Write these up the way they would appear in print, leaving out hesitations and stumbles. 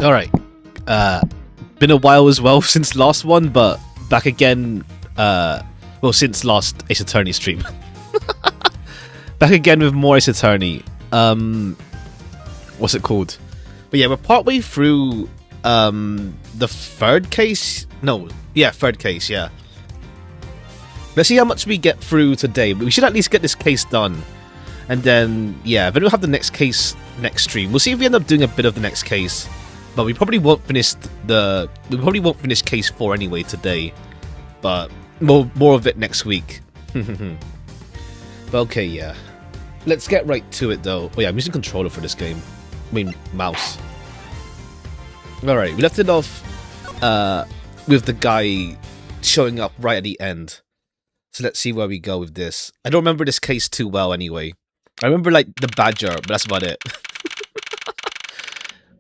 Alright. Been a while as well since last one, but back again, well, since last Ace Attorney stream. Back again with more Ace Attorney. What's it called? But yeah, we're partway through the third case. No, yeah, third case, yeah. Let's see how much we get through today. But we should at least get this case done. And then, yeah, then we'll have the next case next stream. We'll see if we end up doing a bit of the next case. But we probably won't finish finish case 4 anyway today. But more of it next week. But okay, yeah. Let's get right to it though. Oh yeah, I'm using controller for this game. I mean mouse. Alright, we left it off with the guy showing up right at the end. So let's see where we go with this. I don't remember this case too well anyway. I remember like the badger, but that's about it.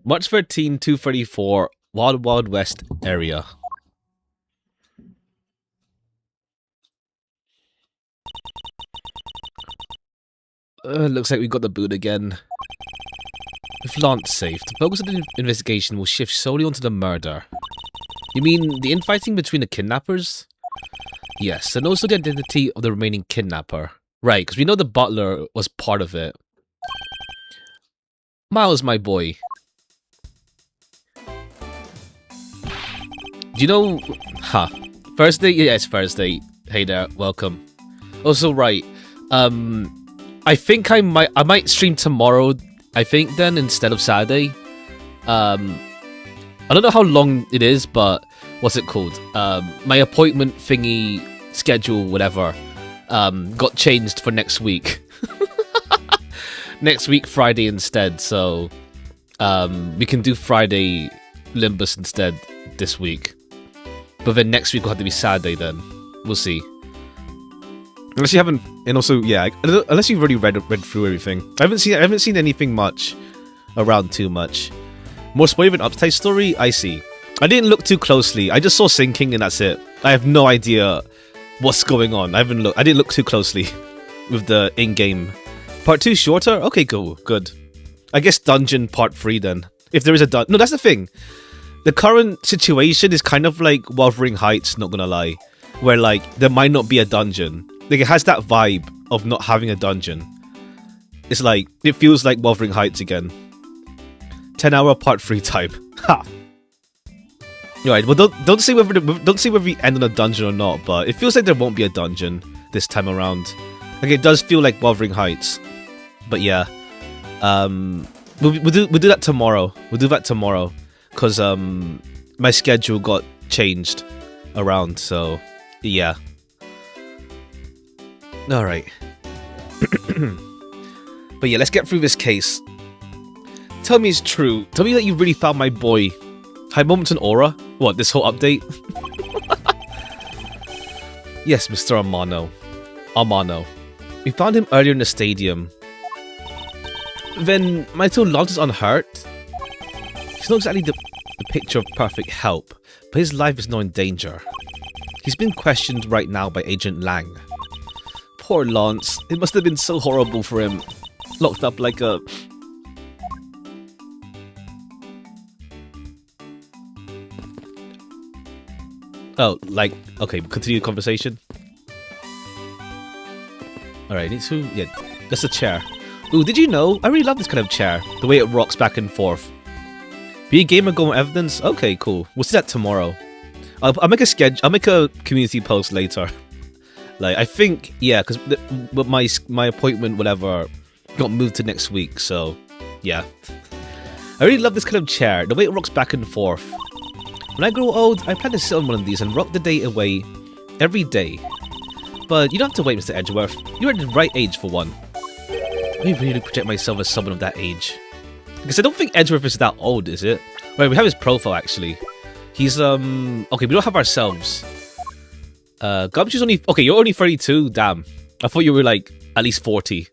March 13, 234, Wild Wild West area. Looks like we got the boot again. With Lance safe, the focus of the investigation will shift solely onto the murder. You mean the infighting between the kidnappers? Yes, and also the identity of the remaining kidnapper. Right, because we know the butler was part of it. Miles, my boy. Do you know... Huh. Thursday? Yeah, it's Thursday. Hey there, welcome. Also, right. I think I might stream tomorrow, I think, then, instead of Saturday. I don't know how long it is, but... What's it called? My appointment thingy, schedule, whatever, got changed for next week. Next week, Friday instead, so... we can do Friday Limbus instead this week. But then next week will have to be Saturday then. We'll see. Unless you haven't, and also yeah, unless you've already read through everything. I haven't seen anything much around too much. More spoiler than upside story. I see. I didn't look too closely. I just saw sinking and that's it. I have no idea what's going on. I didn't look too closely with the in-game. Part 2 shorter. Okay, cool, good. I guess dungeon part 3 then. If there is a dungeon. No, that's the thing. The current situation is kind of like Wuthering Heights, not gonna lie. Where like, there might not be a dungeon. Like, it has that vibe of not having a dungeon. It's like, it feels like Wuthering Heights again. 10-hour part 3 type. Ha! Alright, well don't say whether we end on a dungeon or not, but it feels like there won't be a dungeon this time around. Like, it does feel like Wuthering Heights. But yeah. We'll do that tomorrow. We'll do that tomorrow. Because my schedule got changed around, so yeah. Alright. But yeah, let's get through this case. Tell me it's true. Tell me that you really found my boy. High moments and aura? What, this whole update? Yes, Mr. Armano. We found him earlier in the stadium. Then, my little Lance is unhurt. He's not exactly the picture of perfect help, but his life is not in danger. He's being questioned right now by Agent Lang. Poor Lance. It must have been so horrible for him. Locked up like a... Oh, like... Okay, continue the conversation. Alright, need to... Yeah, that's a chair. Ooh, did you know? I really love this kind of chair. The way it rocks back and forth. Be a gamer, go on evidence? Okay, cool. We'll see that tomorrow. I'll make a schedule. I'll make a community post later. Like, I think, yeah, because my appointment, whatever, got moved to next week, so, yeah. I really love this kind of chair, the way it rocks back and forth. When I grow old, I plan to sit on one of these and rock the day away every day. But you don't have to wait, Mr. Edgeworth. You're at the right age for one. I really project myself as someone of that age. Because I don't think Edgeworth is that old, is it? Wait, we have his profile, actually. He's, okay, we don't have ourselves. Gumshoe's only... Okay, you're only 32? Damn. I thought you were, like, at least 40.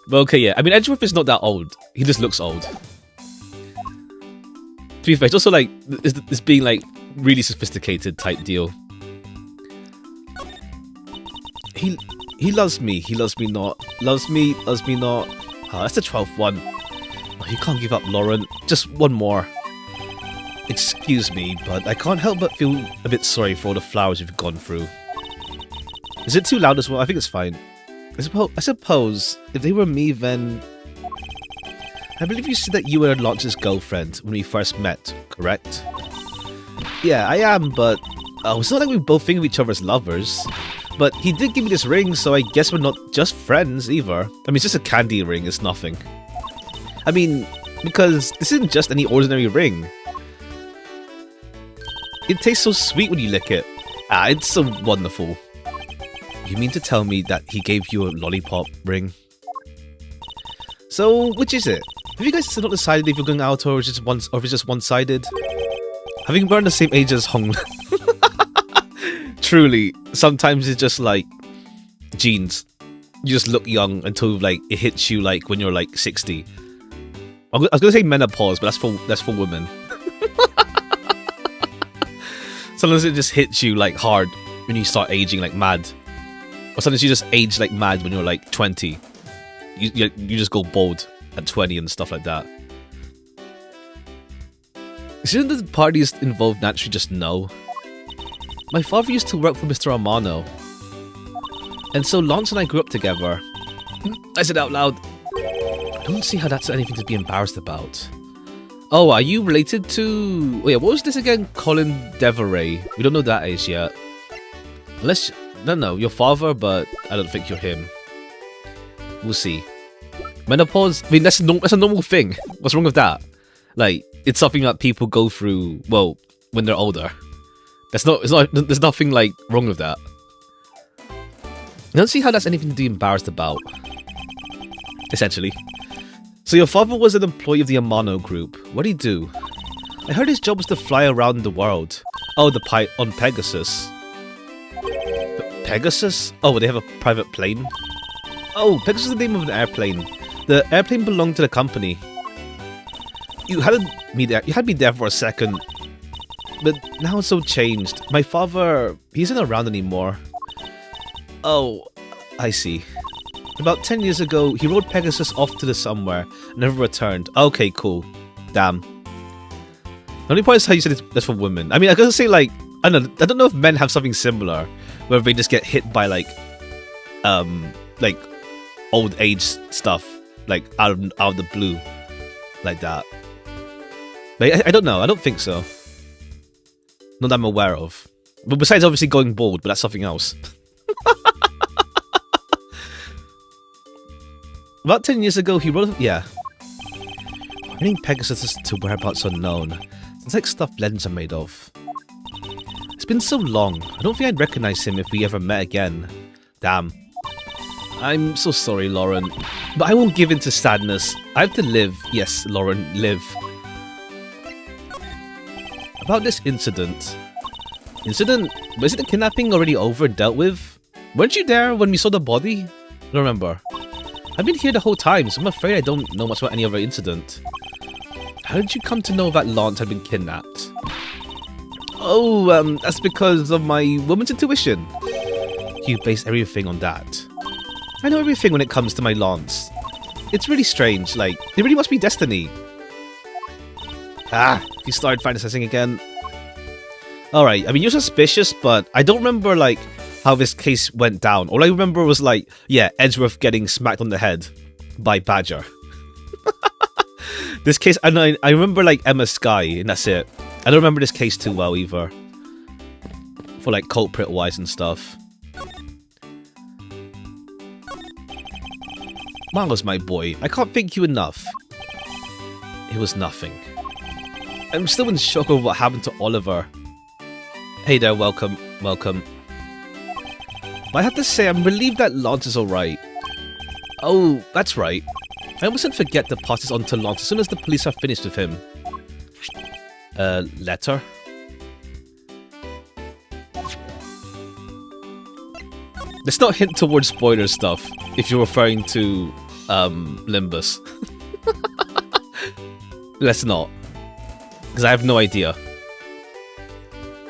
But okay, yeah. I mean, Edgeworth is not that old. He just looks old. To be fair, it's also, like, this being, like, really sophisticated type deal. He loves me. He loves me not. Loves me not. Oh, that's the 12th one. Oh, you can't give up, Lauren. Just one more. Excuse me, but I can't help but feel a bit sorry for all the flowers you've gone through. Is it too loud as well? I think it's fine. I suppose if they were me, then... I believe you said that you were Lance's girlfriend when we first met, correct? Yeah, I am, but... Oh, it's not like we both think of each other as lovers. But he did give me this ring, so I guess we're not just friends either. I mean, it's just a candy ring, it's nothing. I mean, because this isn't just any ordinary ring. It tastes so sweet when you lick it. Ah, it's so wonderful. You mean to tell me that he gave you a lollipop ring? So, which is it? Have you guys still not decided if you're going out or if it's just one-sided? Having burned the same age as Hong... Truly, sometimes it's just like genes. You just look young until like it hits you like when you're like 60. I was gonna say menopause, but that's for women. Sometimes it just hits you like hard when you start aging like mad. Or sometimes you just age like mad when you're like 20. You just go bald at 20 and stuff like that. Shouldn't the parties involved naturally just know? My father used to work for Mr. Armano. And so Lance and I grew up together. I said out loud, I don't see how that's anything to be embarrassed about. Oh, are you related to... Oh yeah, what was this again? Colin Deveray. We don't know that age yet. Unless... No, your father, but I don't think you're him. We'll see. Menopause? I mean, that's a normal thing. What's wrong with that? Like, it's something that people go through, well, when they're older. There's nothing, like, wrong with that. I don't see how that's anything to be embarrassed about. Essentially. So your father was an employee of the Amano group. What did he do? I heard his job was to fly around the world. Oh, on Pegasus. Pegasus? Oh, they have a private plane? Oh, Pegasus is the name of an airplane. The airplane belonged to the company. You had me there for a second. But now it's so changed. My father, he isn't around anymore. Oh, I see. About 10 years ago, he rode Pegasus off to the somewhere and never returned. Okay, cool. Damn. The only point is how you said that's for women. I mean, I gotta say, like, I don't know if men have something similar, where they just get hit by like old age stuff, like out of the blue, like that. Like, I don't know. I don't think so. Not that I'm aware of. But besides, obviously going bald, but that's something else. About 10 years ago, he wrote... Yeah. Running Pegasus to whereabouts unknown. It's like stuff legends are made of. It's been so long. I don't think I'd recognize him if we ever met again. Damn. I'm so sorry, Lauren. But I won't give in to sadness. I have to live. Yes, Lauren, live. About this incident. Incident? Was it the kidnapping already over and dealt with? Weren't you there when we saw the body? I don't remember. I've been here the whole time, so I'm afraid I don't know much about any other incident. How did you come to know that Lance had been kidnapped? Oh, that's because of my woman's intuition. You base everything on that. I know everything when it comes to my Lance. It's really strange, like, it really must be destiny. Ah, you started fantasizing again. Alright, I mean, you're suspicious, but I don't remember, like, how this case went down. All I remember was, like, yeah, Edgeworth getting smacked on the head by Badger. This case, and I remember, like, Emma Sky, and that's it. I don't remember this case too well, either. For, like, culprit-wise and stuff. Miles, my boy, I can't thank you enough. It was nothing. I'm still in shock over what happened to Oliver. Hey there, welcome. But I have to say, I'm relieved that Lance is alright. Oh, that's right. I mustn't forget to pass this on to Lance as soon as the police are finished with him. Letter? Let's not hint towards spoiler stuff, if you're referring to, Limbus. Let's not. Because I have no idea.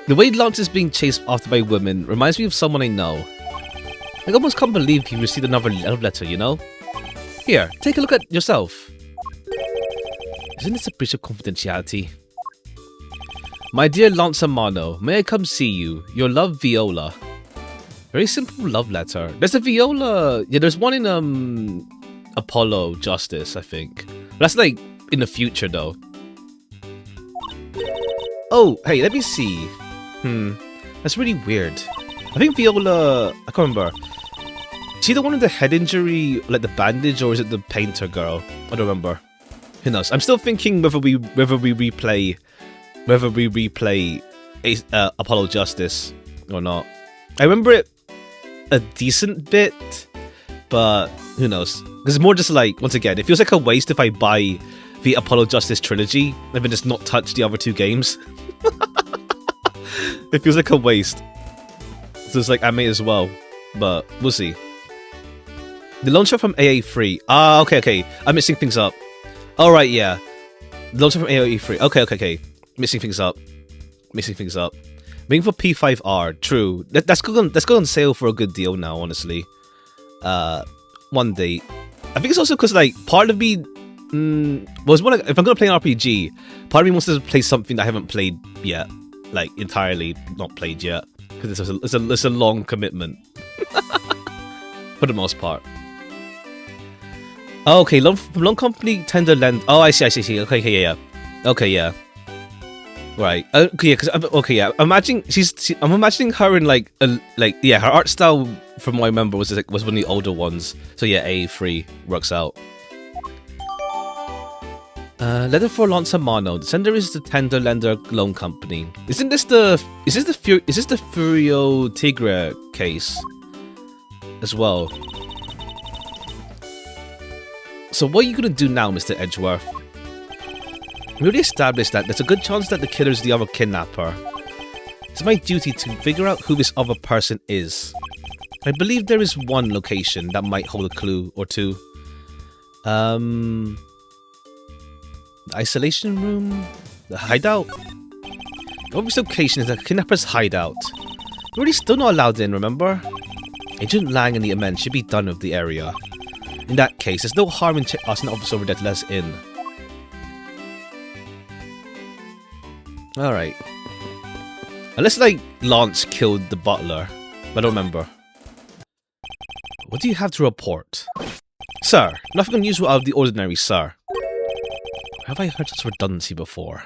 The way Lance is being chased after by women reminds me of someone I know. I almost can't believe he received another love letter, you know? Here, take a look at yourself. Isn't this a breach of confidentiality? My dear Lanzamano, may I come see you? Your love, Viola. Very simple love letter. There's a Viola. Yeah, there's one in Apollo Justice, I think. That's like in the future though. Oh, hey, let me see. That's really weird. I think Viola, I can't remember. Is she the one with the head injury, like the bandage, or is it the painter girl? I don't remember. Who knows? I'm still thinking whether we replay Apollo Justice or not. I remember it a decent bit, but who knows? Because it's more just like, once again, it feels like a waste if I buy the Apollo Justice trilogy and then just not touch the other two games. It feels like a waste. So it's like, I may as well, but we'll see. The launcher from AA3. Ah, okay. I'm mixing things up. Alright, yeah. The launcher from AA3. Okay. Mixing things up. Waiting for P5R. True. That's go on sale for a good deal now, honestly. One day. I think it's also because, like, part of me... well, it's more like, if I'm going to play an RPG, part of me wants to play something that I haven't played yet. Like, entirely not played yet. Because it's a long commitment. For the most part. Oh, okay, long company tender lend. Oh, I see. Okay, yeah. Okay, yeah. Right. Okay, yeah. I'm imagining her in like her art style from what I remember was one of the older ones. So yeah, A3 works out. Letter for Lanzamano. The sender is the tender lender loan company. Is this the Furio Tigre case as well? So what are you gonna do now, Mr. Edgeworth? We already established that there's a good chance that the killer is the other kidnapper. It's my duty to figure out who this other person is. I believe there is one location that might hold a clue or two. The isolation room? The hideout? The obvious location is the kidnapper's hideout. We're already still not allowed in, remember? Agent Lang and the men should be done with the area. In that case, there's no harm in asking the officer over there to let us in. Alright. Unless, like, Lance killed the butler. I don't remember. What do you have to report? Sir, nothing unusual out of the ordinary, sir. Have I heard such redundancy before?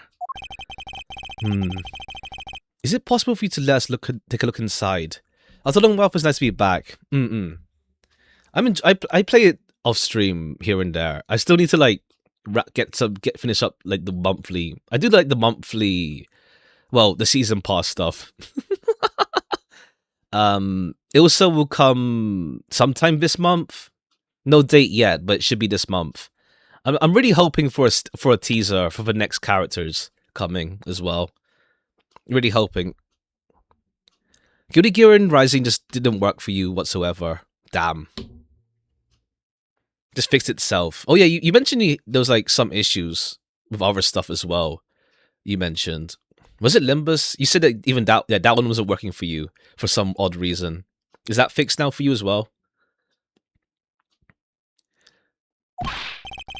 Is it possible for you to let us take a look inside? After long while, it's nice to be back. I play it off stream here and there. I still need to like finish up like the monthly. I do like the monthly, well, the season pass stuff. It also will come sometime this month. No date yet, but it should be this month. I'm really hoping for a teaser for the next characters coming as well. Really hoping. Guilty Gear and Rising just didn't work for you whatsoever. Damn. Just fixed itself. Oh yeah, you mentioned there was like some issues with other stuff as well. You mentioned. Was it Limbus? You said that even that one wasn't working for you for some odd reason. Is that fixed now for you as well?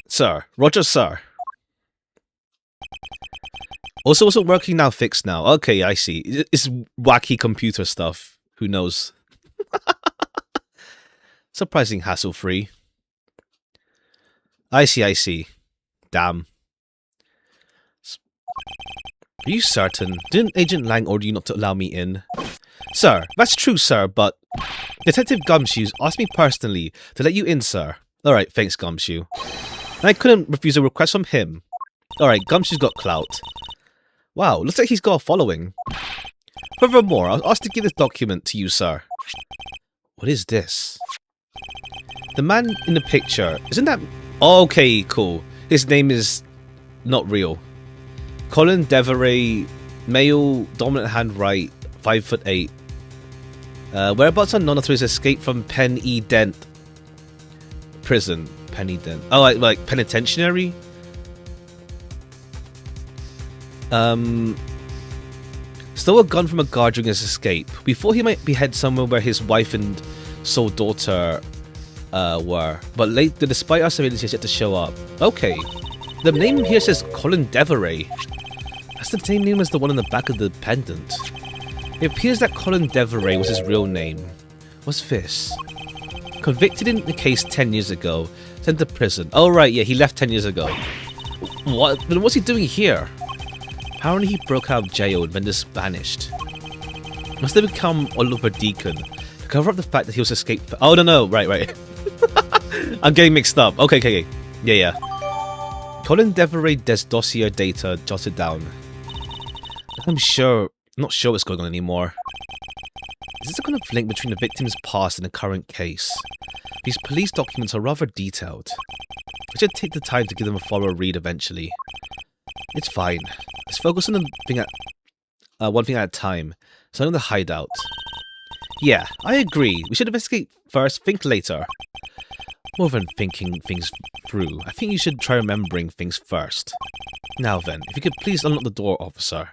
Sir. Roger, sir. Also wasn't working now, fixed now. Okay, I see. It's wacky computer stuff. Who knows? Surprising hassle-free. I see. Damn. Are you certain? Didn't Agent Lang order you not to allow me in? Sir, that's true, sir, but... Detective Gumshoes asked me personally to let you in, sir. Alright, thanks, Gumshoe. And I couldn't refuse a request from him. Alright, Gumshoe's got clout. Wow, looks like he's got a following. Furthermore, I was asked to give this document to you, sir. What is this? The man in the picture, isn't that... Okay, cool. His name is not real. Colin Deveray, male, dominant hand right, 5'8". Whereabouts unknown after his escape from Pen E Dent prison. Pen E Dent. Oh, like penitentiary? Stole a gun from a guard during his escape. Before he might behead somewhere where his wife and sole daughter were. But despite our surveillance, he has yet to show up. Okay. The name here says Colin Deveray. That's the same name as the one on the back of the pendant. It appears that Colin Deveray was his real name. What's this? Convicted in the case 10 years ago. Sent to prison. Oh right, yeah, he left 10 years ago. What? Then what's he doing here? Apparently he broke out of jail and then just vanished. Must have become Oliver Deacon to cover up the fact that he was escaped. Oh no, right. I'm getting mixed up. Okay. Yeah. Colin Deveray dossier data jotted down. I'm not sure what's going on anymore. Is this a kind of link between the victim's past and the current case? These police documents are rather detailed. I should take the time to give them a thorough read eventually. It's fine. Let's focus on one thing at a time. So on the hideout. Yeah, I agree. We should investigate first, think later. More than thinking things through, I think you should try remembering things first. Now then, if you could please unlock the door, officer.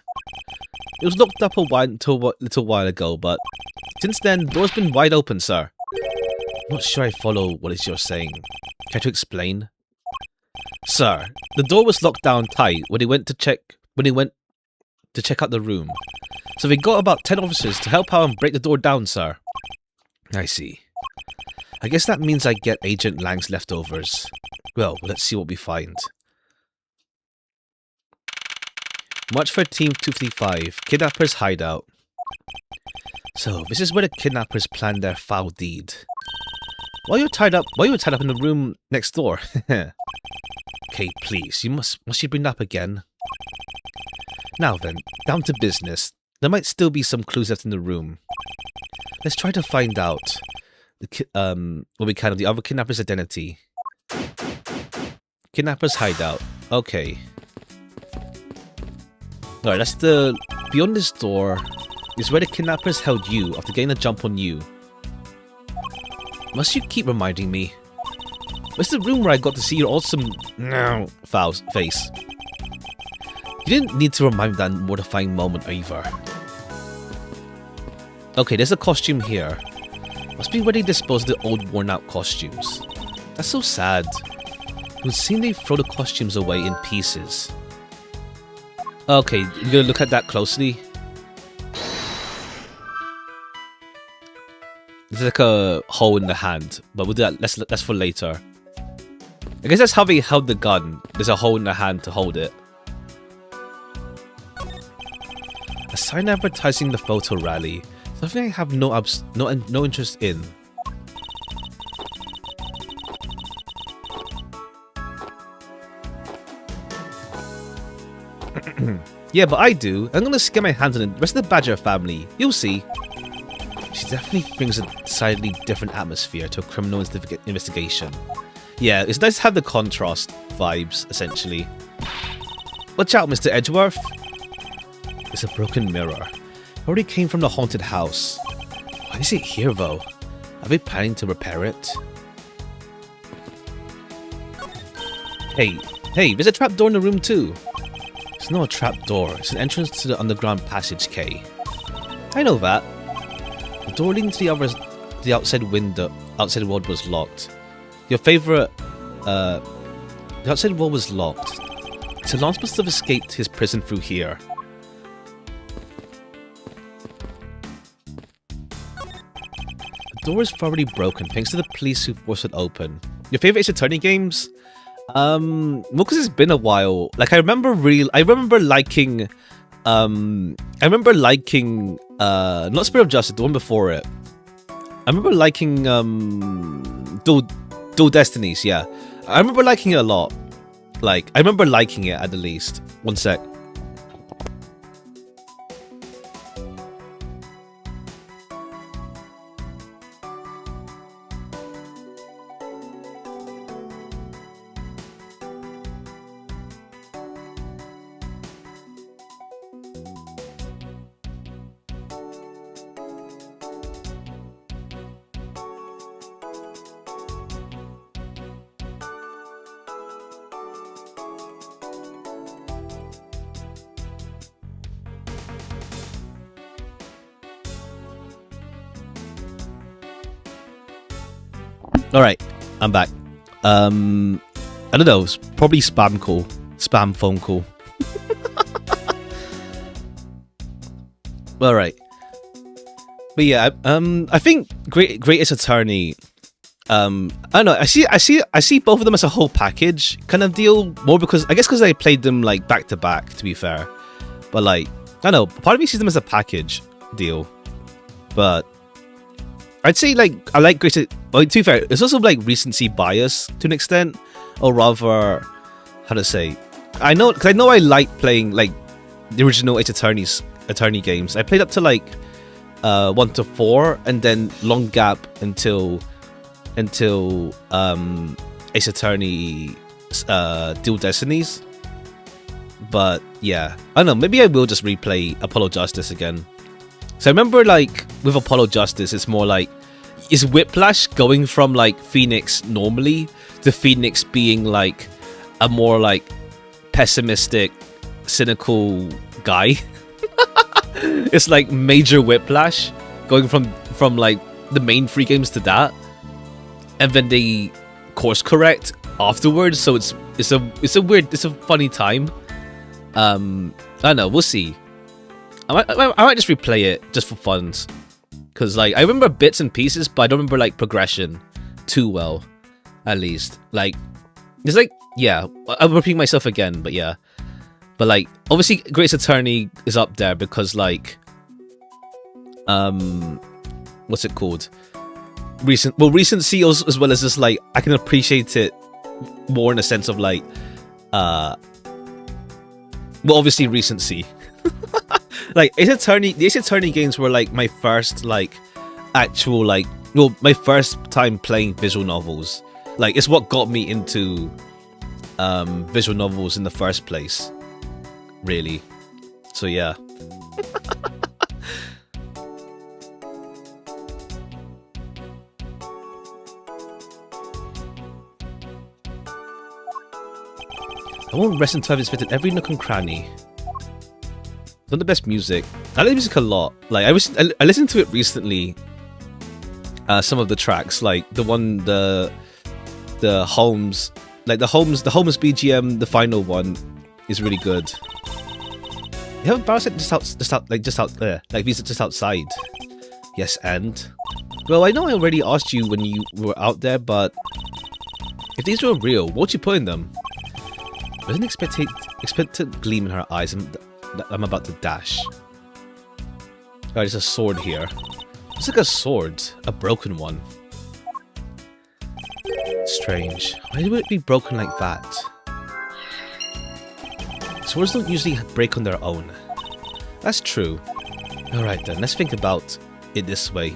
It was locked up a little while ago, but since then, the door's been wide open, sir. I'm not sure I follow what it is you're saying. Care to explain? Sir, the door was locked down tight when he went to check out the room. So we got about 10 officers to help out and break the door down, sir. I see. I guess that means I get Agent Lang's leftovers. Well, let's see what we find. March 13th, 255. Kidnappers' hideout. So, this is where the kidnappers planned their foul deed. While you were tied up in the room next door. Okay, please, must you bring that up again? Now then, down to business. There might still be some clues left in the room. Let's try to find out what we can of the other kidnapper's identity. Kidnapper's hideout. Okay. Alright, that's the... Beyond this door is where the kidnappers held you after getting a jump on you. Must you keep reminding me? Where's the room where I got to see your awesome... foul face? You didn't need to remind me that mortifying moment either. Okay, there's a costume here. Must be where they dispose of the old worn-out costumes. That's so sad. It would seem they throw the costumes away in pieces. Okay, you're gonna look at that closely. There's like a hole in the hand, but we'll do that. That's for later. I guess that's how they held the gun. There's a hole in the hand to hold it. A sign advertising the photo rally. Something I have no interest in. Yeah, but I do. I'm gonna scare my hands on the rest of the Badger family. You'll see. She definitely brings a decidedly different atmosphere to a criminal investigation. Yeah, it's nice to have the contrast vibes, essentially. Watch out, Mr. Edgeworth. It's a broken mirror. It already came from the haunted house. Why is it here, though? Are they planning to repair it? Hey, there's a trapdoor in the room too. It's not a trapdoor, it's an entrance to the underground passage key. I know that. The door leading to the outside world was locked. Your favorite, the outside wall was locked. So Lance must have escaped his prison through here. The door is thoroughly broken thanks to the police who forced it open. Your favorite Ace Attorney games? Well, because it's been a while. Like I remember liking not Spirit of Justice, the one before it. I remember liking Dual Destinies, yeah. I remember liking it a lot. Like I remember liking it at the least. One sec. Alright, I'm back. I don't know, it's probably spam call. Spam phone call. All right. But yeah, I think Greatest Attorney. I don't know. I see both of them as a whole package kind of deal. More because I played them like back to back. To be fair, but like I don't know. Part of me sees them as a package deal. But I'd say like I like Greatest. Well, to be fair, it's also like recency bias to an extent, or rather, how to say. I know I like playing like the original Ace Attorney games. I played up to like 1 to 4, and then long gap until Ace Attorney Dual Destinies. But yeah, I don't know, maybe I will just replay Apollo Justice again. So I remember like with Apollo Justice, it's more like, is Whiplash going from like Phoenix normally to Phoenix being like a more like pessimistic, cynical guy? It's like major Whiplash going from like the main 3 games to that, and then they course correct afterwards. So it's a funny time. I don't know. We'll see. I might just replay it just for fun, because like I remember bits and pieces, but I don't remember like progression too well. At least like it's like yeah. I'm repeating myself again, but yeah. But like obviously Greatest Attorney is up there because like what's it called? Recency as well as just like I can appreciate it more in a sense of like well obviously recency. Like the Ace Attorney games were like my first like actual like my first time playing visual novels. Like it's what got me into visual novels in the first place. Really. So yeah. I won't rest until I've inspected every nook and cranny. Not the best music. I like music a lot. Like I listened to it recently. Some of the tracks, like the Holmes, like the Holmes BGM, the final one is really good. You have a barrel set just out there, like these are just outside. Yes, and well, I know I already asked you when you were out there, but if these were real, what would you put in them? I didn't expect to gleam in her eyes. I'm about to dash. Alright, there's a sword here. It's like a sword, a broken one. Strange. Why would it be broken like that? Swords don't usually break on their own. That's true. Alright then, let's think about it this way.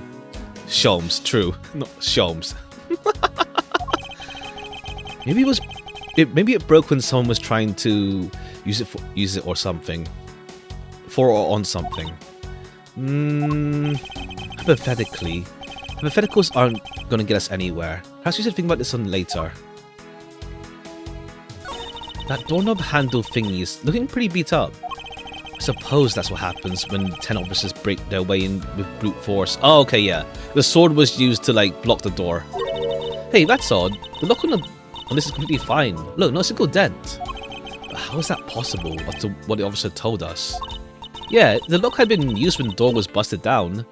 Sholmes, true. No, Sholmes. Maybe it broke when someone was trying to use it or something. For or on something. Hypothetically. Hypotheticals aren't gonna get us anywhere. Perhaps we should think about this one later. That doorknob handle thingy is looking pretty beat up. I suppose that's what happens when 10 officers break their way in with brute force. Oh, okay, yeah. The sword was used to, like, block the door. Hey, that's odd. The lock on this is completely fine. Look, no single dent. But how is that possible after what the officer told us? Yeah, the lock had been used when the door was busted down.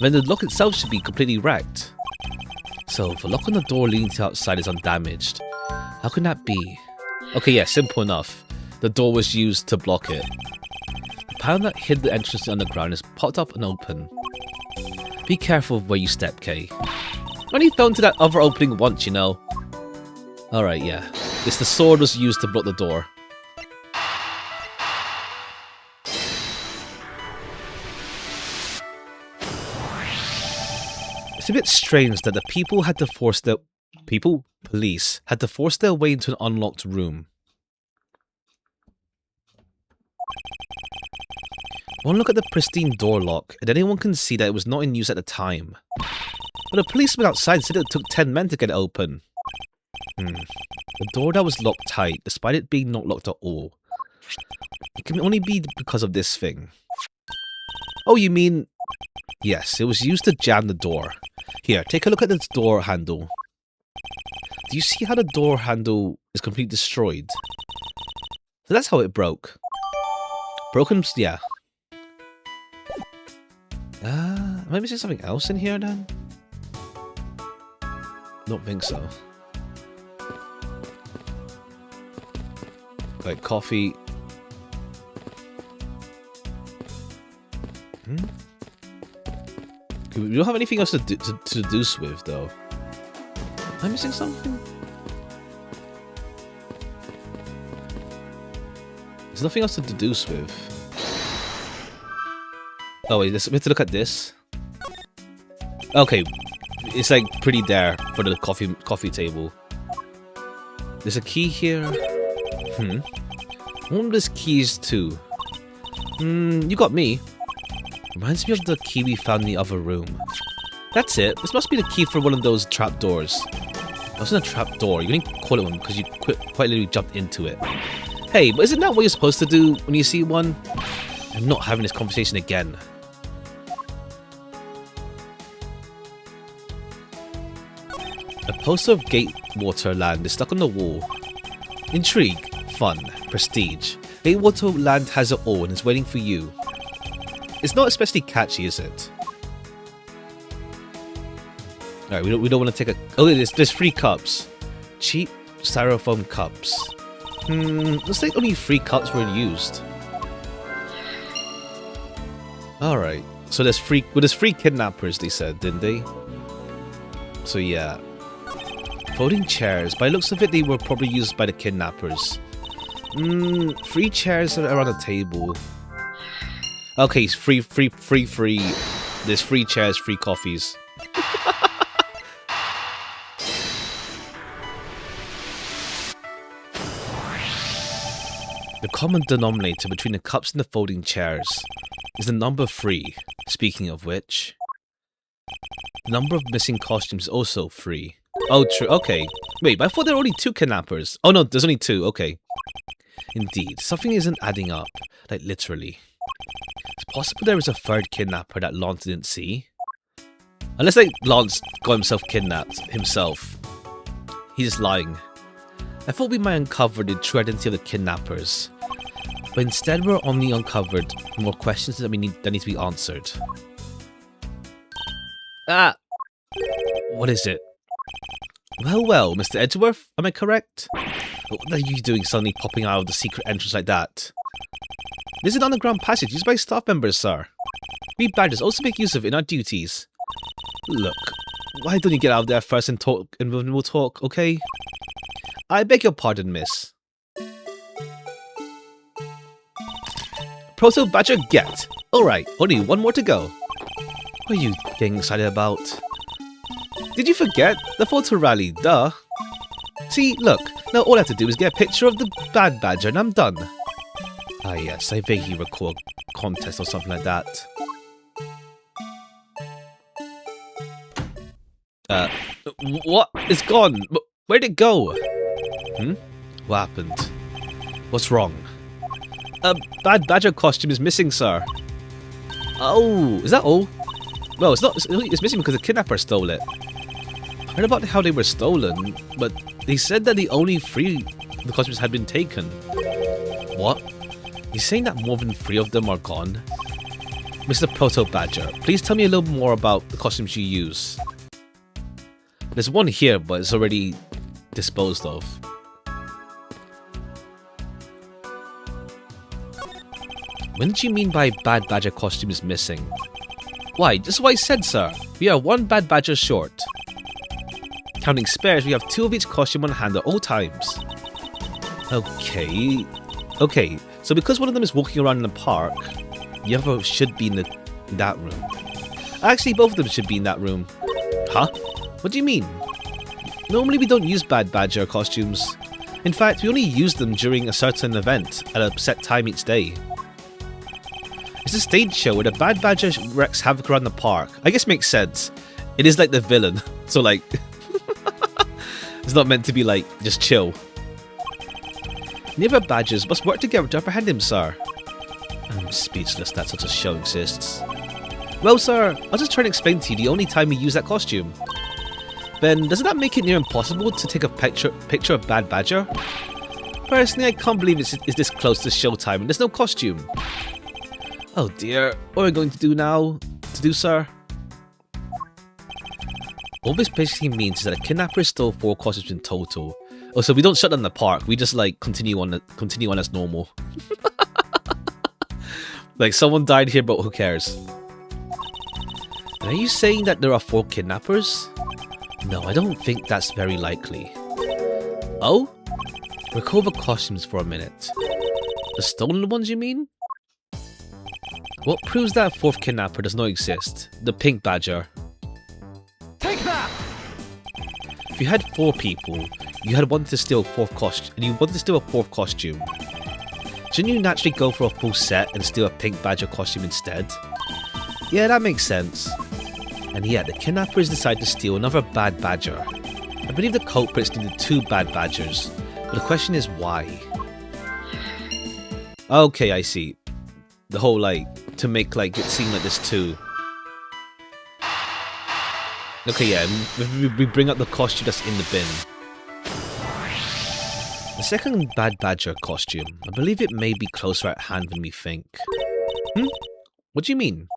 Then the lock itself should be completely wrecked. So, if the lock on the door leading to outside is undamaged, how can that be? Okay, yeah, simple enough. The door was used to block it. The panel that hid the entrance to the underground is popped up and open. Be careful where you step, Kay. I only fell into that other opening once, you know. Alright, yeah. It's the sword was used to block the door. It's a bit strange that the police had to force their way into an unlocked room. One look at the pristine door lock, and anyone can see that it was not in use at the time. But the policeman outside said it took 10 men to get it open. The door that was locked tight, despite it being not locked at all. It can only be because of this thing. Oh, you mean... Yes, it was used to jam the door. Here, take a look at this door handle. Do you see how the door handle is completely destroyed? So that's how it broke. Broken, yeah. Am I missing something else in here then? Don't think so. Like coffee. We don't have anything else to deduce with, though. Am I missing something? There's nothing else to deduce with. Oh wait, we have to look at this. Okay, it's like pretty there for the coffee table. There's a key here. What are these keys to? You got me. Reminds me of the key we found in the other room. That's it. This must be the key for one of those trap doors. It wasn't a trap door. You didn't call it one because you quite literally jumped into it. Hey, but isn't that what you're supposed to do when you see one? I'm not having this conversation again. A poster of Gatewater Land is stuck on the wall. Intrigue, fun, prestige. Gatewater Land has it all and is waiting for you. It's not especially catchy, is it? Alright, we don't want to take a... Oh, there's 3 cups. Cheap styrofoam cups. Looks like only 3 cups were used. Alright, so there's 3 kidnappers, they said, didn't they? So yeah. Folding chairs. By the looks of it, they were probably used by the kidnappers. 3 chairs around the table. Okay, free. There's 3 chairs, 3 coffees. The common denominator between the cups and the folding chairs is the number 3. Speaking of which, the number of missing costumes is also 3. Oh, true. Okay. Wait, but I thought there were only 2 kidnappers. Oh no, there's only 2. Okay. Indeed, something isn't adding up. Like, literally. It's possible there is a 3rd kidnapper that Lance didn't see. Unless, like, Lance got himself kidnapped himself. He's just lying. I thought we might uncover the true identity of the kidnappers. But instead we're only uncovered more questions that need to be answered. Ah! What is it? Well, Mr. Edgeworth, am I correct? What are you doing suddenly popping out of the secret entrance like that? This is an underground passage used by staff members, sir. We badgers also make use of it in our duties. Look, why don't you get out of there first and talk, and we'll talk, okay? I beg your pardon, miss. Proto Badger get! Alright, only 1 more to go. What are you getting excited about? Did you forget? The photo rally, duh. See, look, now all I have to do is get a picture of the bad badger and I'm done. Ah yes, I vaguely recall a contest or something like that. What? It's gone! Where'd it go? What happened? What's wrong? A bad badger costume is missing, sir. Oh, is that all? Well, it's not. It's missing because the kidnapper stole it. I heard about how they were stolen, but they said that the only 3 of the costumes had been taken. What? You're saying that more than 3 of them are gone? Mr. Proto Badger, please tell me a little more about the costumes you use. There's one here, but it's already disposed of. When did you mean by bad badger costume is missing? Why, this is what I said, sir. We are 1 bad badger short. Counting spares, we have 2 of each costume on hand at all times. Okay, so because one of them is walking around in the park, the other should be in that room. Actually, both of them should be in that room. Huh? What do you mean? Normally we don't use bad badger costumes. In fact, we only use them during a certain event at a set time each day. It's a stage show where the bad badger wreaks havoc around the park. I guess it makes sense. It is like the villain, so like... it's not meant to be like, just chill. Neither badgers must work together to apprehend him, sir. I'm speechless that such a show exists. Well, sir, I'll just try and explain to you the only time we use that costume. Then, doesn't that make it near impossible to take a picture of Bad Badger? Personally, I can't believe it's this close to showtime and there's no costume. Oh dear, what are we going to do now? Sir? All this basically means is that a kidnapper stole 4 costumes in total. Oh, so we don't shut down the park. We just like continue on as normal. Like someone died here, but who cares? Are you saying that there are 4 kidnappers? No, I don't think that's very likely. Oh? Recover costumes for a minute. The stolen ones, you mean? What proves that a 4th kidnapper does not exist? The pink badger. Take that! If you had 4 people, you had wanted to steal a 4th costume, and you wanted to steal a 4th costume. Shouldn't you naturally go for a full set and steal a pink badger costume instead? Yeah, that makes sense. And yet, the kidnappers decide to steal another bad badger. I believe the culprits needed 2 bad badgers, but the question is why? Okay, I see. The whole like, to make like it seem like there's 2. Okay, yeah, we bring up the costume that's in the bin. The second bad badger costume, I believe it may be closer at hand than we think. What do you mean?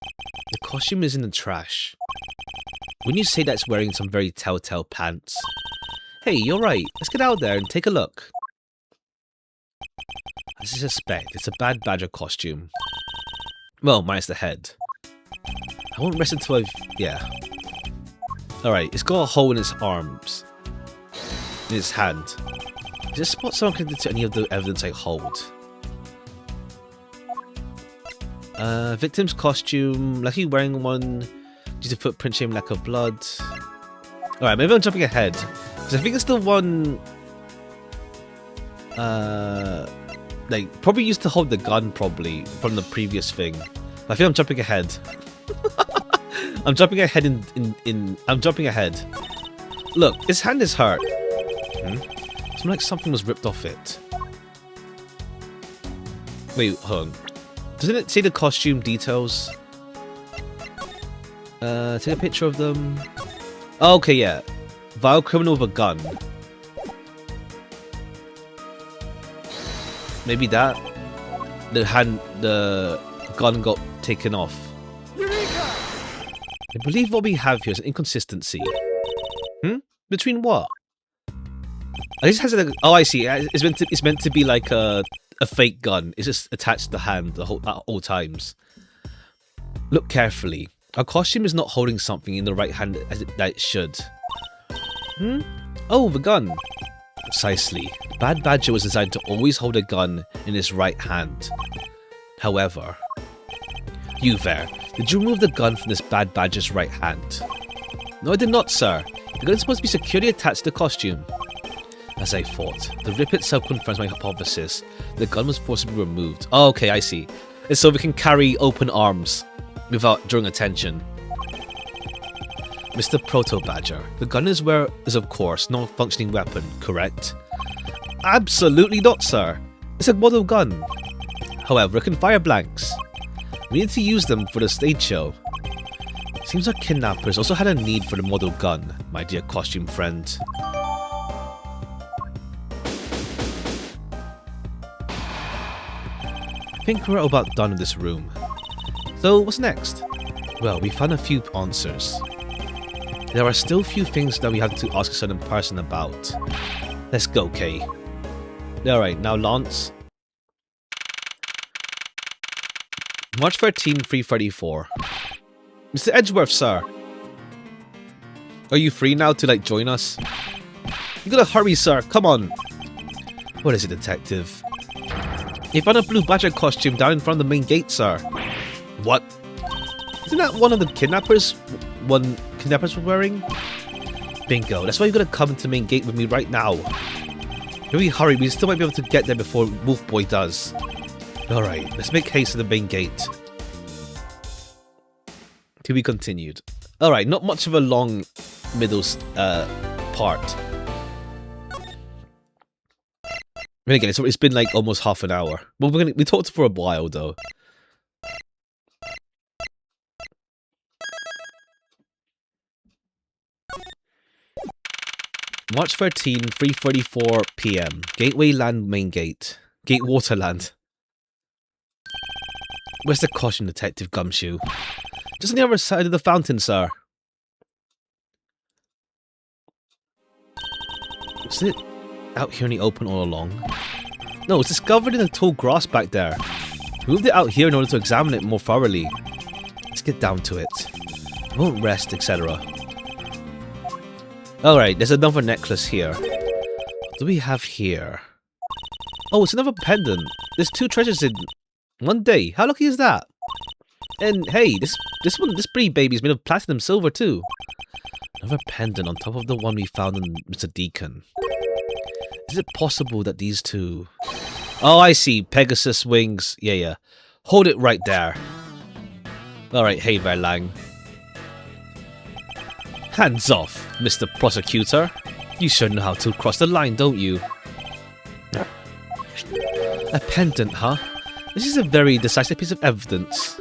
The costume is in the trash. Wouldn't you say that's wearing some very telltale pants? Hey, you're right. Let's get out there and take a look. As I suspect, it's a bad badger costume. Well, minus the head. I won't rest until I've... yeah. Alright, it's got a hole in its arms. In its hand. Is this spot someone connected to any of the evidence I hold? Victim's costume, likely wearing one due to footprint shame lack of blood. Alright, maybe I'm jumping ahead. Because I think it's the one... like, probably used to hold the gun, probably, from the previous thing. I think I'm jumping ahead. I'm jumping ahead I'm jumping ahead. Look, his hand is hurt. It's like something was ripped off it. Wait, hold on. Doesn't it say the costume details? Take a picture of them. Oh, okay, yeah. Vile criminal with a gun. Maybe that. The gun got taken off. Eureka! I believe what we have here is an inconsistency. Between what? At least it has a... oh, I see. It's meant to be like a fake gun. It's just attached to the hand at all times. Look carefully. Our costume is not holding something in the right hand that it should. Oh, the gun. Precisely. Bad Badger was designed to always hold a gun in his right hand. However... you there. Did you remove the gun from this Bad Badger's right hand? No, I did not, sir. The gun is supposed to be securely attached to the costume. As I thought, the rip itself confirms my hypothesis. The gun was forcibly removed. Oh, okay, I see. It's so we can carry open arms without drawing attention. Mr. Proto Badger, the gun is of course not a functioning weapon, correct? Absolutely not, sir. It's a model gun. However, it can fire blanks. We need to use them for the stage show. Seems like kidnappers also had a need for the model gun, my dear costume friend. I think we're about done in this room. So, what's next? Well, we found a few answers. There are still few things that we have to ask a certain person about. Let's go, Kay. Alright, now Lance. March 13, 334. Mr. Edgeworth, sir. Are you free now to, like, join us? You gotta hurry, sir. Come on. What is it, detective? You found a blue badger costume down in front of the main gate, sir. What? Isn't that one of the kidnappers were wearing? Bingo. That's why you gotta come to the main gate with me right now. Maybe hurry. We still might be able to get there before Wolf Boy does. Alright, let's make haste to the main gate. To be continued. Alright, not much of a long middle part. I mean, again, it's been like almost half an hour. Well, we talked for a while though. March 13, 3:34 p.m. Gateway Land Main Gate. Gatewater Land. Where's the caution, Detective Gumshoe? Just on the other side of the fountain, sir. Was it out here in the open all along? No, it's discovered in the tall grass back there. We moved it out here in order to examine it more thoroughly. Let's get down to it. I won't rest, etc. Alright, there's another necklace here. What do we have here? Oh, it's another pendant. There's 2 treasures in one day. How lucky is that? And hey, this pretty baby is made of platinum silver too. Another pendant on top of the one we found in Mr. Deacon. Is it possible that these 2... Oh, I see. Pegasus wings. Yeah. Hold it right there. Alright, hey Verlang. Hands off, Mr. Prosecutor. You sure know how to cross the line, don't you? A pendant, huh? This is a very decisive piece of evidence.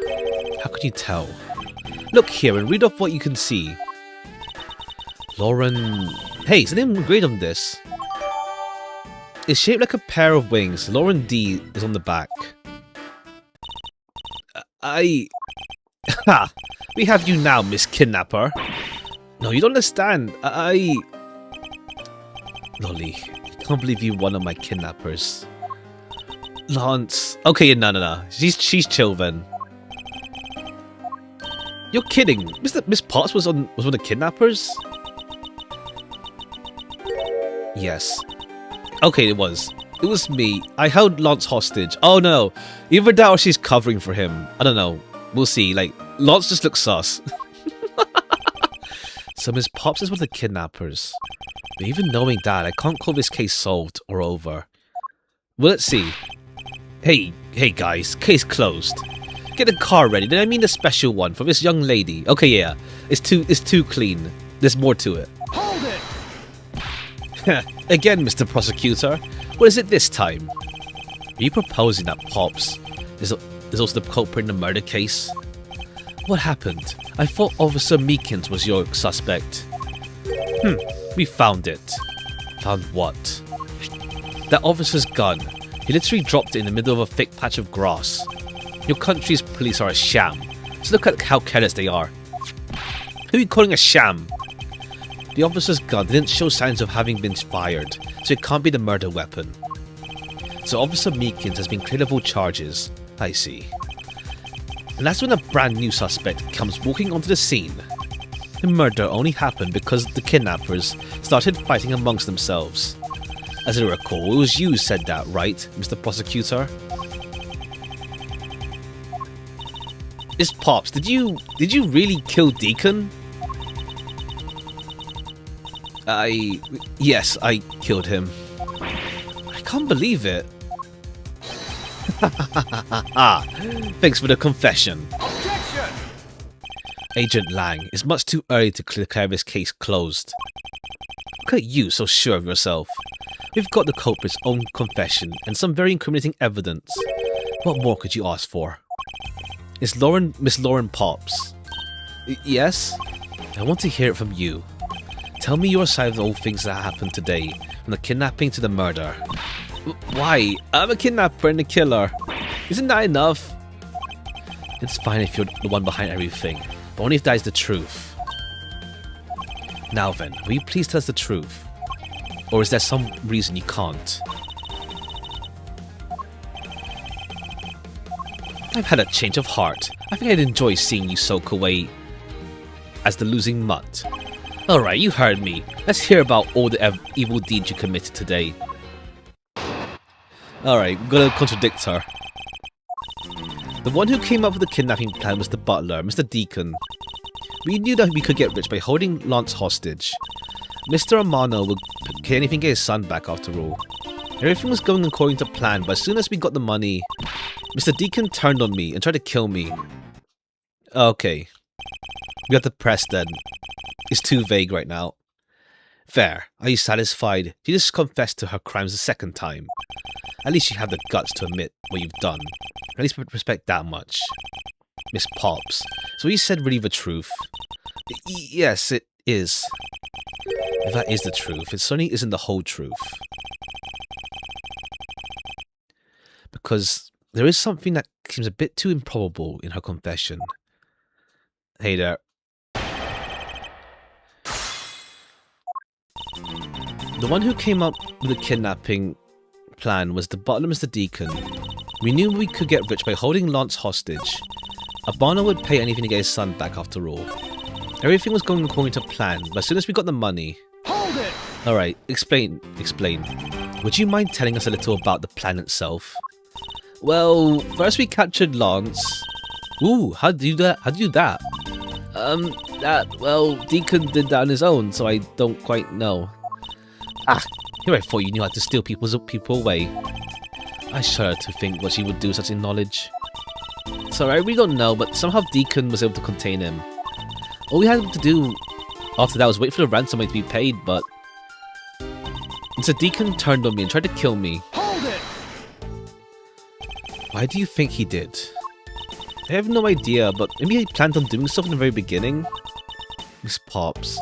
How could you tell? Look here and read off what you can see. Lauren... Hey, is the name engraved on this? It's shaped like a pair of wings. Lauren D is on the back. Ha! We have you now, Miss Kidnapper. No, you don't understand. Lolly, I can't believe you one of my kidnappers. Lance. Okay, no. She's chill then. You're kidding. Miss Potts was one of the kidnappers? Yes. Okay, it was. It was me. I held Lance hostage. Oh no. Either that or she's covering for him. I don't know. We'll see. Like, Lance just looks sus. So Miss Potts is one of the kidnappers. But even knowing that, I can't call this case solved or over. Well, let's see. Hey guys, case closed. Get the car ready. Did I mean the special one for this young lady? Okay, yeah. It's too clean. There's more to it. Hold it! Again, Mr. Prosecutor. What is it this time? Are you proposing that Pops is also the culprit in the murder case? What happened? I thought Officer Meekins was your suspect. We found it. Found what? That officer's gun. He literally dropped it in the middle of a thick patch of grass. Your country's police are a sham. So look at how careless they are. Who are you calling a sham? The officer's gun didn't show signs of having been fired, so it can't be the murder weapon. So Officer Meekins has been cleared of all charges. I see. And that's when a brand new suspect comes walking onto the scene. The murder only happened because the kidnappers started fighting amongst themselves. As I recall, it was you who said that, right, Mr. Prosecutor? Miss Pops, did you really kill Deacon? Yes, I killed him. I can't believe it. Thanks for the confession. Objection! Agent Lang, it's much too early to declare this case closed. Look at you, so sure of yourself. We've got the culprit's own confession and some very incriminating evidence. What more could you ask for? Is Miss Lauren Pops? Yes? I want to hear it from you. Tell me your side of all things that happened today, from the kidnapping to the murder. Why? I'm a kidnapper and a killer. Isn't that enough? It's fine if you're the one behind everything, but only if that is the truth. Now then, will you please tell us the truth? Or is there some reason you can't? I've had a change of heart. I think I'd enjoy seeing you soak away as the losing mutt. Alright, you heard me. Let's hear about all the evil deeds you committed today. Alright, we're gonna contradict her. The one who came up with the kidnapping plan was the butler, Mr. Deacon. We knew that we could get rich by holding Lance hostage. Mr. Amano would get anything to get his son back after all. Everything was going according to plan, but as soon as we got the money, Mr. Deacon turned on me and tried to kill me. Okay. We got the press then. It's too vague right now. Fair. Are you satisfied? She just confessed to her crimes the second time. At least you have the guts to admit what you've done. At least respect that much. Miss Pops, so you said really the truth? Yes, it is, if that is the truth, it certainly isn't the whole truth. Because there is something that seems a bit too improbable in her confession. Hey there. The one who came up with the kidnapping plan was the butler, Mr. Deacon. We knew we could get rich by holding Lance hostage. Abana would pay anything to get his son back after all. Everything was going according to plan, but as soon as we got the money... Hold it! Alright, explain. Would you mind telling us a little about the plan itself? Well, first we captured Lance. Ooh, how'd you do that? Well, Deacon did that on his own, so I don't quite know. Ah, here I thought you knew how to steal people away. I shudder to think what she would do with such knowledge. Sorry, I really don't know, but somehow Deacon was able to contain him. All we had to do after that was wait for the ransom money to be paid, but... Mr. Deacon turned on me and tried to kill me. Hold it! Why do you think he did? I have no idea, but maybe he planned on doing so from the very beginning? Miss Pops.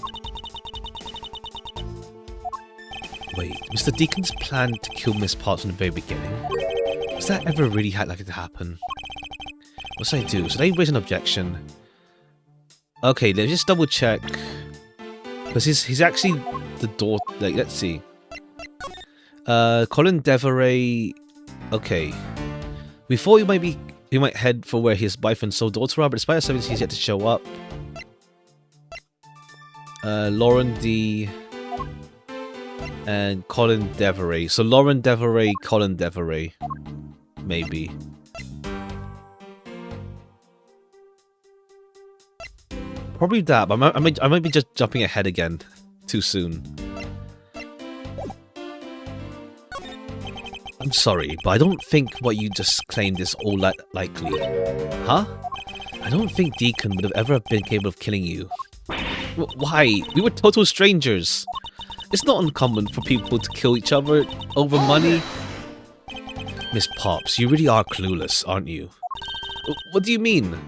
Wait, Mr. Deacon's plan to kill Miss Potts from the very beginning? Was that ever really likely to happen? What should I do? Should I raise an objection? Okay, let's just double check. Because he's actually the daughter. Like, let's see. Colin Deveray. Okay. We thought he might head for where his wife and sole daughter are, but despite our service, he's yet to show up. Lauren D. And Colin Deveray. So Lauren Deveray, Colin Deveray. Maybe. Probably that, but I might be just jumping ahead again. Too soon. I'm sorry, but I don't think what you just claimed is all that likely. Huh? I don't think Deacon would have ever been capable of killing you. Why? We were total strangers. It's not uncommon for people to kill each other over money. Miss Pops, you really are clueless, aren't you? What do you mean?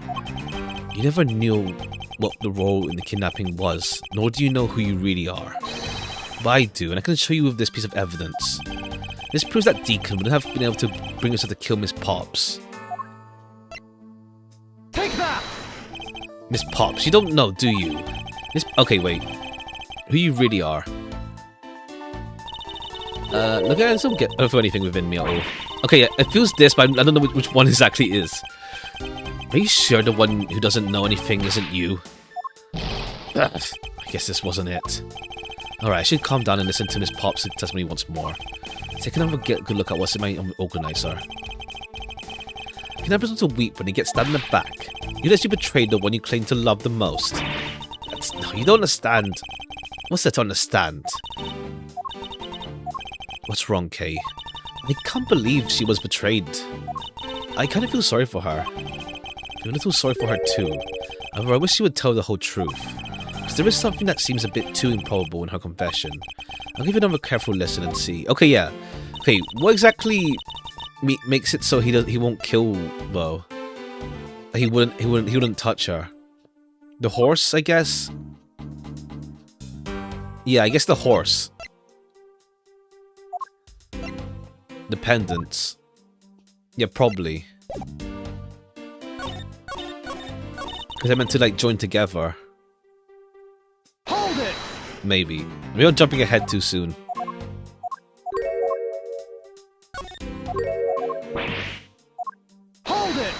You never knew what the role in the kidnapping was, nor do you know who you really are. But I do, and I can show you with this piece of evidence. This proves that Deacon wouldn't have been able to bring us to kill Miss Pops. Take that! Miss Pops, you don't know, do you? Okay, wait. Who you really are. Look, I don't feel anything within me at all. Okay, yeah, it feels this, but I don't know which one exactly is. Are you sure the one who doesn't know anything isn't you? I guess this wasn't it. Alright, I should calm down and listen to Miss Pops' testimony once more. Take another good look at what's in my organizer. You never to weep when he gets stabbed in the back. You let you betrayed the one you claim to love the most. No, you don't understand. What's there to understand? What's wrong, Kay? I can't believe she was betrayed. I kind of feel sorry for her. I feel a little sorry for her too. However, I wish she would tell the whole truth. Because there is something that seems a bit too improbable in her confession. I'll give it another careful listen and see. Okay, yeah. Okay, what exactly makes it so he won't kill though? He wouldn't touch her. The horse, I guess. Yeah, I guess the horse. The pendants. Yeah, probably. Because I meant to like join together. Hold it! Maybe. Maybe I'm jumping ahead too soon. Hold it!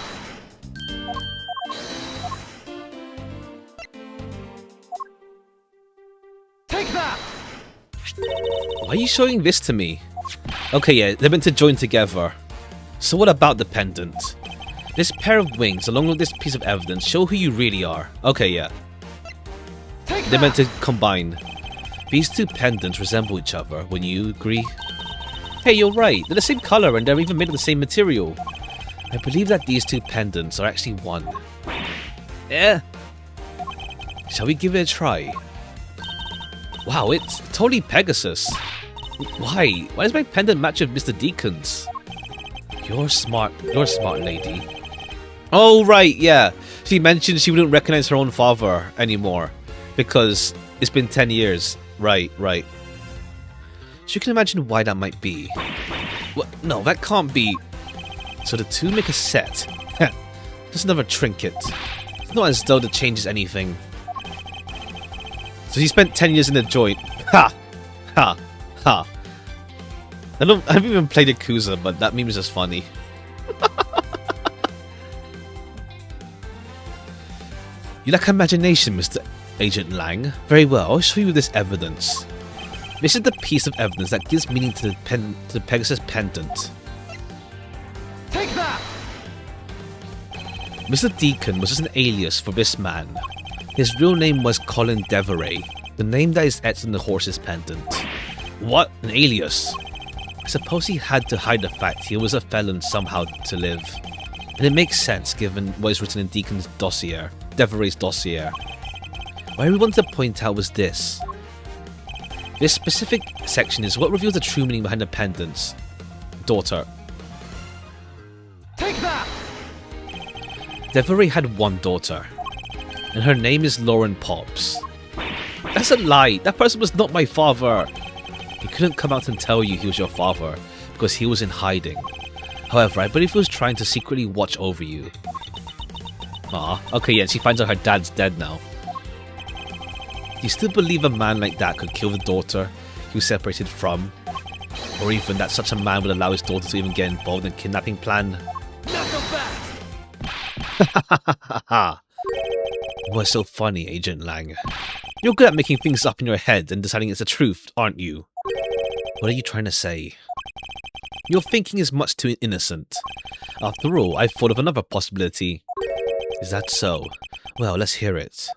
Take that! Why are you showing this to me? Okay, yeah, they're meant to join together. So what about the pendant? This pair of wings, along with this piece of evidence, show who you really are. Okay, yeah. They're meant to combine. These two pendants resemble each other, wouldn't you agree? Hey, you're right. They're the same color and they're even made of the same material. I believe that these two pendants are actually one. Yeah. Shall we give it a try? Wow, it's totally Pegasus. Why? Why does my pendant match with Mr. Deacon's? You're smart. You're a smart lady. Oh, right, yeah. She mentioned she wouldn't recognize her own father anymore. Because It's been 10 years. Right. So you can imagine why that might be. What? No, that can't be. So the two make a set. Just another trinket. It's not as though that changes anything. So he spent 10 years in the joint. Ha! Ha! Ha! I haven't even played Yakuza, but that meme is just funny. You lack imagination, Mr. Agent Lang. Very well, I'll show you this evidence. This is the piece of evidence that gives meaning to the Pegasus pendant. Take that! Mr. Deacon was just an alias for this man. His real name was Colin Deveray, the name that is etched in the horse's pendant. What? An alias? I suppose he had to hide the fact he was a felon somehow to live. And it makes sense given what is written in Deacon's dossier, Deveray's dossier. What I wanted to point out was this. This specific section is what reveals the true meaning behind the pendant's daughter. Take that! Deveray had one daughter, and her name is Lauren Pops. That's a lie. That person was not my father. He couldn't come out and tell you he was your father because he was in hiding. However, I believe he was trying to secretly watch over you. Ah, okay, yeah, she finds out her dad's dead now. Do you still believe a man like that could kill the daughter he was separated from? Or even that such a man would allow his daughter to even get involved in a kidnapping plan? What's so funny, Agent Lang? You're good at making things up in your head and deciding it's the truth, aren't you? What are you trying to say? Your thinking is much too innocent. After all, I've thought of another possibility. Is that so? Well, let's hear it.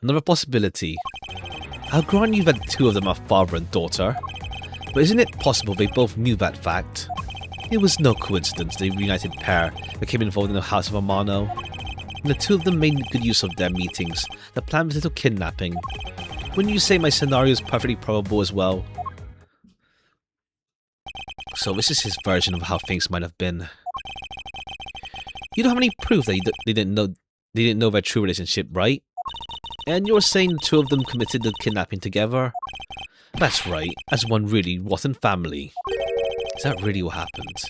Another possibility. I'll grant you that the two of them are father and daughter. But isn't it possible they both knew that fact? It was no coincidence the reunited pair became involved in the House of Amano. And the two of them made good use of their meetings, the plan was a little kidnapping. Wouldn't you say my scenario is perfectly probable as well? So this is his version of how things might have been. You don't have any proof that they didn't know their true relationship, right? And you're saying the two of them committed the kidnapping together? That's right, as one really rotten family. Is that really what happened?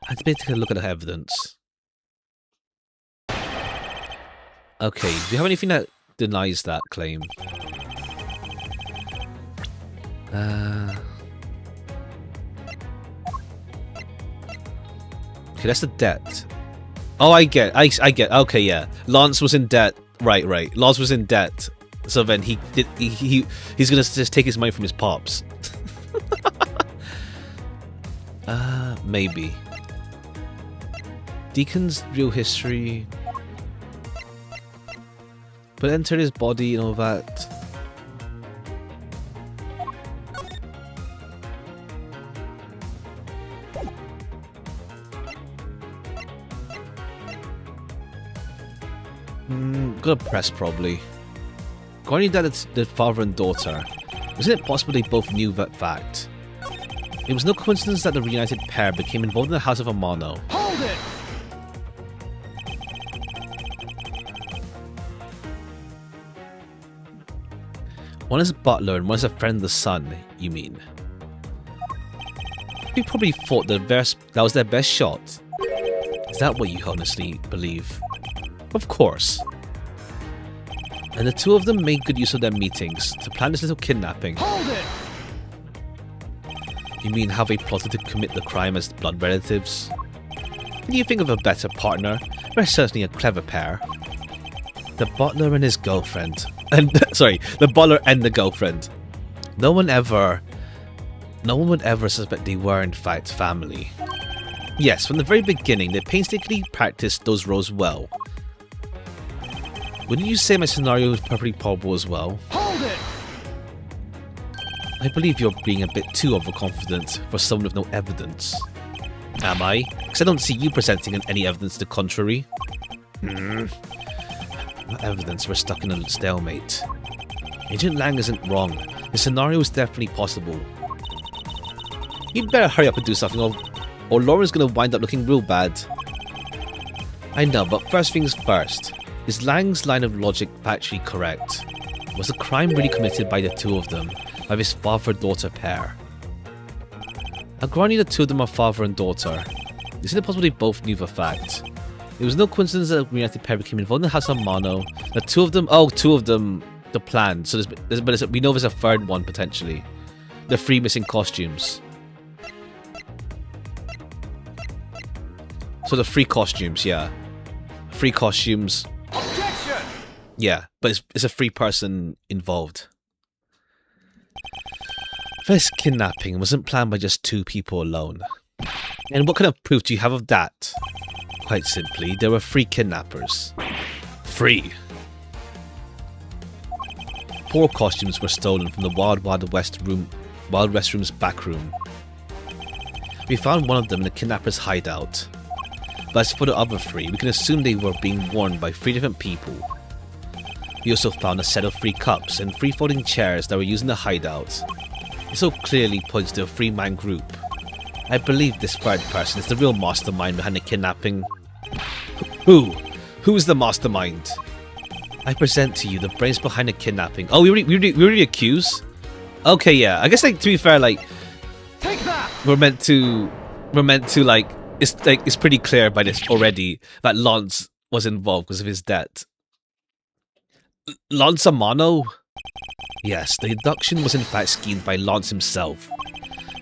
I'd better take a look at the evidence. Okay, do you have anything that denies that claim? Okay, that's the debt. Oh, I get. Okay, yeah. Lance was in debt. Right. Lance was in debt. So then he's gonna just take his money from his pops. Maybe. Deacon's real history. But entered his body and all that. Gotta press probably. Granting that it's the father and daughter, isn't it possible they both knew that fact? It was no coincidence that the reunited pair became involved in the House of Amano. Hold it! One is a butler and one is a friend of the son, you mean? We probably thought that was their best shot. Is that what you honestly believe? Of course. And the two of them made good use of their meetings to plan this little kidnapping. Hold it! You mean how they plotted to commit the crime as blood relatives? Can you think of a better partner? They're certainly a clever pair. The butler and his girlfriend. The butler and the girlfriend. No one would ever suspect they were in fact family. Yes, from the very beginning, they painstakingly practiced those roles well. Wouldn't you say my scenario is perfectly probable as well? Hold it! I believe you're being a bit too overconfident for someone with no evidence. Am I? Because I don't see you presenting any evidence to the contrary. No evidence, we're stuck in a stalemate. Agent Lang isn't wrong. The scenario is definitely possible. You'd better hurry up and do something or Lauren's gonna wind up looking real bad. I know, but first things first. Is Lang's line of logic actually correct? Was the crime really committed by the two of them, by this father-daughter pair? Now, granted the two of them are father and daughter, is it possible they both knew the fact? It was no coincidence that the reunited pair became involved in the House of Mono. The two of them, the plan. So we know there's a third one potentially. The 3 missing costumes. So the 3 costumes, yeah. 3 costumes. Objection! Yeah, but it's a 3-person involved. This kidnapping wasn't planned by just 2 people alone. And what kind of proof do you have of that? Quite simply, there were 3 kidnappers. 3. 4 costumes were stolen from the Wild West Room's back room. We found one of them in the kidnapper's hideout. But as for the other 3, we can assume they were being worn by 3 different people. We also found a set of 3 cups and 3 folding chairs that were used in the hideout. It so clearly points to a 3-man group. I believe this 3rd person is the real mastermind behind the kidnapping. Who? Who is the mastermind? I present to you the brains behind the kidnapping. Oh, we already accused? Okay, yeah. I guess, like, to be fair, like, Take that! we're meant to it's pretty clear by this already that Lance was involved because of his debt. Lance Amano? Yes, the abduction was in fact schemed by Lance himself.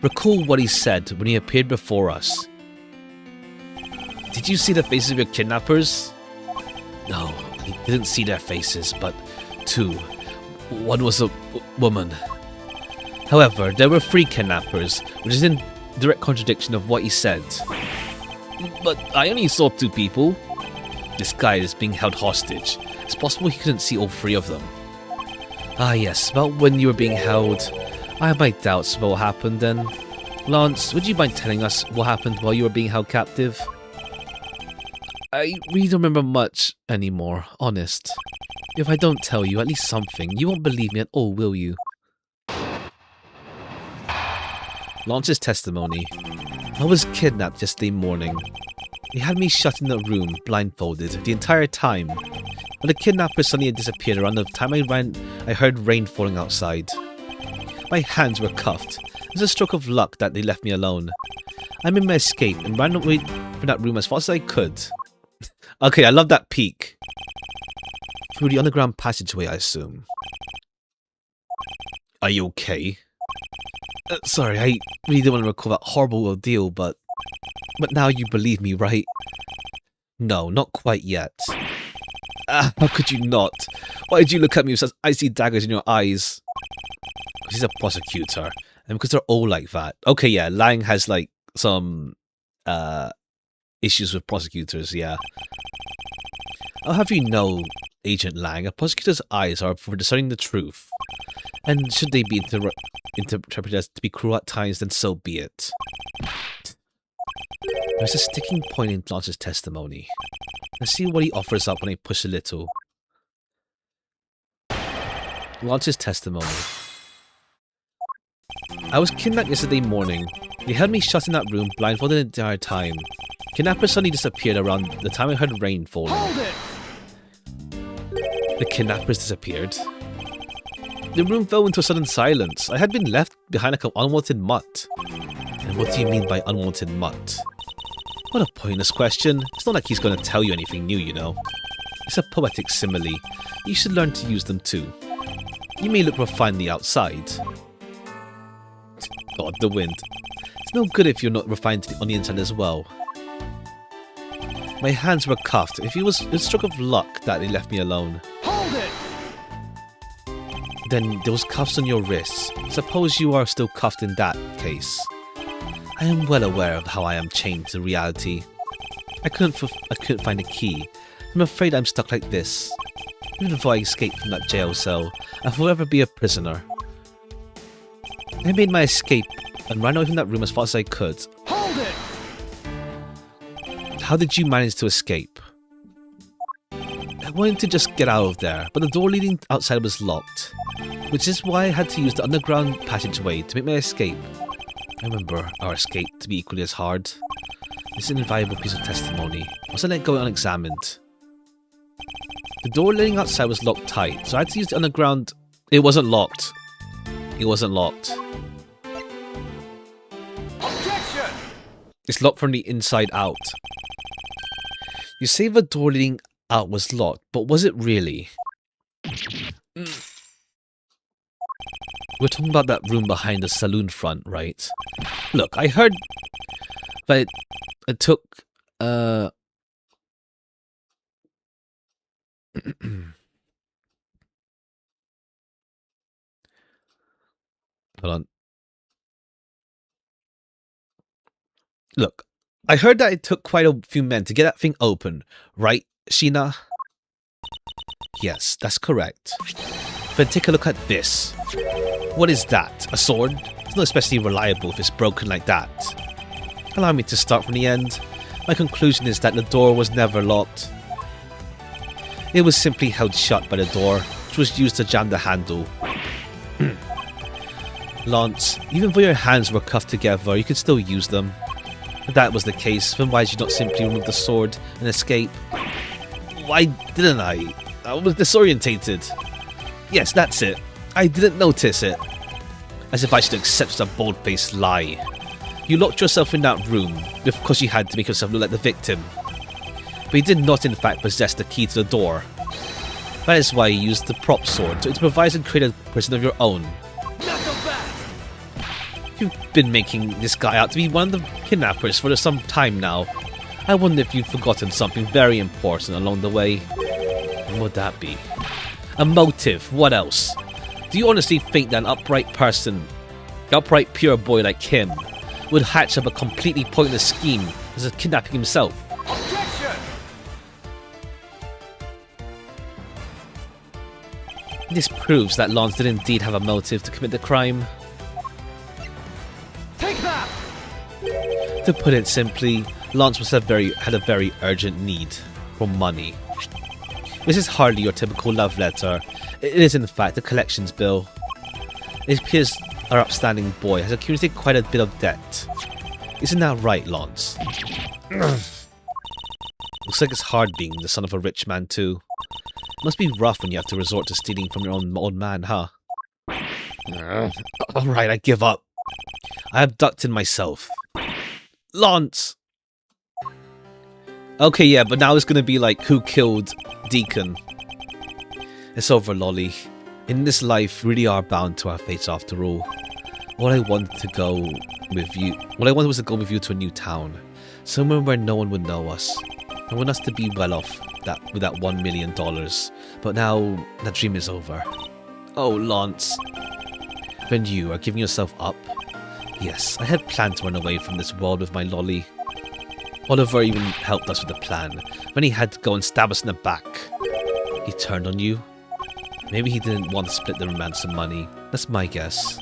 Recall what he said when he appeared before us. Did you see the faces of your kidnappers? No, he didn't see their faces, but 2. One was a woman. However, there were 3 kidnappers, which is in direct contradiction of what he said. But I only saw 2 people. This guy is being held hostage. It's possible he couldn't see all 3 of them. Ah yes, about when you were being held, I have my doubts about what happened then. Lance, would you mind telling us what happened while you were being held captive? I really don't remember much anymore, honest. If I don't tell you at least something, you won't believe me at all, will you? Lance's testimony. I was kidnapped yesterday morning. They had me shut in the room, blindfolded, the entire time. When the kidnappers suddenly disappeared around the time I heard rain falling outside. My hands were cuffed. It was a stroke of luck that they left me alone. I made my escape and ran away from that room as fast as I could. Okay, I love that peek. Through the underground passageway, I assume. Are you okay? Sorry, I really didn't want to recall that horrible ordeal, but now you believe me, right? No, not quite yet. How could you not? Why did you look at me with such icy daggers in your eyes? Because he's a prosecutor, and because they're all like that. Okay, yeah, Lang has like some issues with prosecutors, yeah. I'll have you know, Agent Lang, a prosecutor's eyes are for discerning the truth. And should they be interpreted as to be cruel at times, then so be it. There's a sticking point in Lance's testimony. Let's see what he offers up when I push a little. Lance's testimony. I was kidnapped yesterday morning. They held me shut in that room, blindfolded the entire time. Kidnappers suddenly disappeared around the time I heard rain falling. Hold it! The kidnappers disappeared. The room fell into a sudden silence. I had been left behind like an unwanted mutt. And what do you mean by unwanted mutt? What a pointless question. It's not like he's going to tell you anything new, you know. It's a poetic simile. You should learn to use them too. You may look refined on the outside. God, the wind. It's no good if you're not refined on the inside as well. My hands were cuffed. If it was a stroke of luck that they left me alone. Hold it! Then there was cuffs on your wrists. Suppose you are still cuffed in that case. I am well aware of how I am chained to reality. I couldn't find a key. I'm afraid I'm stuck like this. Even if I escape from that jail cell, I'll forever be a prisoner. I made my escape and ran away from that room as fast as I could. Hold it! How did you manage to escape? I wanted to just get out of there, but the door leading outside was locked, which is why I had to use the underground passageway to make my escape. I remember our escape to be equally as hard. This is an invaluable piece of testimony. Wasn't it going unexamined? The door leading outside was locked tight, so I had to use the underground. It wasn't locked. It wasn't locked. Objection! It's locked from the inside out. You say the door leading out was locked, but was it really? We're talking about that room behind the saloon front, right? Look, I heard that it took, Hold on. Look, I heard that it took quite a few men to get that thing open, right, Sheena? Yes, that's correct. Then take a look at this. What is that? A sword? It's not especially reliable if it's broken like that. Allow me to start from the end. My conclusion is that the door was never locked. It was simply held shut by the door, which was used to jam the handle. Lance, even though your hands were cuffed together, you could still use them. If that was the case, then why did you not simply remove the sword and escape? Why didn't I? I was disorientated. Yes, that's it. I didn't notice it. As if I should accept such a bold-faced lie. You locked yourself in that room because you had to make yourself look like the victim. But you did not in fact possess the key to the door. That is why you used the prop sword to improvise and create a prison of your own. You've been making this guy out to be one of the kidnappers for some time now. I wonder if you've forgotten something very important along the way. What would that be? A motive, what else? Do you honestly think that an upright person, an upright pure boy like him, would hatch up a completely pointless scheme as a kidnapping himself? Objection! This proves that Lance did indeed have a motive to commit the crime. Take that! To put it simply, Lance must have had a very urgent need for money. This is hardly your typical love letter. It is in fact a collections bill. It appears our upstanding boy has accumulated quite a bit of debt. Isn't that right, Lance? Looks like it's hard being the son of a rich man too. Must be rough when you have to resort to stealing from your own old man, huh? Alright, I give up. I abducted myself. Lance! Okay, yeah, but now it's gonna be like, who killed Deacon? It's over, Lolly. In this life, we really are bound to our fates after all. All I wanted was to go with you to a new town. Somewhere where no one would know us. I want us to be well off with that $1 million. But now, that dream is over. Oh, Lance. Then you are giving yourself up? Yes, I had planned to run away from this world with my Lolly. Oliver even helped us with the plan, when he had to go and stab us in the back. He turned on you? Maybe he didn't want to split the ransom money. That's my guess.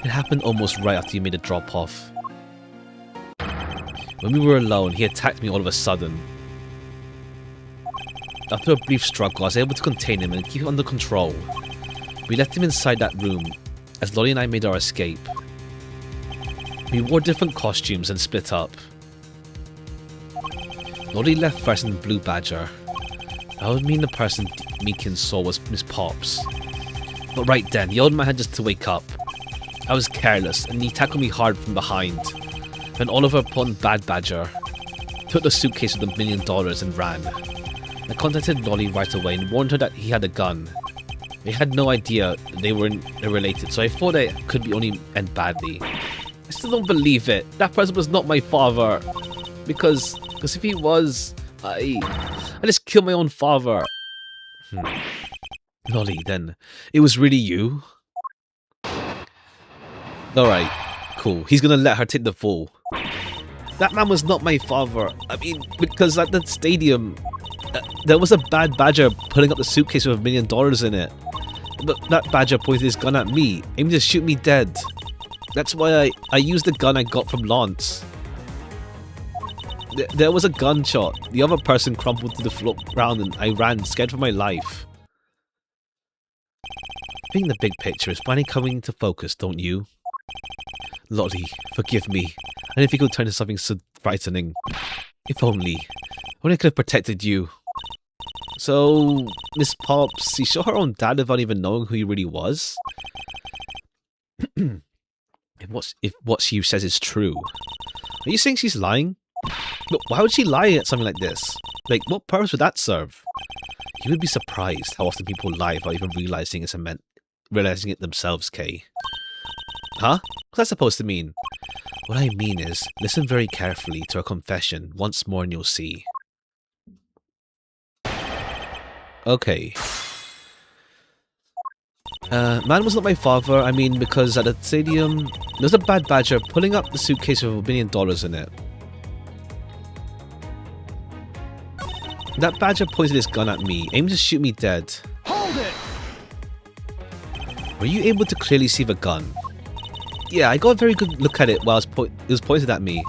It happened almost right after you made a drop-off. When we were alone, he attacked me all of a sudden. After a brief struggle, I was able to contain him and keep him under control. We left him inside that room, as Lolly and I made our escape. We wore different costumes and split up. Lolly left first in Blue Badger. That would mean the person Meekin saw was Miss Pops. But right then, the old man had just to wake up. I was careless, and he tackled me hard from behind. Then Oliver put on Bad Badger, took the suitcase with $1 million and ran. I contacted Lolly right away and warned her that he had a gun. They had no idea they were related, so I thought it could be only end badly. I still don't believe it. That person was not my father. Because if he was, I just killed my own father. Lolly, then, it was really you? Alright, cool. He's gonna let her take the fall. That man was not my father. I mean, because at the stadium, there was a bad badger putting up the suitcase with $1 million in it. But that badger pointed his gun at me, aiming to shoot me dead. That's why I used the gun I got from Lance. There was a gunshot. The other person crumpled to the ground and I ran, scared for my life. I think the big picture is finally coming into focus, don't you? Lolly, forgive me. I didn't think it would turn into something so frightening. If only. Only I could have protected you. So, Miss Pops, she shot her own dad without even knowing who he really was? if what she says is true. Are you saying she's lying? But why would she lie at something like this? Like, what purpose would that serve? You would be surprised how often people lie without even realizing it themselves, Kay. Huh? What's that supposed to mean? What I mean is, listen very carefully to her confession once more and you'll see. Okay. Man was not my father, I mean, because at the stadium, there was a bad badger pulling up the suitcase with $1 million in it. That badger pointed his gun at me, aimed to shoot me dead. Hold it! Were you able to clearly see the gun? Yeah, I got a very good look at it while it was pointed at me.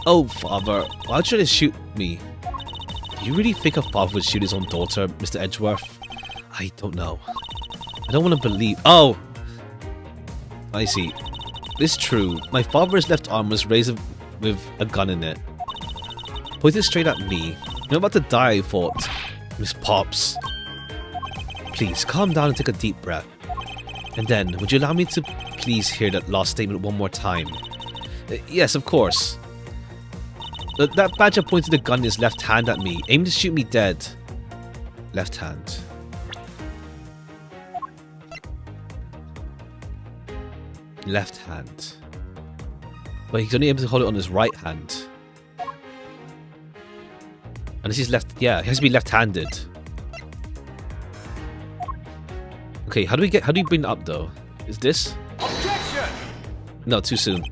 Oh, father, why would you shoot me? Do you really think a father would shoot his own daughter, Mr. Edgeworth? I don't know. I don't want to believe— Oh! I see. It's true. My father's left arm was raised with a gun in it. Pointed straight at me. I'm about to die, I thought. Miss Pops. Please, calm down and take a deep breath. And then, would you allow me to please hear that last statement one more time? Yes, of course. That badger pointed the gun in his left hand at me, aimed to shoot me dead. Left hand. Left hand. But he's only able to hold it on his right hand. Unless he's left— yeah, he has to be left-handed. Okay, how do you bring it up though? Is this? Objection! No, too soon.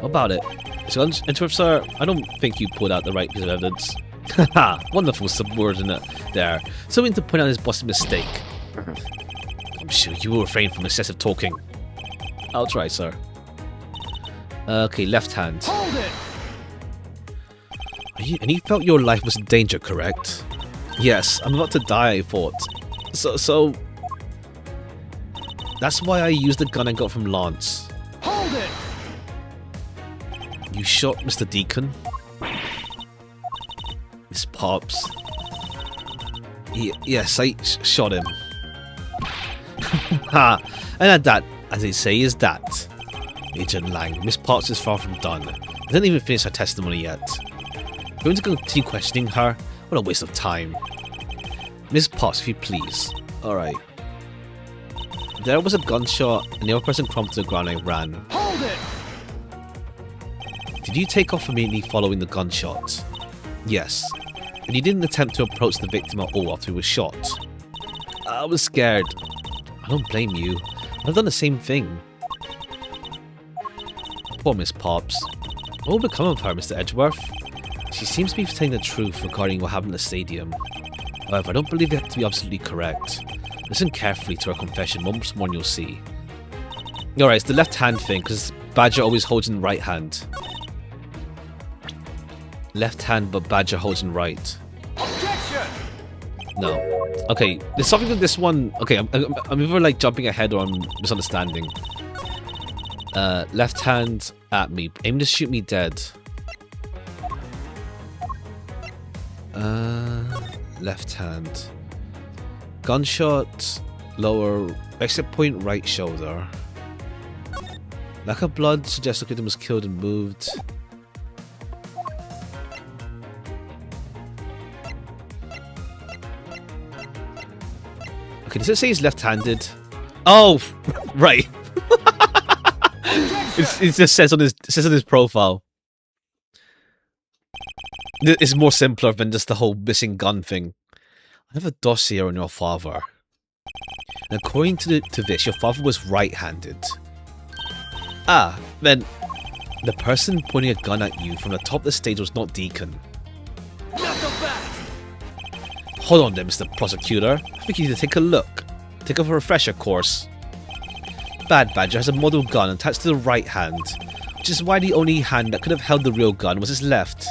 What about it? So, Edgeworth, sir, I don't think you pulled out the right piece of evidence. Haha, wonderful subordinate there. Something to point out his boss's mistake. I'm sure you will refrain from excessive talking. I'll try, sir. Okay, left hand. Hold it! And you felt your life was in danger, correct? Yes, I'm about to die, I thought. So... That's why I used the gun I got from Lance. Hold it! You shot Mr. Deacon? Miss Pops. Yes, I shot him. Ha! And at that, as they say, is that. Agent Lang, Miss Pops is far from done. I didn't even finish her testimony yet. Going to continue questioning her? What a waste of time. Miss Potts, if you please. Alright. There was a gunshot, and the other person crumpled to the ground and I ran. Hold it! Did you take off immediately following the gunshot? Yes. And you didn't attempt to approach the victim at all after he was shot? I was scared. I don't blame you. I've done the same thing. Poor Miss Pops. What will become of her, Mr. Edgeworth? She seems to be telling the truth regarding what happened at the stadium. However, I don't believe it to be absolutely correct. Listen carefully to her confession, once more and you'll see. Alright, it's the left hand thing, because Badger always holds in the right hand. Left hand, but Badger holds in right. Objection! No. Okay, there's something with this one. Okay, I'm either like jumping ahead or I'm misunderstanding. Left hand at me. Aim to shoot me dead. Left hand. Gunshot, lower, exit point, right shoulder. Lack of blood suggests the victim was killed and moved. Okay, does it say he's left-handed? Oh, right. it just says on his profile. It's more simpler than just the whole missing gun thing. I have a dossier on your father. And according to this, your father was right-handed. Ah, then the person pointing a gun at you from the top of the stage was not Deacon. Hold on there, Mr. Prosecutor. I think you need to take a look. Take a refresher course. Bad Badger has a model gun attached to the right hand, which is why the only hand that could have held the real gun was his left.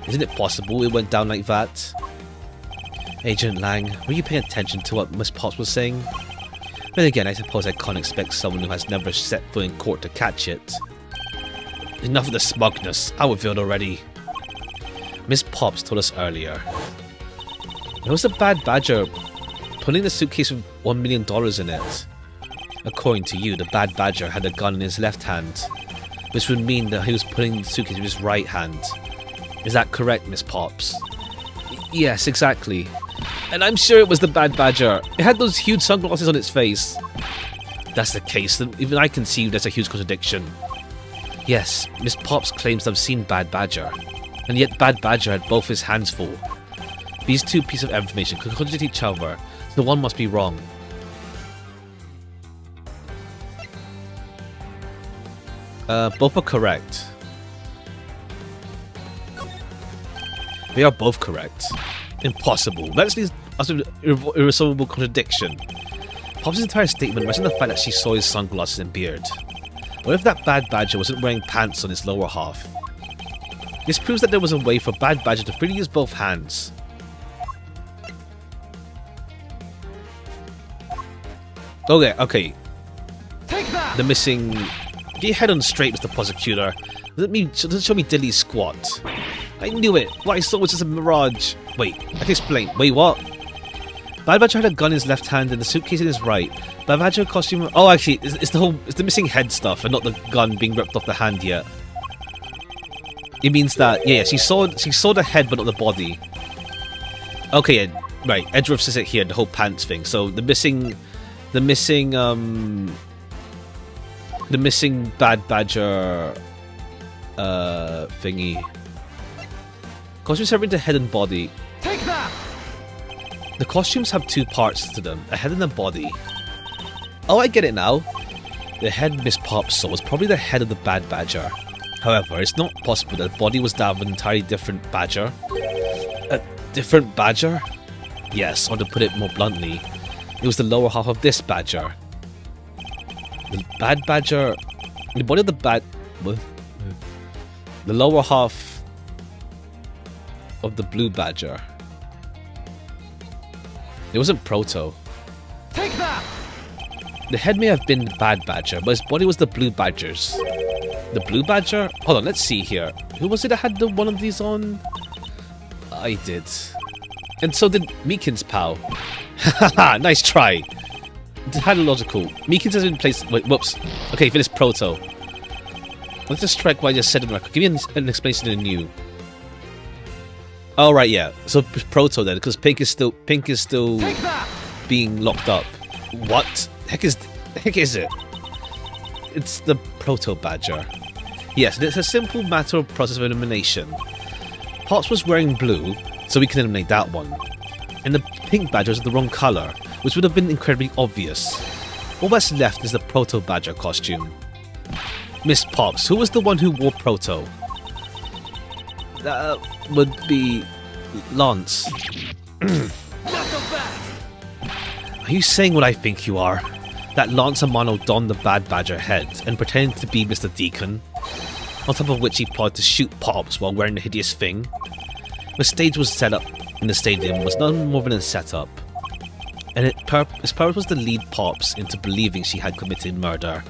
Isn't it possible it went down like that? Agent Lang, were you paying attention to what Miss Potts was saying? Then again, I suppose I can't expect someone who has never set foot in court to catch it. Enough of the smugness. I would feel it already. Miss Pops told us earlier. There was a bad badger putting the suitcase with $1 million in it. According to you, the bad badger had a gun in his left hand, which would mean that he was putting the suitcase with his right hand. Is that correct, Miss Pops? Yes, exactly. And I'm sure it was the bad badger. It had those huge sunglasses on its face. If that's the case, then even I can see there's a huge contradiction. Yes, Miss Pops claims to have seen Bad Badger, and yet Bad Badger had both his hands full. These two pieces of information could contradict each other, so one must be wrong. Both are correct. They are both correct. Impossible. That leads us to an irresolvable contradiction. Pops' entire statement rests on the fact that she saw his sunglasses and beard. What if that Bad Badger wasn't wearing pants on his lower half? This proves that there was a way for Bad Badger to freely use both hands. Okay. Take that! The missing... Get your head on straight, Mr. Prosecutor. Doesn't show me diddly squat. I knew it. What I saw was just a mirage. Wait, I can explain. Wait, what? Bad Badger had a gun in his left hand and the suitcase in his right. Bad Badger costume... Oh, actually, it's the missing head stuff and not the gun being ripped off the hand yet. It means that, yeah, she saw the head but not the body. Okay, right, Edgeworth says it here, the whole pants thing. So the missing Bad Badger thingy. Costumes serving to head and body. Take that! The costumes have two parts to them, a head and a body. Oh, I get it now. The head Miss Pops saw was probably the head of the Bad Badger. However, it's not possible that the body was that of an entirely different badger. A different badger? Yes, or to put it more bluntly, it was the lower half of this badger. The Bad Badger... The body of the the lower half of the blue badger. It wasn't Proto. Take that! The head may have been the Bad Badger, but his body was the blue badger's. The blue badger? Hold on, let's see here. Who was it that had one of these on? I did. And so did Meekin's pal. Haha, nice try. Highly logical. Meekins has been placed... Wait, whoops. Okay, for this Proto. Let's just strike what I just said in the record. Give me an explanation in new. Oh, right, yeah. So Proto then, because Pink is still being locked up. What? The heck is it? It's the Proto Badger. Yes, it's a simple matter of process of elimination. Pops was wearing blue, so we can eliminate that one. And the Pink Badger is the wrong colour, which would have been incredibly obvious. All that's left is the Proto Badger costume. Miss Pops, who was the one who wore Proto? That would be Lance. Are you saying what I think you are? That Lance Amano donned the Bad Badger head and pretended to be Mr. Deacon, on top of which he plotted to shoot Pops while wearing the hideous thing. The stage was set up in the stadium was nothing more than a setup, and its purpose was to lead Pops into believing she had committed murder.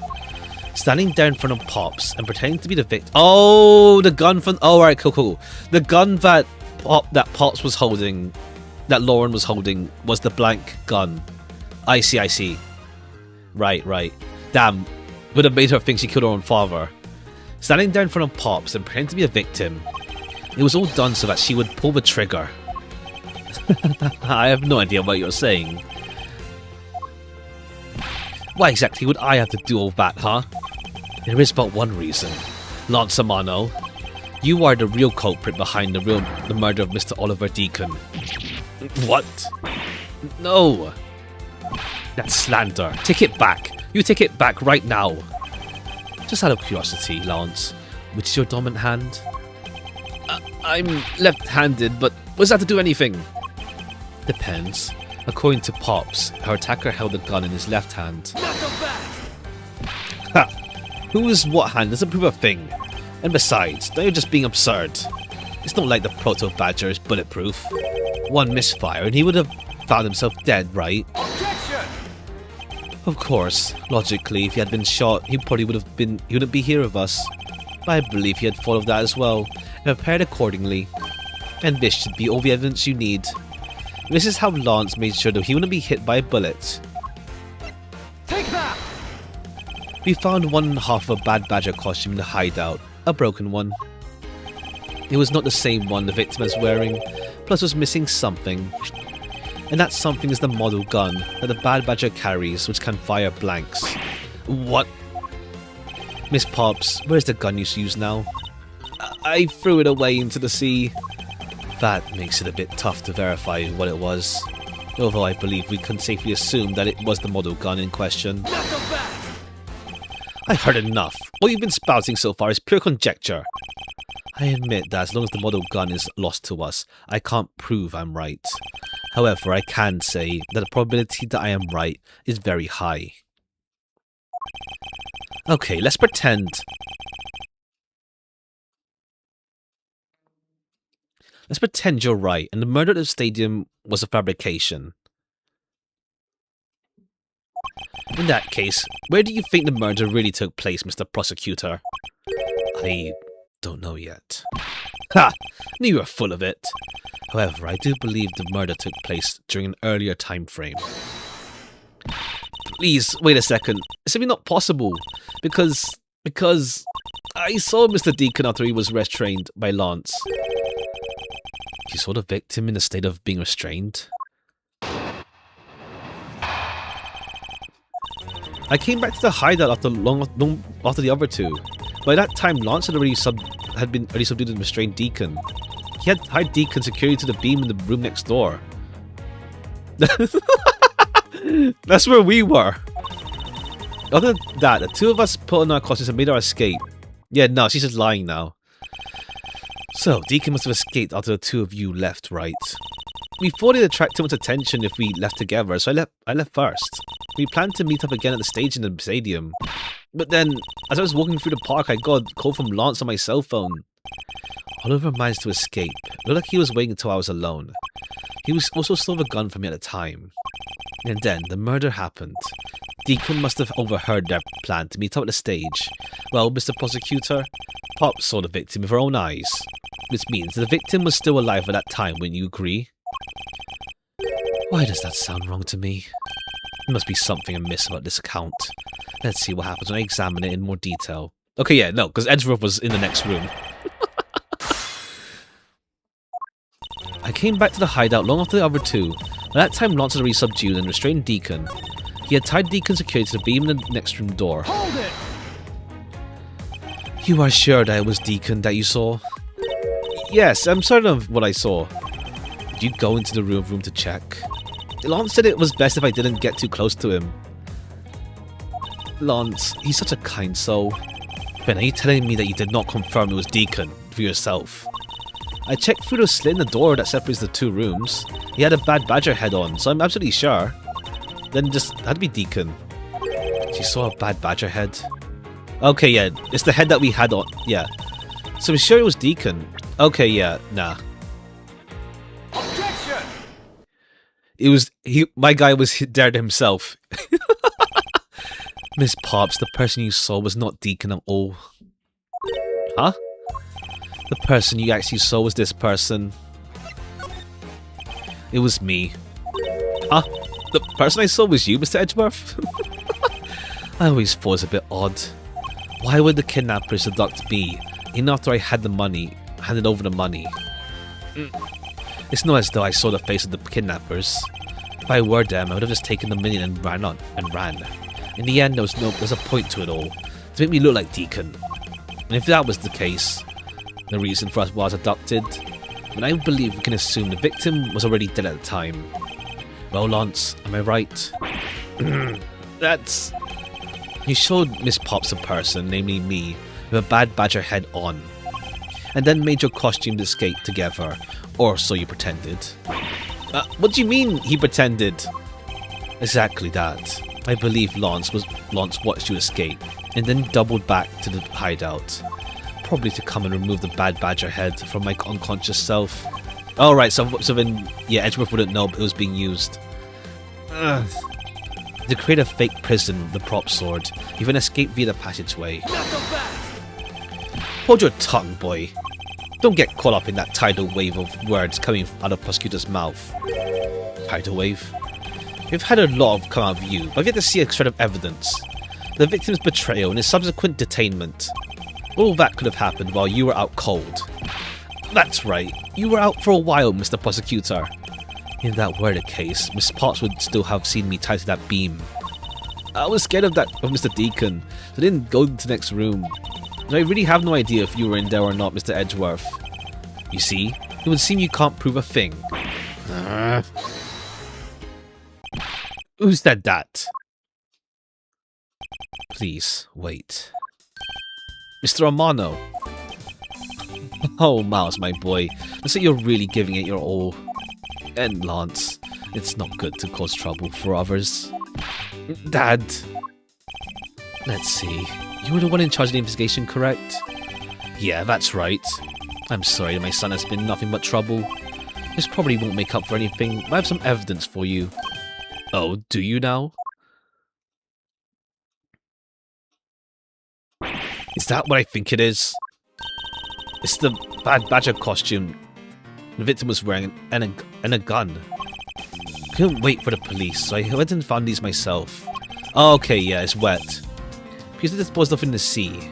Standing there in front of Pops and pretending to be the victim. Oh, the gun from... Oh, right, cool. The gun that Pops was holding, that Lauren was holding, was the blank gun. I see. Right. Damn, would have made her think she killed her own father. Standing there in front of Pops and pretending to be a victim. It was all done so that she would pull the trigger. I have no idea what you're saying. Why exactly would I have to do all that, huh? There is but one reason. Lance Amano, you are the real culprit behind the murder of Mr. Oliver Deacon. What? No. That's slander. Take it back. You take it back right now. Just out of curiosity, Lance, which is your dominant hand? I'm left-handed, but what does that have to do anything? Depends. According to Pops, her attacker held a gun in his left hand. Ha! Whose what hand doesn't prove a thing. And besides, now you're just being absurd. It's not like the Proto Badger is bulletproof. One misfire and he would have found himself dead, right? Objection! Of course, logically, if he had been shot, he wouldn't be here with us. But I believe he had thought of that as well, and prepared accordingly. And this should be all the evidence you need. This is how Lance made sure that he wouldn't be hit by a bullet. Take that! We found one half of a Bad Badger costume in the hideout, a broken one. It was not the same one the victim was wearing, plus was missing something. And that something is the model gun that the Bad Badger carries, which can fire blanks. What? Miss Pops, where's the gun you use now? I threw it away into the sea. That makes it a bit tough to verify what it was, although I believe we can safely assume that it was the model gun in question. I've heard enough. What you've been spouting so far is pure conjecture. I admit that as long as the model gun is lost to us, I can't prove I'm right. However, I can say that the probability that I am right is very high. Okay, let's pretend. Let's pretend you're right, and the murder at the stadium was a fabrication. In that case, where do you think the murder really took place, Mr. Prosecutor? I don't know yet. Ha! Knew you were full of it. However, I do believe the murder took place during an earlier time frame. Please, wait a second. It's simply not possible. Because I saw Mr. Deacon after he was restrained by Lance. You saw the victim in a state of being restrained? I came back to the hideout after long after the other two. By that time, Lance had already subdued and restrained Deacon. He had tied Deacon securely to the beam in the room next door. That's where we were. Other than that, the two of us put on our costumes and made our escape. Yeah, no, she's just lying now. So, Deacon must have escaped after the two of you left, right? We thought it'd attract too much attention if we left together, so I left first. We planned to meet up again at the stage in the stadium. But then, as I was walking through the park, I got a call from Lance on my cell phone. Oliver managed to escape. It looked like he was waiting until I was alone. He was also stole the gun from me at the time. And then, the murder happened. Deacon must have overheard their plan to meet up at the stage. Well, Mr. Prosecutor, Pop saw the victim with her own eyes. Which means the victim was still alive at that time, wouldn't you agree? Why does that sound wrong to me? There must be something amiss about this account. Let's see what happens when I examine it in more detail. Okay, yeah, no, because Edgeworth was in the next room. I came back to the hideout long after the other two. By that time, Lance had already subdued and restrained Deacon. He had tied Deacon securely to the beam in the next room door. Hold it! You are sure that it was Deacon that you saw? Yes, I'm certain of what I saw. Did you go into the room to check? Lance said it was best if I didn't get too close to him. Lance, he's such a kind soul. Ben, are you telling me that you did not confirm it was Deacon for yourself? I checked through the slit in the door that separates the two rooms. He had a Bad Badger head on, so I'm absolutely sure. Then just had to be Deacon. She saw a Bad Badger head. Okay, yeah, it's the head that we had on. Yeah. So I'm sure it was Deacon. Okay, yeah, nah. Objection! It was my guy was there himself. Miss Pops, the person you saw was not Deacon at all. Huh? The person you actually saw was this person. It was me. Huh? The person I saw was you, Mr. Edgeworth? I always thought it was a bit odd. Why would the kidnappers abduct me, even after I had the money, handed over the money? It's not as though I saw the face of the kidnappers. If I were them, I would have just taken the million and ran. In the end, there's a point to it all, to make me look like Deacon. And if that was the case, the reason for us was abducted, then I believe we can assume the victim was already dead at the time. Well, Lance, am I right? That's... You showed Miss Pops a person, namely me, with a Bad Badger head on, and then made your costumes escape together, or so you pretended. What do you mean, he pretended? Exactly that. I believe Lance watched you escape, and then doubled back to the hideout. Probably to come and remove the Bad Badger head from my unconscious self. Alright, so then, yeah, Edgeworth wouldn't know it was being used. To create a fake prison with the prop sword, you can escape via the passageway. Hold your tongue, boy. Don't get caught up in that tidal wave of words coming out of prosecutor's mouth. Tidal wave? We've had a lot of come out of you, but I've yet to see a shred of evidence. The victim's betrayal and his subsequent detainment. All that could have happened while you were out cold. That's right, you were out for a while, Mr. Prosecutor. If that were the case, Miss Potts would still have seen me tied to that beam. I was scared of Mr. Deacon, so I didn't go into the next room. I really have no idea if you were in there or not, Mr. Edgeworth. You see, it would seem you can't prove a thing. Who said that? Please, wait. Mr. Amano. Oh, Miles, my boy. Looks like you're really giving it your all. And Lance, it's not good to cause trouble for others. Dad. Let's see. You were the one in charge of the investigation, correct? Yeah, that's right. I'm sorry my son has been nothing but trouble. This probably won't make up for anything, but I have some evidence for you. Oh, do you now? Is that what I think it is? It's the bad badger costume the victim was wearing and a gun. I couldn't wait for the police, so I went and found these myself. Oh, okay, yeah, it's wet. Because it disposed of in the sea.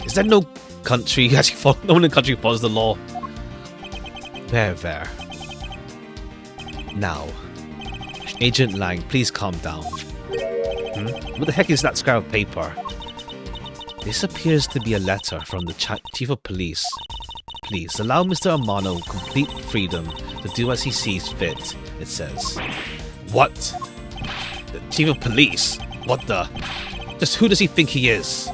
Is there no country actually no one in the country follows the law? There. Now, Agent Lang, please calm down. What the heck is that scrap of paper? This appears to be a letter from the Chief of Police. Please allow Mr. Amano complete freedom to do as he sees fit, it says. What? The Chief of Police? What the? Just who does he think he is?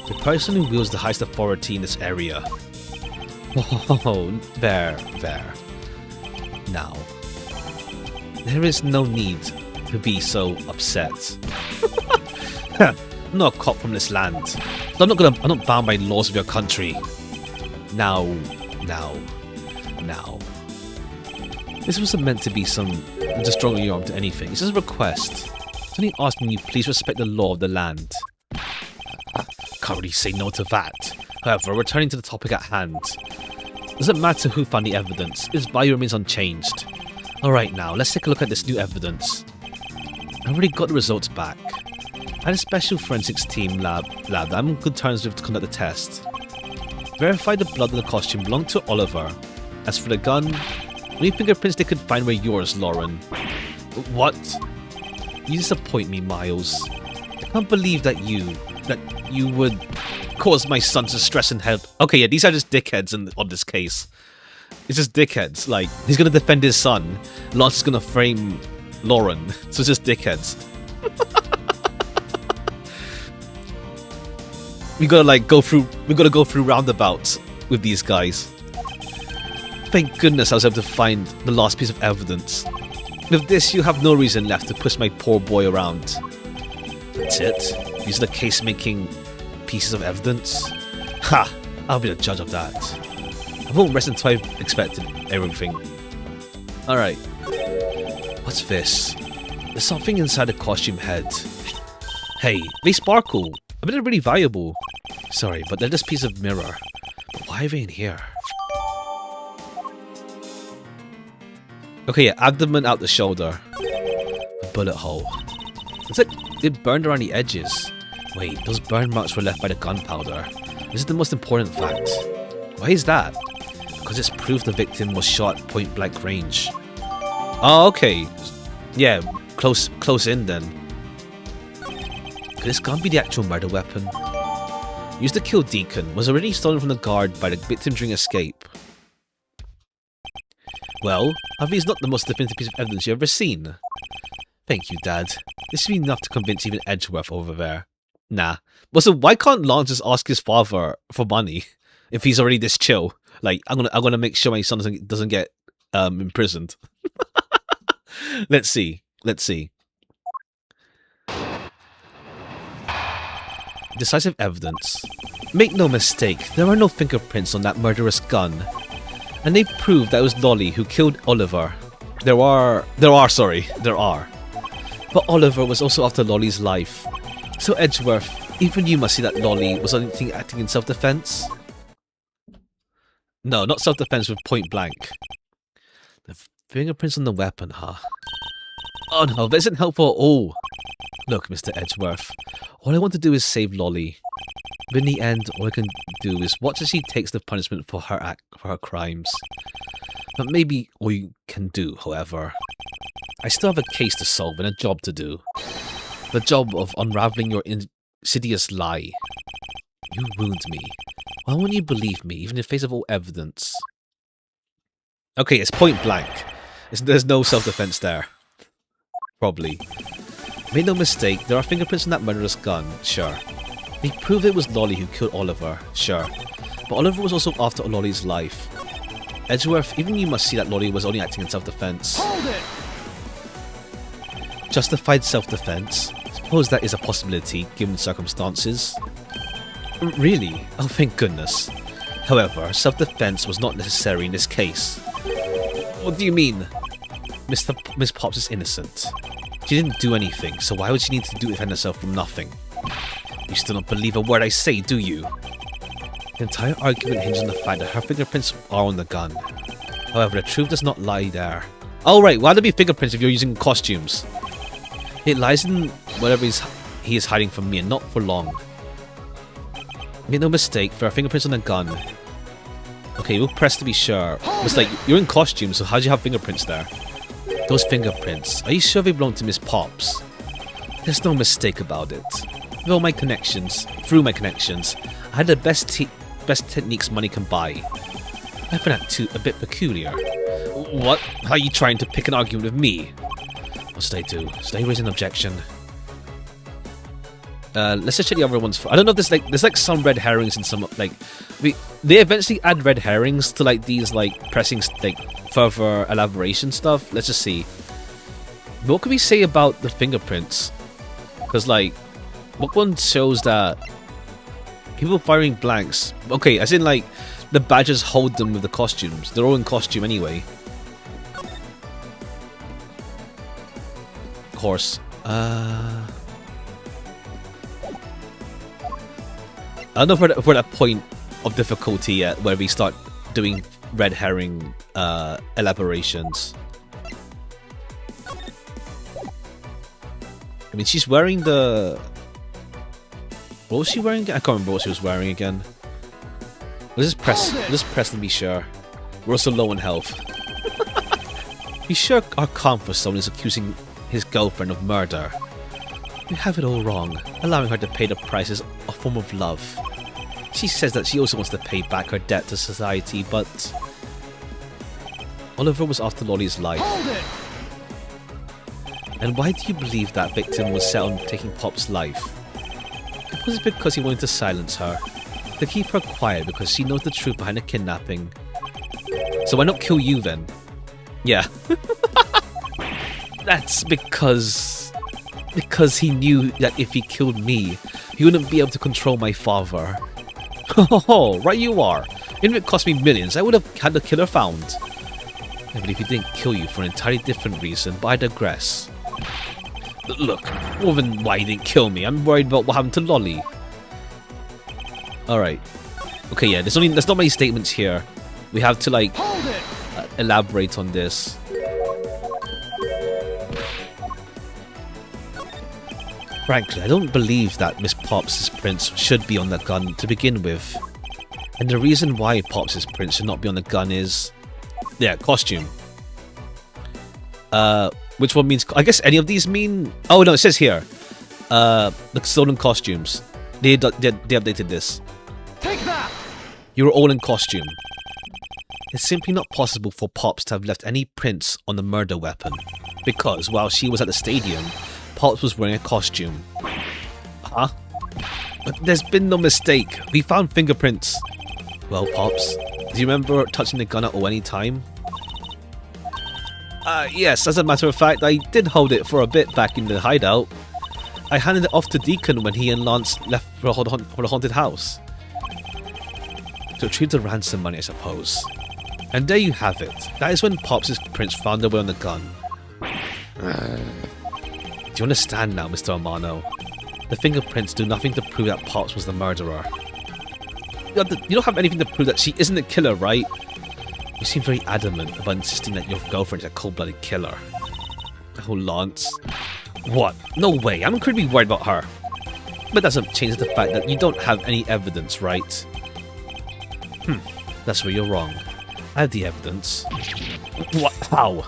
The person who wields the highest authority in this area. Oh, there. Now, there is no need to be so upset. I'm not a cop from this land. So I'm not bound by the laws of your country. Now. This wasn't meant to be just stronger your arm to anything. It's just a request. It's only asking you please respect the law of the land. Can't really say no to that. However, returning to the topic at hand. Doesn't matter who found the evidence, its value remains unchanged. Alright now, let's take a look at this new evidence. I already got the results back. I had a special forensics team lab that I'm on good terms with to conduct the test. Verified the blood in the costume belonged to Oliver. As for the gun, any fingerprints they could find were yours, Lauren. What? You disappoint me, Miles. I can't believe that you would cause my son to stress and help. Okay, yeah, these are just dickheads on this case. It's just dickheads. Like, he's gonna defend his son. Lance is gonna frame Lauren. So it's just dickheads. We gotta go through roundabouts with these guys. Thank goodness I was able to find the last piece of evidence. With this, you have no reason left to push my poor boy around. That's it? These are the case-making pieces of evidence? Ha! I'll be the judge of that. I won't rest until I've expected everything. Alright. What's this? There's something inside the costume head. Hey, they sparkle. I bet they're really valuable. Sorry, but they're just a piece of mirror. But why are they in here? Okay, yeah, abdomen out the shoulder. A bullet hole. It's like it burned around the edges. Wait, those burn marks were left by the gunpowder. This is the most important fact. Why is that? Because it's proof the victim was shot at point blank range. Oh, okay. Yeah, close in then. Could this gun be the actual murder weapon? Used to kill Deacon, was already stolen from the guard by the victim during escape. Well, obviously it's not the most definitive piece of evidence you've ever seen. Thank you, Dad. This should be enough to convince even Edgeworth over there. Nah. Well, so why can't Lance just ask his father for money if he's already this chill? Like, I'm gonna make sure my son doesn't get imprisoned. Let's see. Decisive evidence. Make no mistake, there are no fingerprints on that murderous gun. And they prove that it was Lolly who killed Oliver. There are. But Oliver was also after Lolly's life. So Edgeworth, even you must see that Lolly was acting in self-defense. No, not self-defense with point blank. The fingerprints on the weapon, huh? Oh no, that isn't helpful at all. Look, Mr. Edgeworth, all I want to do is save Lolly. But in the end, all I can do is watch as she takes the punishment for her crimes. But maybe all you can do, however. I still have a case to solve and a job to do. The job of unraveling your insidious lie. You ruined me. Why won't you believe me, even in the face of all evidence? Okay, it's point blank. There's no self-defense there. Probably. Made no mistake, there are fingerprints on that murderous gun, sure. They prove it was Lolly who killed Oliver, sure. But Oliver was also after Lolly's life. Edgeworth, even you must see that Lolly was only acting in self-defense. Hold it! Justified self-defense? Suppose that is a possibility, given circumstances. Really? Oh, thank goodness. However, self-defense was not necessary in this case. What do you mean? Miss Pops is innocent. She didn't do anything, so why would she need to defend herself from nothing? You still don't believe a word I say, do you? The entire argument hinges on the fact that her fingerprints are on the gun. However, the truth does not lie there. Oh right, why would there be fingerprints if you're using costumes? It lies in whatever he is hiding from me, and not for long. Make no mistake, there are fingerprints on the gun. Okay, we'll press to be sure. It's like, you're in costume, so how do you have fingerprints there? Those fingerprints, are you sure they belong to Miss Pops? There's no mistake about it. Through my connections, I had the best techniques money can buy. I find that too a bit peculiar. What? How are you trying to pick an argument with me? What should I do? Should I raise an objection? Let's just check the other ones. I don't know if there's like some red herrings and some like they eventually add red herrings to like these like pressing like further elaboration stuff. Let's just see. What can we say about the fingerprints? Because like, what one shows that people firing blanks? Okay, as in like the badges hold them with the costumes. They're all in costume anyway. Of course. I don't know if we're at a point of difficulty yet where we start doing red herring elaborations. I mean, she's wearing the... What was she wearing again? I can't remember what she was wearing again. Let's just press to be sure. We're also low on health. You sure are calm for someone who's accusing his girlfriend of murder. You have it all wrong. Allowing her to pay the price is a form of love. She says that she also wants to pay back her debt to society, but... Oliver was after Lolly's life. And why do you believe that victim was set on taking Pop's life? Was it because he wanted to silence her? To keep her quiet because she knows the truth behind the kidnapping? So why not kill you then? Yeah. That's because he knew that if he killed me, he wouldn't be able to control my father. Oh, right you are. Even if it cost me millions, I would have had the killer found. I believe he didn't kill you for an entirely different reason, but I digress. Look, more than why he didn't kill me, I'm worried about what happened to Lolly. Alright. Okay, yeah, there's not many statements here. We have to, like, elaborate on this. Frankly, I don't believe that Miss Pops' prints should be on the gun to begin with. And the reason why Pops' prints should not be on the gun is... Yeah, costume. Which one means... I guess any of these mean... Oh, no, it says here. The stolen costumes. They updated this. Take that! You were all in costume. It's simply not possible for Pops to have left any prints on the murder weapon. Because while she was at the stadium, Pops was wearing a costume. Huh? But there's been no mistake. We found fingerprints. Well, Pops, do you remember touching the gun at any time? Yes, as a matter of fact, I did hold it for a bit back in the hideout. I handed it off to Deacon when he and Lance left for the haunted house. To retrieve the ransom money, I suppose. And there you have it. That is when Pops' prints found their way on the gun. Do you understand now, Mr. Amano? The fingerprints do nothing to prove that Pops was the murderer. you don't have anything to prove that she isn't a killer, right? You seem very adamant about insisting that your girlfriend is a cold-blooded killer. Oh, Lance. What? No way. I'm incredibly worried about her. But that doesn't change the fact that you don't have any evidence, right? That's where you're wrong. I have the evidence. What? How?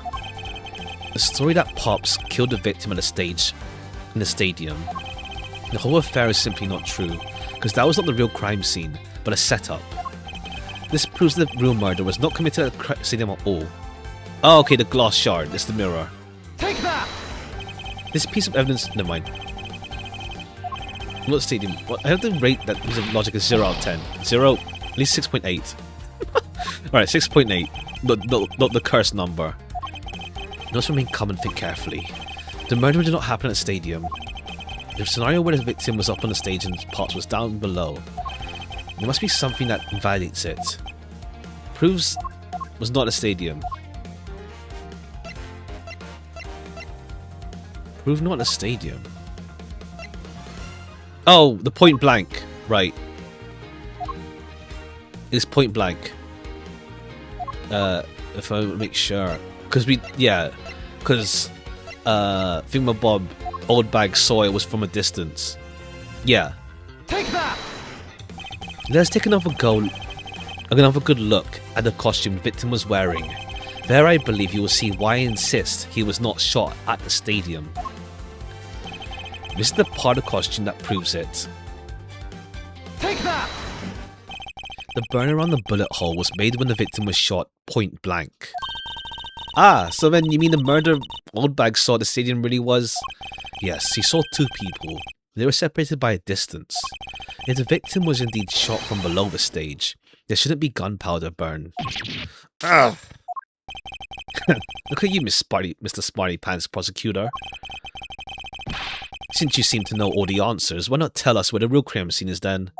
The story that Pops killed the victim at a stage in the stadium. The whole affair is simply not true, because that was not the real crime scene, but a setup. This proves the real murder was not committed at the stadium at all. Oh, okay, the glass shard. It's the mirror. Take that! This piece of evidence... Never mind. What stadium? What? I have to rate that piece of logic as 0 out of 10. 0? At least 6.8. Alright, 6.8. Not the cursed number. Notice remain calm and think carefully. The murder did not happen at a stadium. The scenario where the victim was up on the stage and Pops was down below. There must be something that invalidates it. Proves it was not a stadium. Prove not a stadium. Oh, the point blank. Right. It's point blank. If I make sure. Because Thingamabob Old Bag saw it was from a distance. Yeah. Take that! Let's take another good look at the costume the victim was wearing. There I believe you will see why I insist he was not shot at the stadium. This is the part of the costume that proves it. Take that! The burn around the bullet hole was made when the victim was shot point blank. Ah, so then you mean the murder Old Bag saw at the stadium really was? Yes, he saw two people. They were separated by a distance. If the victim was indeed shot from below the stage, there shouldn't be gunpowder burn. Ugh. Look at you, Mr. Smarty Pants prosecutor. Since you seem to know all the answers, why not tell us where the real crime scene is then?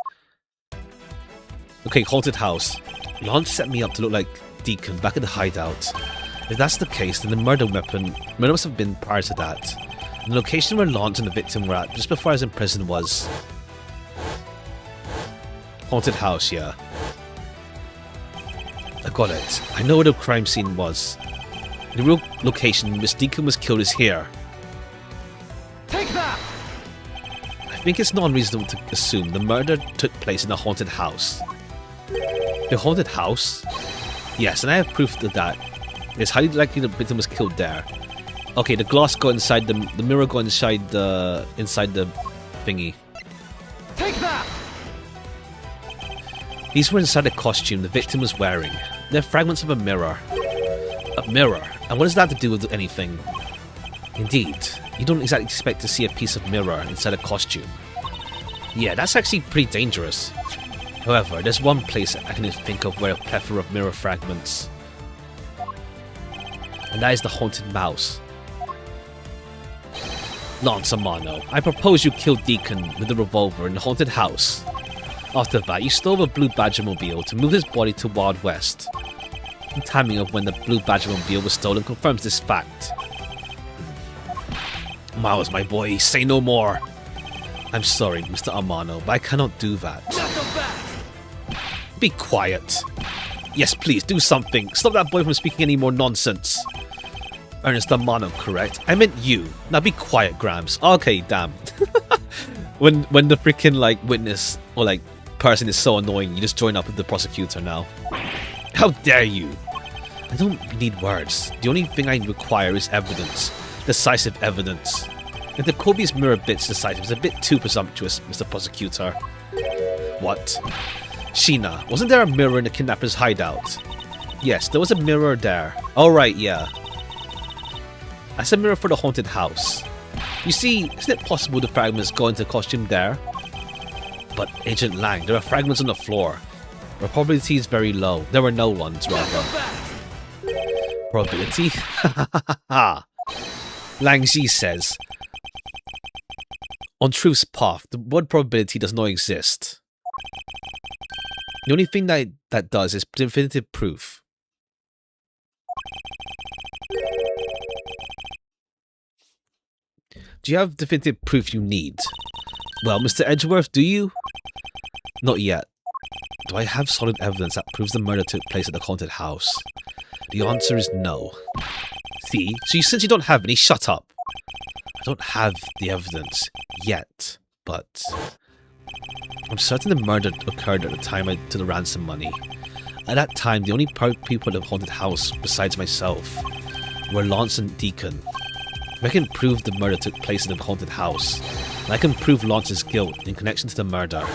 Okay, haunted house. Lance set me up to look like Deacon back at the hideout. If that's the case, then the murder must have been prior to that. And the location where Lance and the victim were at just before I was in prison was... haunted house, yeah. I got it. I know where the crime scene was. The real location Miss Deacon was killed is here. Take that! I think it's not unreasonable to assume the murder took place in a haunted house. The haunted house? Yes, and I have proof of that. It's highly likely the victim was killed there. Okay, the glass got inside the mirror got inside the thingy. Take that! These were inside the costume the victim was wearing. They're fragments of a mirror. A mirror? And what does that have to do with anything? Indeed, you don't exactly expect to see a piece of mirror inside a costume. Yeah, that's actually pretty dangerous. However, there's one place I can think of where a plethora of mirror fragments. And that is the haunted mouse. Lance Amano, I propose you kill Deacon with the revolver in the haunted house. After that, you stole a blue Badgermobile to move his body to Wild West. The timing of when the blue Badgermobile was stolen confirms this fact. Miles, my boy, say no more. I'm sorry, Mr. Amano, but I cannot do that. Be quiet. Yes, please, do something. Stop that boy from speaking any more nonsense. Ernest Amano, correct? I meant you. Now be quiet, Grams. Okay, damn. when the freaking, like, witness or, like, person is so annoying, you just join up with the prosecutor now. How dare you? I don't need words. The only thing I require is evidence. Decisive evidence. If the Kobe's mirror bit's decisive is a bit too presumptuous, Mr. Prosecutor. What? Sheena, wasn't there a mirror in the kidnapper's hideout? Yes, there was a mirror there. Alright, yeah. That's a mirror for the haunted house. You see, isn't it possible the fragments go into costume there? But Agent Lang, there are fragments on the floor. The probability is very low. There were no ones, rather. Probability? Lang Zi says, on truth's path, the word probability does not exist. The only thing that does is definitive proof. Do you have definitive proof you need? Well, Mr. Edgeworth, do you? Not yet. Do I have solid evidence that proves the murder took place at the haunted house? The answer is no. See? So since you don't have any, shut up. I don't have the evidence yet, but I'm certain the murder occurred at the time I took the ransom money. At that time, the only people at the haunted house, besides myself, were Lance and Deacon. If I can prove the murder took place in the haunted house, and I can prove Lance's guilt in connection to the murder.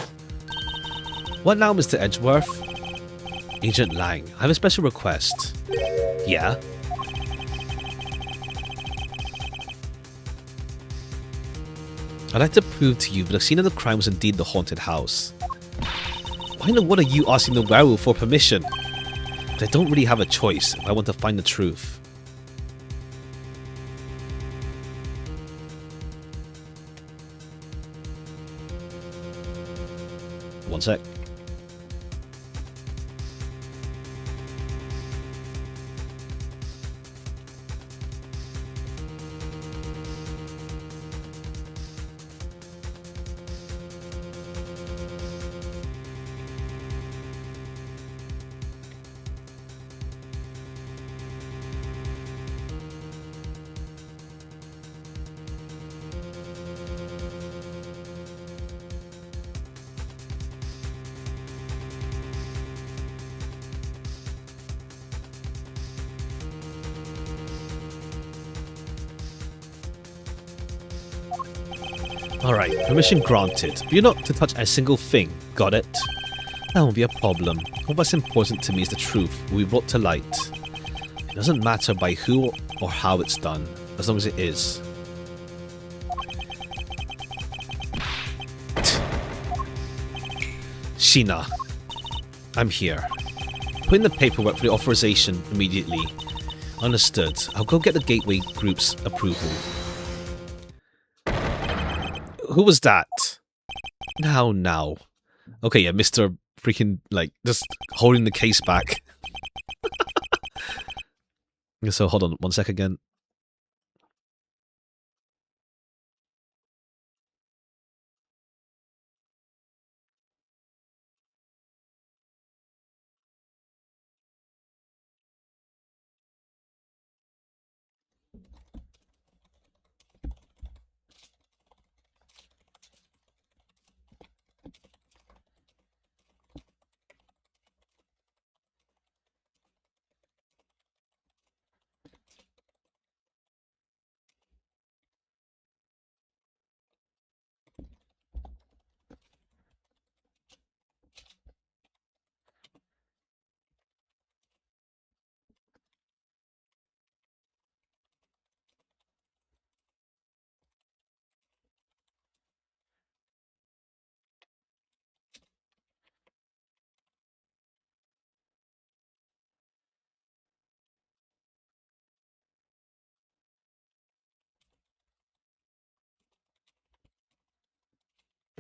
What now, Mr. Edgeworth? Agent Lang, I have a special request. Yeah? I'd like to prove to you that the scene of the crime was indeed the haunted house. Why in the world are you asking the werewolf for permission? But I don't really have a choice if I want to find the truth. One sec. Alright, permission granted. But you're not to touch a single thing, got it? That won't be a problem. All that's important to me is the truth will be brought to light. It doesn't matter by who or how it's done, as long as it is. Sheena, I'm here. Put in the paperwork for the authorization immediately. Understood. I'll go get the Gateway Group's approval. Who was that? Now. Okay, yeah, Mr. Freaking, like, just holding the case back. So, hold on, one sec again.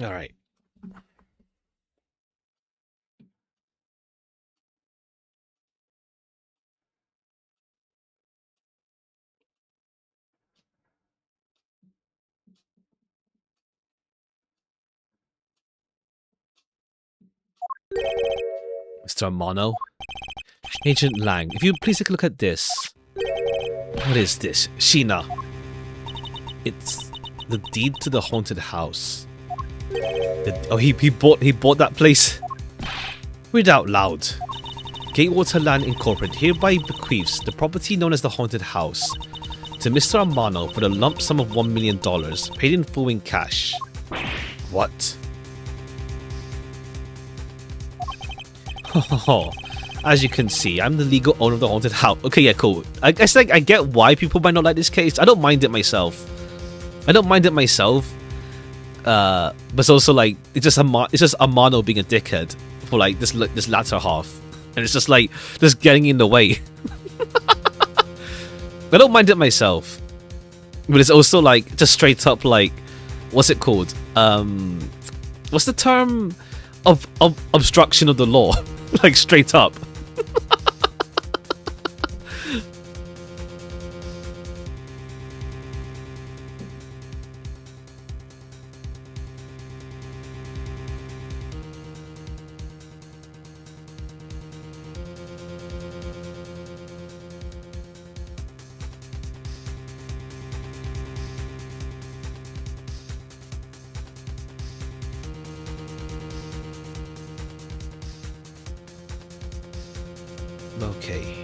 Alright. Mr. Amano? Agent Lang, if you please take a look at this. What is this? Sheena. It's the deed to the haunted house. He bought that place. Read out loud. Gatewater Land Incorporated hereby bequeaths the property known as the haunted house to Mr. Amano for the lump sum of $1 million, paid in full in cash. What? As you can see, I'm the legal owner of the haunted house. Okay, yeah, cool. I guess like I get why people might not like this case. I don't mind it myself. But it's also like it's just Amano being a dickhead for like this latter half, and it's just like just getting in the way. I don't mind it myself, but it's also like just straight up like, what's it called? What's the term of obstruction of the law? Like straight up. Okay.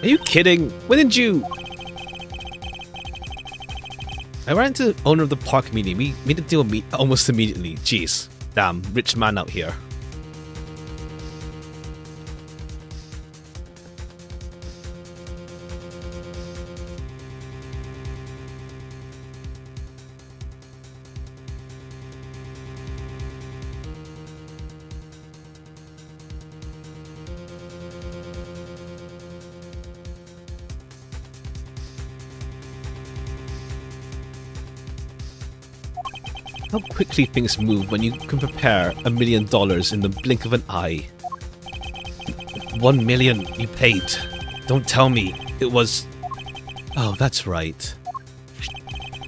Are you kidding? When did you? I ran into the owner of the park meeting. We made a deal almost immediately. Jeez. Damn, rich man out here. How quickly things move when you can prepare $1 million in the blink of an eye. 1 million you paid. Don't tell me it was... Oh, that's right.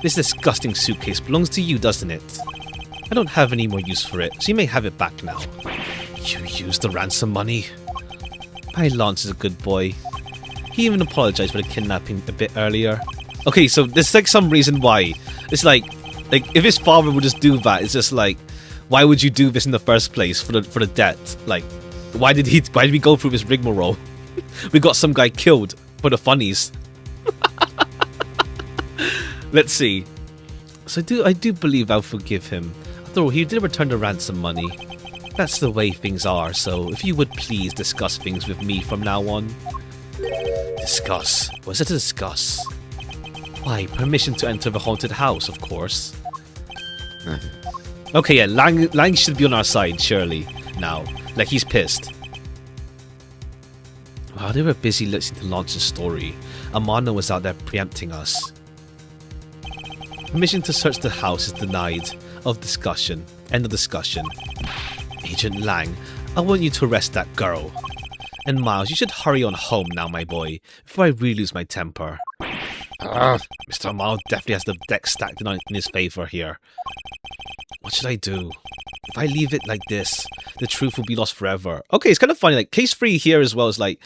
This disgusting suitcase belongs to you, doesn't it? I don't have any more use for it, so you may have it back now. You used the ransom money? My Lance is a good boy. He even apologized for the kidnapping a bit earlier. Okay, so there's like some reason why. It's like if his father would just do that, it's just like, why would you do this in the first place for the debt? Like, why did we go through this rigmarole? We got some guy killed for the funnies. Let's see. So I do believe I'll forgive him. After all, he did return the ransom money. That's the way things are, so if you would please discuss things with me from now on. Discuss? What's it to discuss? Why, permission to enter the haunted house, of course. Okay, yeah, Lang should be on our side, surely, now. Like, he's pissed. While they were busy listening to Lance's story, Amano was out there preempting us. Permission to search the house is denied. Of discussion. End of discussion. Agent Lang, I want you to arrest that girl. And Miles, you should hurry on home now, my boy, before I really lose my temper. Mr. Miles definitely has the deck stacked in his favor here. What should I do? If I leave it like this, the truth will be lost forever. Okay, it's kind of funny. Like, case 3 here as well is like,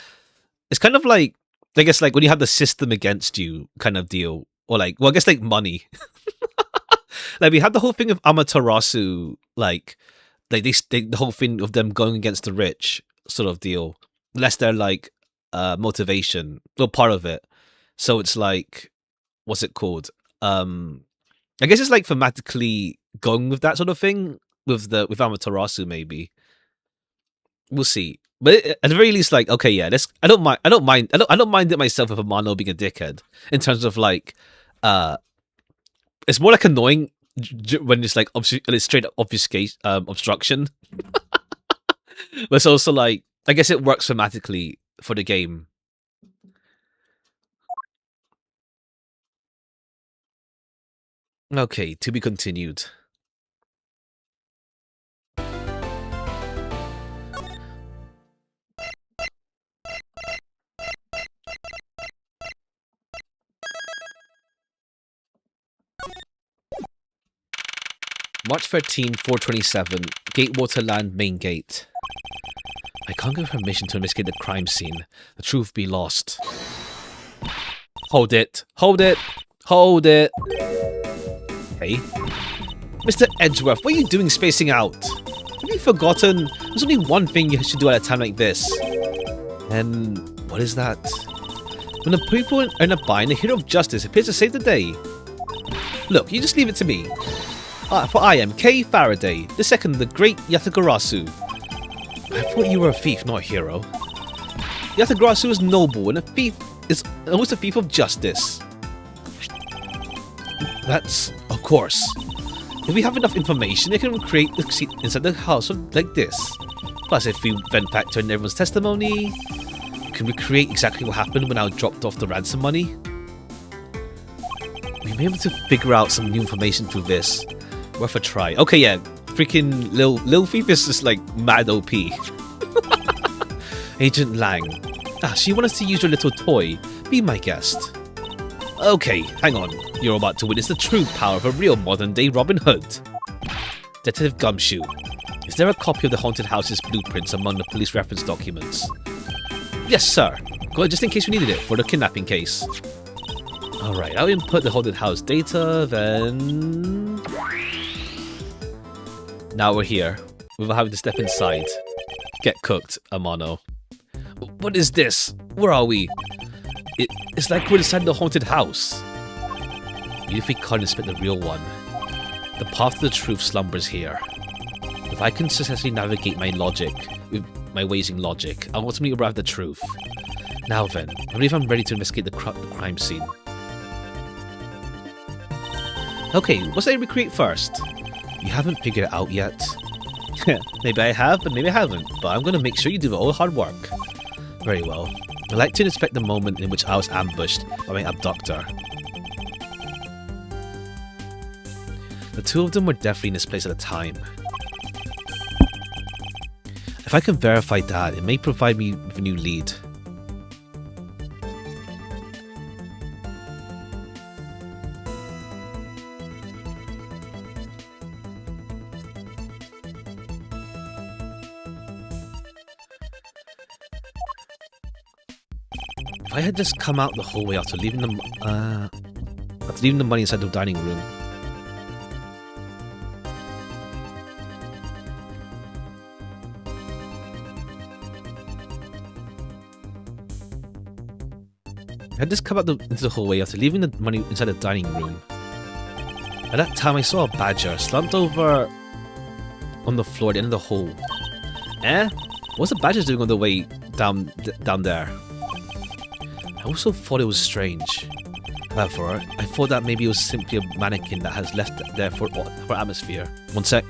it's kind of like, I guess like when you have the system against you kind of deal. Or like, well, I guess like money. Like, we had the whole thing of Amaterasu, like the whole thing of them going against the rich sort of deal. Unless they're like motivation, or part of it. So it's like, what's it called? I guess it's like thematically going with that sort of thing with Amaterasu maybe. We'll see. But at the very least, like, okay, yeah, I don't mind it myself if Amano being a dickhead in terms of like, it's more like annoying when it's like it's straight up obstruction. But it's also like, I guess it works thematically for the game. Okay, to be continued. March 13, 427, Gatewater Land Main Gate. I can't give permission to investigate the crime scene. The truth be lost. Hold it. Hold it. Hold it. Hey. Mr. Edgeworth, what are you doing spacing out? Have you forgotten? There's only one thing you should do at a time like this. And what is that? When the people are in a bind, the hero of justice appears to save the day. Look, you just leave it to me. For I am Kei Faraday, the second of the great Yatagarasu. I thought you were a thief, not a hero. Yatagarasu is noble, and a thief is almost a thief of justice. That's, of course. If we have enough information, it can create the seat inside the house like this. Plus, if we then factor in everyone's testimony, can we create exactly what happened when I dropped off the ransom money? We may be able to figure out some new information through this. Worth a try. Okay, yeah. Freaking Lil Thief is just like mad OP. Agent Lang. Ah, she wants us to use your little toy. Be my guest. Okay, hang on. You're about to witness the true power of a real modern-day Robin Hood. Detective Gumshoe. Is there a copy of the haunted house's blueprints among the police reference documents? Yes, sir. Got it just in case we needed it for the kidnapping case. Alright, I'll input the haunted house data, then... Now we're here. Without having to step inside. Get cooked, Amano. What is this? Where are we? It's like we're inside the haunted house. Even if we can't inspect the real one, the path to the truth slumbers here. If I can successfully navigate my logic, with my ways in logic, I'll ultimately arrive at the truth. Now then, I believe I'm ready to investigate the crime scene. Okay, what's I recreate first? You haven't figured it out yet? Maybe I have, but maybe I haven't. But I'm going to make sure you do all the hard work. Very well. I'd like to inspect the moment in which I was ambushed by my abductor. The two of them were definitely in this place at the time. If I can verify that, it may provide me with a new lead. If I had just come out the hallway after leaving the money inside the dining room. I had just come out into the hallway after leaving the money inside the dining room. At that time, I saw a badger slumped over on the floor at the end of the hall. What's the badger doing on the way down there? I also thought it was strange. However, I thought that maybe it was simply a mannequin that has left there for atmosphere. One sec.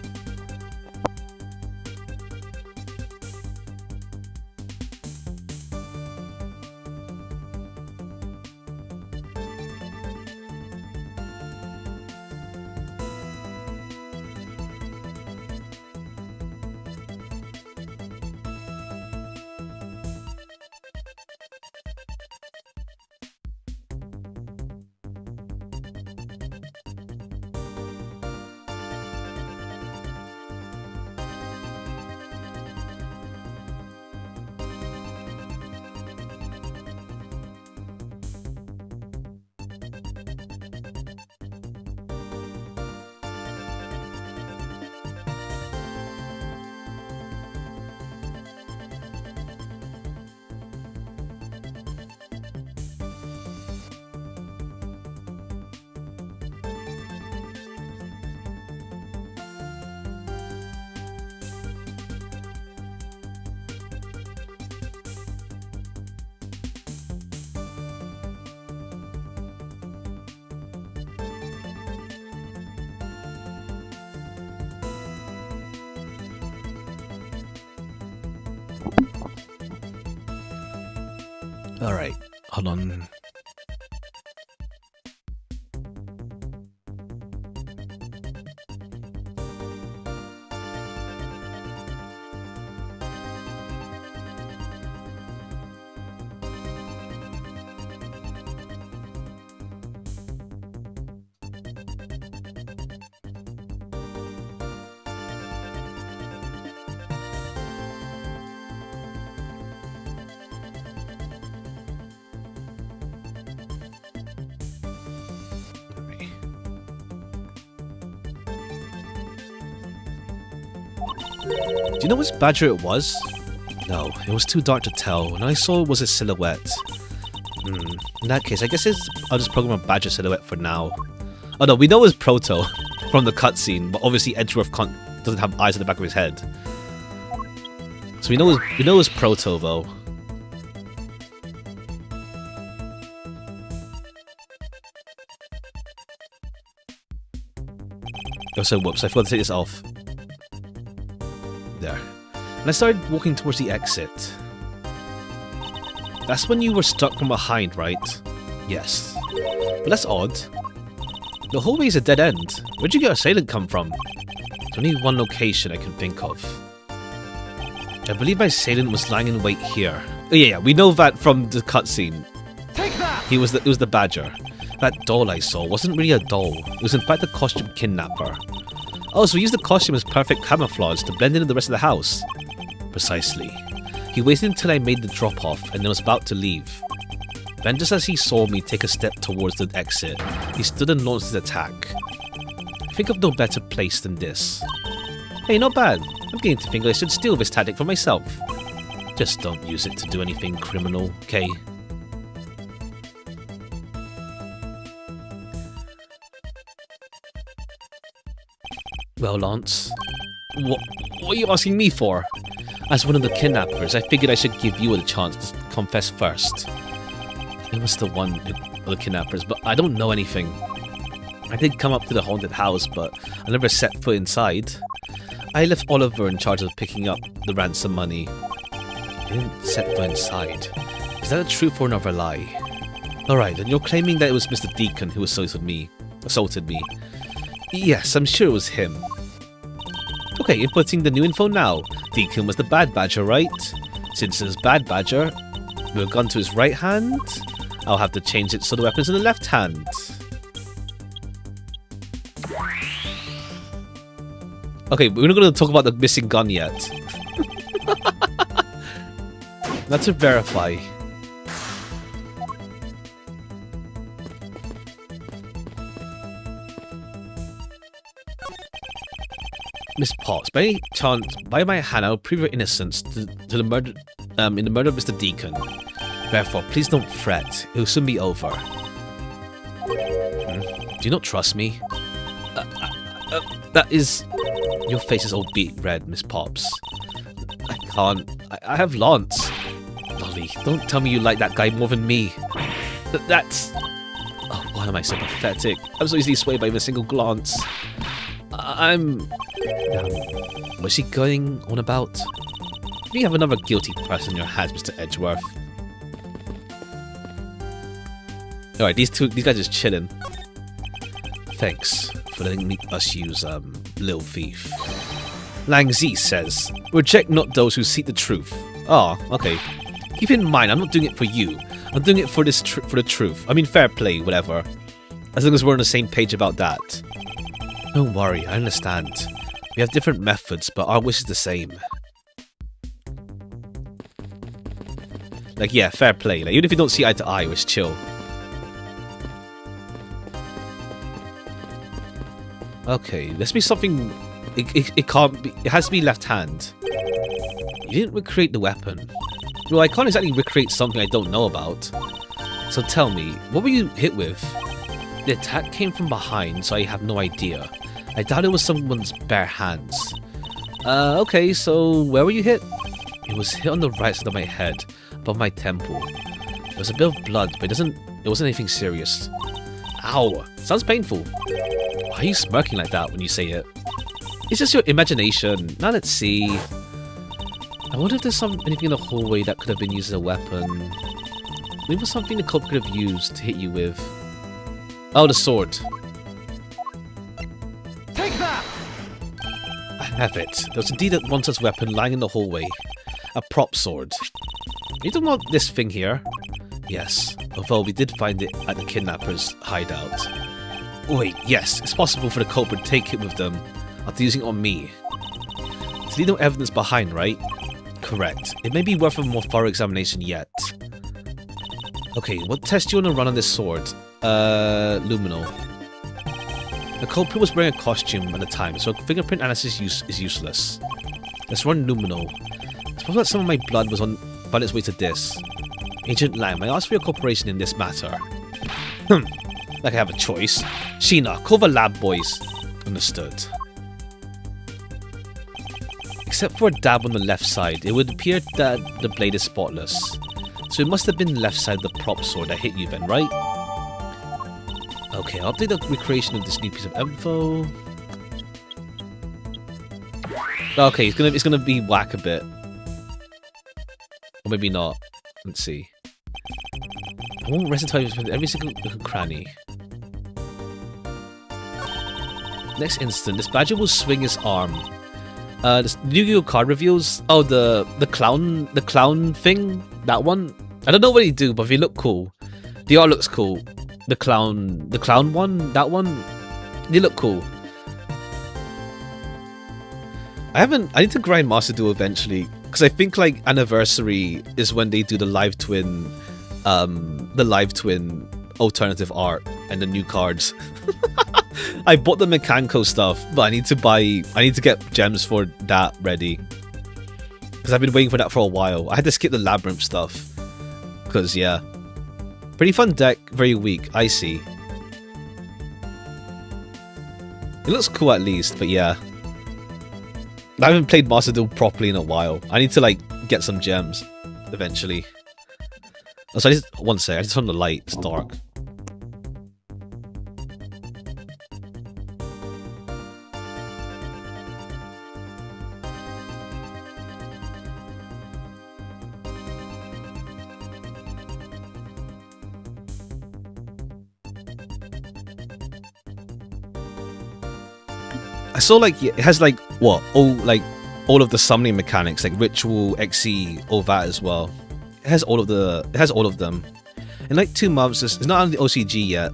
Alright, hold on. Do you know which badger it was? No, it was too dark to tell, and I saw it was a silhouette. In that case, I guess I'll just program a badger silhouette for now. Oh no, we know it's Proto from the cutscene, but obviously Edgeworth doesn't have eyes at the back of his head. So we know it's Proto though. Oh, so whoops, I forgot to take this off. There. And I started walking towards the exit. That's when you were struck from behind, right? Yes. But that's odd. The hallway's a dead end. Where'd you get assailant come from? There's only one location I can think of. I believe my assailant was lying in wait here. Oh yeah, we know that from the cutscene. Take that! It was the Badger. That doll I saw wasn't really a doll. It was in fact a costume kidnapper. Oh, so he used the costume as perfect camouflage to blend in with the rest of the house. Precisely. He waited until I made the drop-off and then was about to leave. Then just as he saw me take a step towards the exit, he stood and launched his attack. I think of no better place than this. Hey, not bad. I'm beginning to think I should steal this tactic for myself. Just don't use it to do anything criminal, okay? Well, Lance, what are you asking me for? As one of the kidnappers, I figured I should give you a chance to confess first. I was the one of the kidnappers, but I don't know anything. I did come up to the haunted house, but I never set foot inside. I left Oliver in charge of picking up the ransom money. I didn't set foot inside. Is that a truth or another lie? Alright, and you're claiming that it was Mr. Deacon who assaulted me. Yes, I'm sure it was him. Okay, inputting the new info now. Deacon was the bad badger, right? Since it's bad badger, with a gun to his right hand, I'll have to change it so the weapon's in the left hand. Okay, we're not going to talk about the missing gun yet. Not to verify. Miss Potts, by any chance, by my hand, I will prove your innocence to the murder, in the murder of Mr. Deacon. Therefore, please don't fret. It will soon be over. Do you not trust me? That is... Your face is all beet red, Miss Potts. I can't. I have Lance. Lolly, don't tell me you like that guy more than me. That's... Oh, why am I so pathetic? I'm so easily swayed by even a single glance. What's she going on about? You have another guilty person in your hands, Mr. Edgeworth. Alright, these guys are just chilling. Thanks for letting us use, Lil Thief. Lang Z says, reject not those who seek the truth. Oh, okay. Keep in mind, I'm not doing it for you. I'm doing it for the truth. I mean, fair play, whatever. As long as we're on the same page about that. Don't worry, I understand. We have different methods, but our wish is the same. Like, yeah, fair play. Like, even if you don't see eye to eye, it's chill. Okay, let's be something... It can't be... It has to be left hand. You didn't recreate the weapon. Well, I can't exactly recreate something I don't know about. So tell me, what were you hit with? The attack came from behind, so I have no idea. I doubt it was someone's bare hands. Okay, so where were you hit? It was hit on the right side of my head, above my temple. There was a bit of blood, but it wasn't anything serious. Ow! Sounds painful. Why are you smirking like that when you say it? It's just your imagination. Now let's see. I wonder if there's anything in the hallway that could have been used as a weapon. Maybe it was something the culprit could have used to hit you with. Oh, the sword. Take that! I have it. There was indeed one such weapon lying in the hallway. A prop sword. You don't want this thing here? Yes, although we did find it at the kidnapper's hideout. Wait, yes, it's possible for the culprit to take it with them after using it on me. There's no evidence behind, right? Correct. It may be worth a more thorough examination yet. Okay, what test do you want to run on this sword? Luminal. The culprit was wearing a costume at the time, so fingerprint analysis is useless. Let's run Luminal. It's possible that some of my blood was on its way to this. Agent Lam, I ask for your cooperation in this matter. Like I have a choice. Sheena, call the lab boys. Understood. Except for a dab on the left side, it would appear that the blade is spotless. So it must have been the left side of the prop sword that hit you then, right? Okay, I'll update the recreation of this new piece of info. Okay, it's gonna be whack a bit. Or maybe not. Let's see. I won't rest until I've spent every single little cranny. Next instant, this badger will swing his arm. This New Yu-Gi-Oh card reveals. Oh, the clown thing. That one. I don't know what he do, but if he look cool, the art looks cool. The clown one. That one. They look cool. I need to grind Master Duel eventually, because I think like Anniversary is when they do the live twin alternative art and the new cards. I bought the Mekanko stuff, but I need to get gems for that ready, because I've been waiting for that for a while. I had to skip the Labyrinth stuff because yeah, pretty fun deck, very weak. I see. It looks cool at least, but yeah, I haven't played Master Duel properly in a while. I need to like get some gems eventually. Oh, so I just turn the light. It's dark. I saw like it has like what all of the summoning mechanics, like Ritual, XE, all that as well. It has all of them. In like 2 months, it's not on the OCG yet,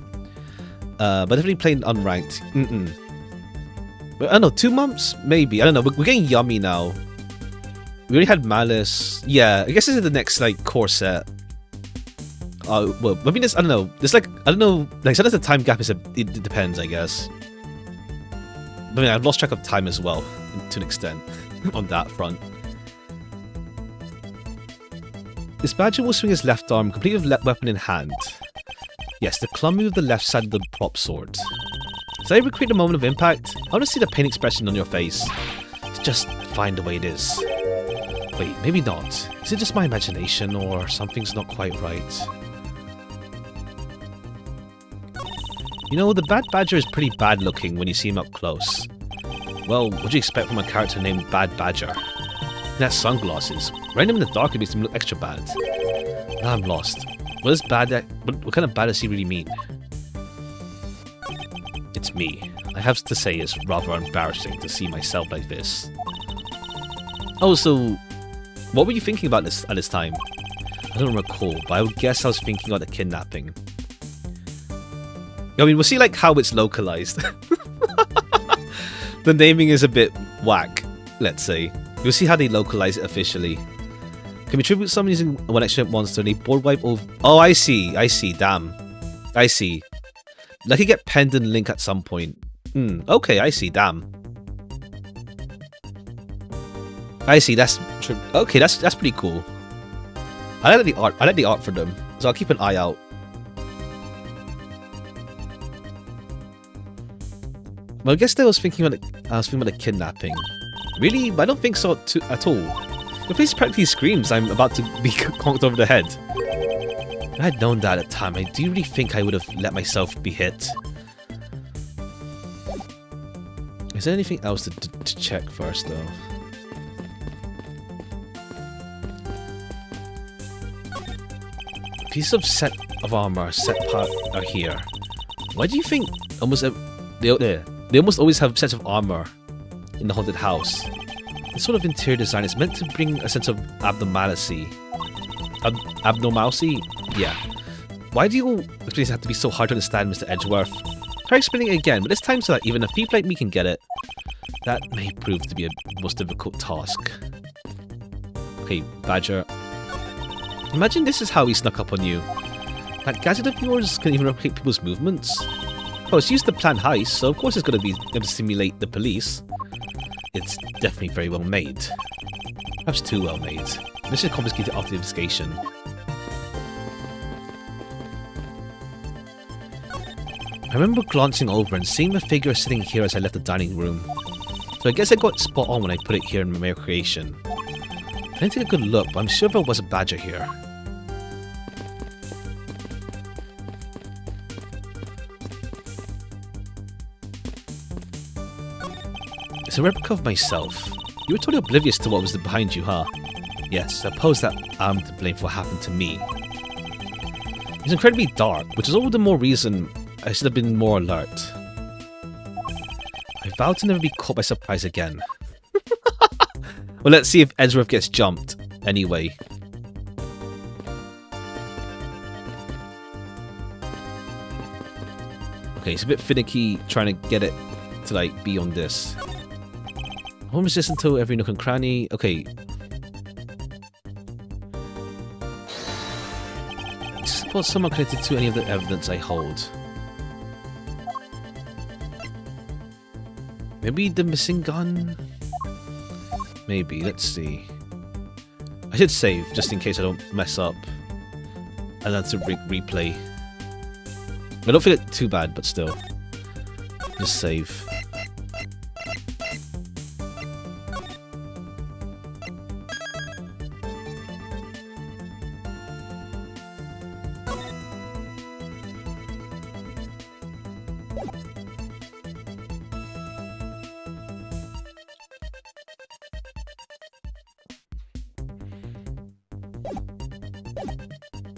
but definitely playing unranked. But I don't know, 2 months maybe. I don't know. We're getting yummy now. We already had Malice. Yeah, I guess this is the next like core set. Well, I mean, I don't know. There's like I don't know. Like sometimes the time gap it depends, I guess. I mean, I've lost track of time as well, to an extent, on that front. This badger will swing his left arm, complete with weapon in hand. Yes, the clummy with the left side of the prop sword. Does that ever create a moment of impact? I want to see the pain expression on your face. Just find the way it is. Wait, maybe not. Is it just my imagination, or something's not quite right? You know, the Bad Badger is pretty bad looking when you see him up close. Well, what do you expect from a character named Bad Badger? He has sunglasses. Wearing them in the dark makes him look extra bad. Now I'm lost. What kind of bad does he really mean? It's me. I have to say it's rather embarrassing to see myself like this. Oh, so what were you thinking about this at this time? I don't recall, but I would guess I was thinking about the kidnapping. I mean, we'll see like how it's localized. The naming is a bit whack, let's say. We'll see how they localize it officially. Can we tribute someone using one extra monster and a board wipe over... Oh, I see, damn. I see. Like you get Pendant Link at some point. Okay, I see, damn. I see, okay, that's pretty cool. I like the art for them, so I'll keep an eye out. Well, I guess I was thinking about the kidnapping. Really? But I don't think so at all. The face practically screams I'm about to be conked over the head. If I had known that at the time, do you really think I would have let myself be hit? Is there anything else to check first, though? Pieces of set of armor, set part are here. Why do you think they almost always have sets of armor in the haunted house? This sort of interior design is meant to bring a sense of abnormality. Abnormality? Yeah. Why do you explanations have to be so hard to understand, Mr. Edgeworth? Try explaining it again, but this time so that even a thief like me can get it. That may prove to be a most difficult task. Okay, Badger. Imagine this is how he snuck up on you. That gadget of yours can even replicate people's movements. Oh, it's used to plan heists, so of course it's going to be able to simulate the police. It's definitely very well made. Perhaps too well made. Mission confiscated after the investigation. I remember glancing over and seeing the figure sitting here as I left the dining room. So I guess I got spot on when I put it here in my creation. I didn't take a good look, but I'm sure there was a badger here. It's a replica of myself. You were totally oblivious to what was behind you, huh? Yes, suppose that I'm to blame for what happened to me. It's incredibly dark, which is all the more reason I should have been more alert. vow to never be caught by surprise again. Well, let's see if Edgeworth gets jumped anyway. Okay, it's a bit finicky trying to get it to like be on this. Home resistant to every nook and cranny. Okay. Suppose someone connected to any of the evidence I hold. Maybe the missing gun? Maybe, let's see. I should save just in case I don't mess up. And that's a replay. I don't feel it too bad, but still. Just save.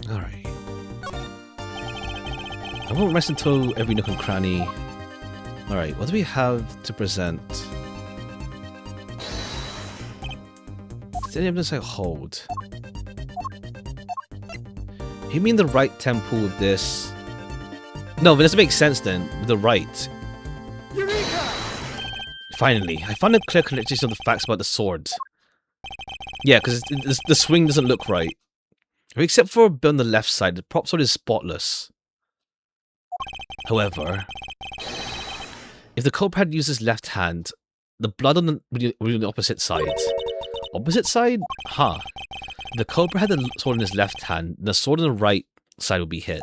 Alright. I won't rest until every nook and cranny. Alright, what do we have to present? Is there any evidence I hold? You mean the right temple with this? No, but it doesn't make sense then, with the right. Eureka! Finally, I found a clear connection of the facts about the sword. Yeah, because the swing doesn't look right. Except for a bit on the left side, the prop sword is spotless. However, if the culprit had used his left hand, the blood on the opposite side. Opposite side? Huh. If the culprit had the sword in his left hand, the sword on the right side would be hit.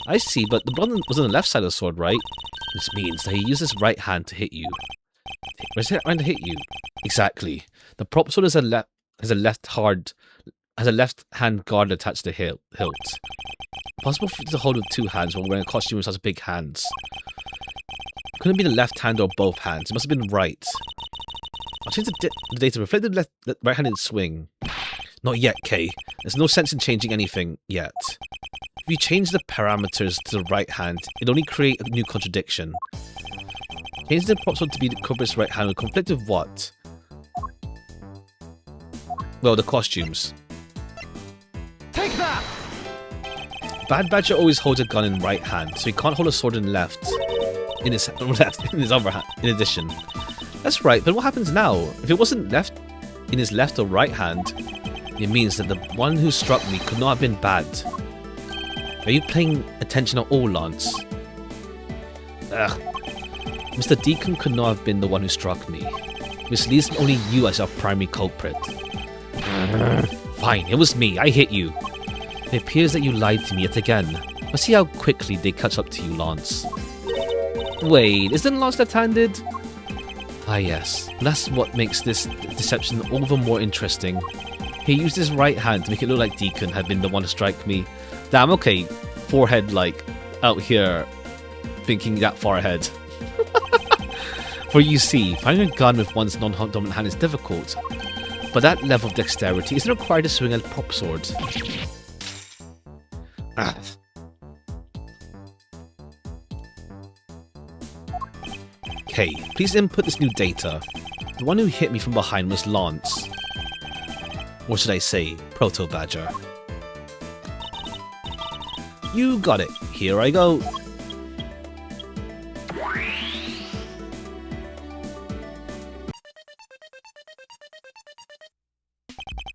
I see, but the blood was on the left side of the sword, right? This means that he used his right hand to hit you. Where's his hand to hit you? Exactly. The prop sword has a left hand guard attached to the hilt. Possible for it to hold with two hands while wearing a costume with such big hands. Couldn't be the left hand or both hands. It must have been right. I'll change the data to reflect the right-handed swing. Not yet, Kay. There's no sense in changing anything yet. If you change the parameters to the right hand, it'd only create a new contradiction. Change the prop sword to be the culprit's right hand will conflict with what? Well, the costumes. Take that! Bad Badger always holds a gun in right hand, so he can't hold a sword in left. In his other hand, in addition. That's right, but what happens now? If it wasn't left in his left or right hand, it means that the one who struck me could not have been bad. Are you paying attention at all, Lance? Ugh. Mr. Deacon could not have been the one who struck me. Which leaves only you as our primary culprit. Fine, it was me. I hit you. It appears that you lied to me yet again. Let's see how quickly they catch up to you, Lance. Wait, isn't Lance left-handed? Ah yes, that's what makes this deception all the more interesting. He used his right hand to make it look like Deacon had been the one to strike me. Damn, okay, forehead like out here, thinking that far ahead. For you see, finding a gun with one's non-dominant hand is difficult, but that level of dexterity isn't required to swing a prop sword. Ah. Okay, please input this new data. The one who hit me from behind was Lance. Or should I say, Proto Badger. You got it. Here I go.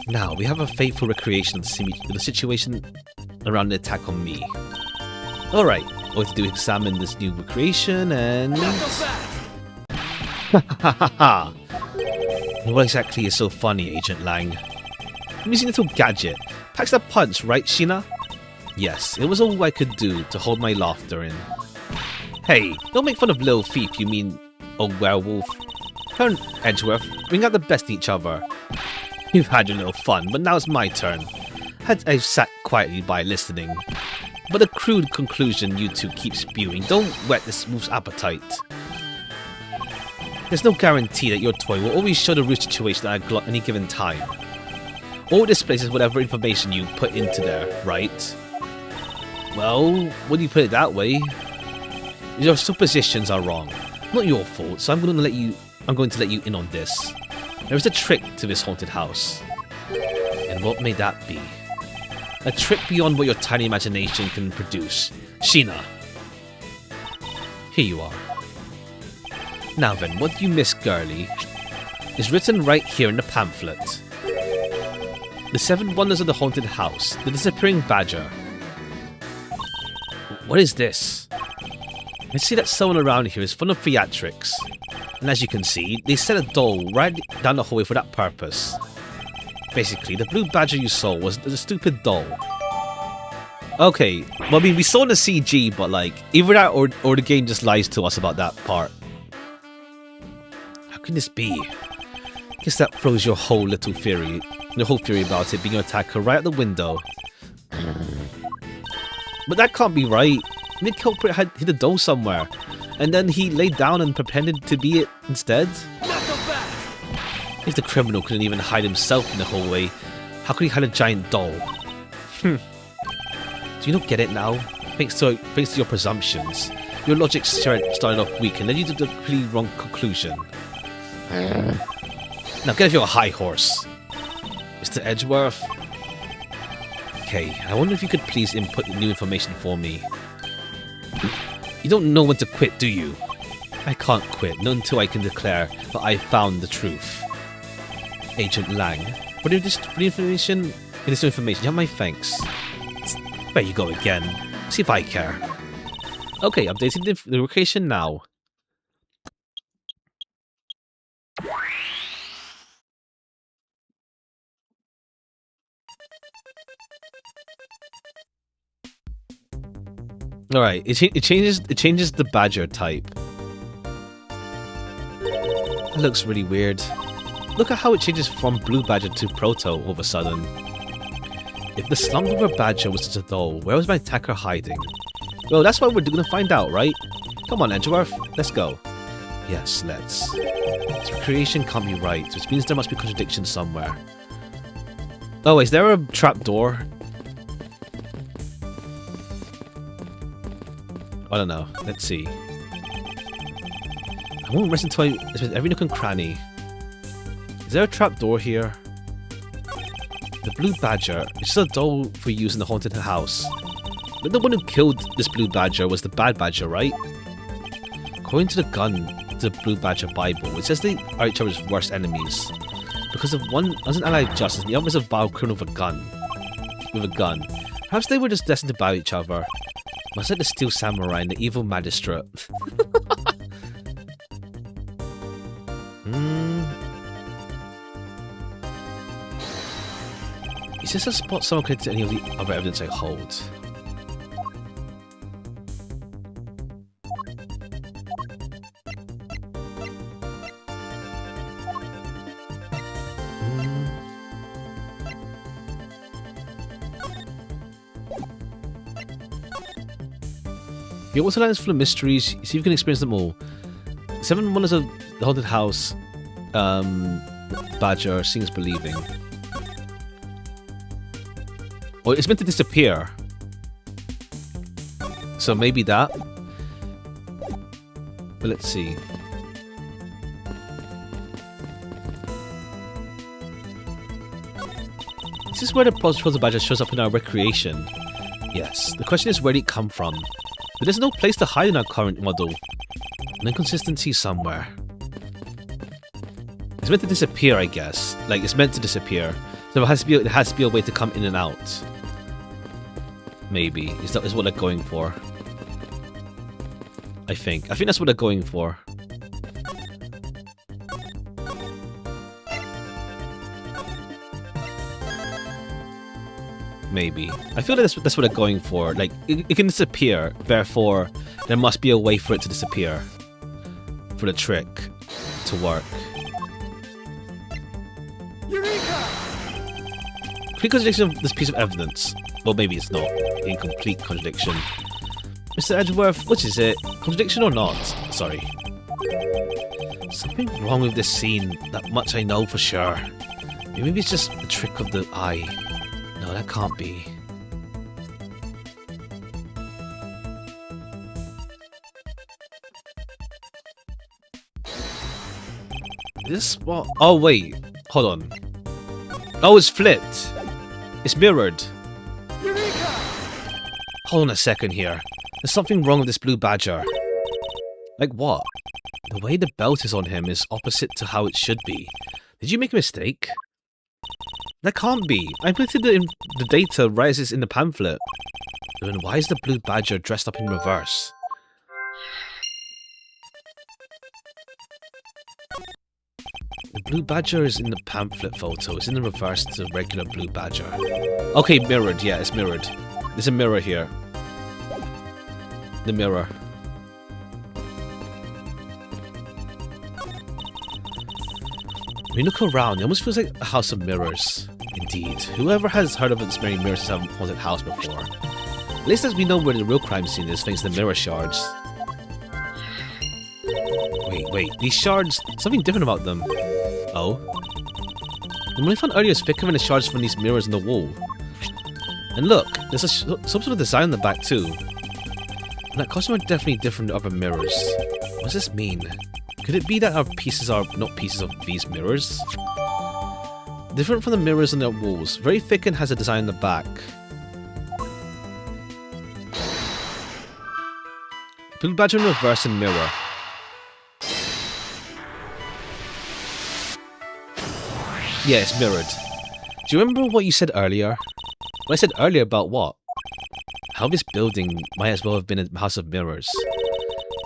Now, we have a fateful recreation of the situation around the attack on me. Alright, all we have to do is examine this new recreation and... Hahaha! What exactly is so funny, Agent Lang? I'm using a little gadget. Packs a punch, right, Sheena? Yes, it was all I could do to hold my laughter in. Hey, don't make fun of Lil Thief, you mean a werewolf. Turn, Edgeworth, bring out the best in each other. You've had your little fun, but now it's my turn. I've sat quietly by listening. But the crude conclusion you two keep spewing don't whet this wolf's appetite. There's no guarantee that your toy will always show the real situation at any given time. All it displays is whatever information you put into there, right? Well, when you put it that way, your suppositions are wrong. Not your fault, so I'm going to let you in on this. There is a trick to this haunted house. And what may that be? A trick beyond what your tiny imagination can produce. Sheena. Here you are. Now then, what you miss, girlie, is written right here in the pamphlet. The 7 wonders of the haunted house. The disappearing badger. What is this? I see that someone around here is full of theatrics. And as you can see, they set a doll right down the hallway for that purpose. Basically, the blue badger you saw was a stupid doll. Okay, well, I mean, we saw the CG, but like, either that or the game just lies to us about that part. How can this be? Guess that throws your whole theory about it being your attacker right out the window. But that can't be right. The culprit had hit a doll somewhere, and then he laid down and pretended to be it instead. If the criminal couldn't even hide himself in the hallway, how could he hide a giant doll? Do you not get it now? Thanks to your presumptions. Your logic started off weak and led you to the completely wrong conclusion. Now get off your high horse, Mr. Edgeworth. Okay, I wonder if you could please input new information for me. You don't know when to quit, do you? I can't quit, not until I can declare that I found the truth. Agent Lang, for the information, you have my thanks. There you go again. See if I care. Okay, updating the location now. Alright, it changes the badger type. That looks really weird. Look at how it changes from blue badger to proto all of a sudden. If the slump of a badger was such a doll, where was my attacker hiding? Well, that's what we're gonna find out, right? Come on, Edgeworth, let's go. Yes, let's. This recreation can't be right, which means there must be a contradiction somewhere. Oh, is there a trapdoor? I don't know. Let's see. I won't rest until I visit every nook and cranny. Is there a trapdoor here? The blue badger is just a doll for use in the haunted house. But the one who killed this blue badger was the bad badger, right? According to the blue badger Bible, it says they are each other's worst enemies. Because of one is an ally of justice and the other is a vile criminal with a gun. Perhaps they were just destined to battle each other. Much like the steel samurai and the evil magistrate. Is this a spot someone connected to any of the other evidence I hold? Your waterline is full of mysteries. See if you can experience them all. 7 wonders of the haunted house. Badger seems believing. Well, it's meant to disappear. So maybe that. But let's see. Is this where the Puzzle Badger shows up in our recreation? Yes. The question is, where did it come from? But there's no place to hide in our current model. An inconsistency somewhere. It's meant to disappear, I guess. Like, it's meant to disappear. So it has to be a way to come in and out. Maybe. Is what they're going for. I think that's what they're going for. Maybe. I feel like that's what they're going for. Like, it can disappear, therefore, there must be a way for it to disappear. For the trick to work. Eureka! Complete contradiction of this piece of evidence. Well, maybe it's not. Incomplete contradiction. Mr. Edgeworth, which is it? Contradiction or not? Sorry. Something wrong with this scene. That much I know for sure. Maybe it's just a trick of the eye. No, that can't be. This spot... Oh, wait. Hold on. Oh, it's flipped. It's mirrored. Eureka! Hold on a second here. There's something wrong with this blue badger. Like what? The way the belt is on him is opposite to how it should be. Did you make a mistake? That can't be. I put in the data right as it's in the pamphlet. Then why is the blue badger dressed up in reverse? The blue badger is in the pamphlet photo. It's in the reverse to the regular blue badger. Okay, mirrored. Yeah, it's mirrored. There's a mirror here. The mirror. When you look around, it almost feels like a house of mirrors. Indeed. Whoever has heard of this many mirrors has a haunted house before. At least as we know where the real crime scene is thanks to the mirror shards. Wait. These shards, something different about them. Oh? The one I found earlier is thicker than the shards from these mirrors in the wall. And look, there's some sort of design on the back too. And that costume are definitely different to other mirrors. What does this mean? Could it be that our pieces are not pieces of these mirrors? Different from the mirrors on their walls. Very thick and has a design on the back. Blue badger in reverse and mirror. Yeah, it's mirrored. Do you remember what you said earlier? What I said earlier about what? How this building might as well have been a house of mirrors.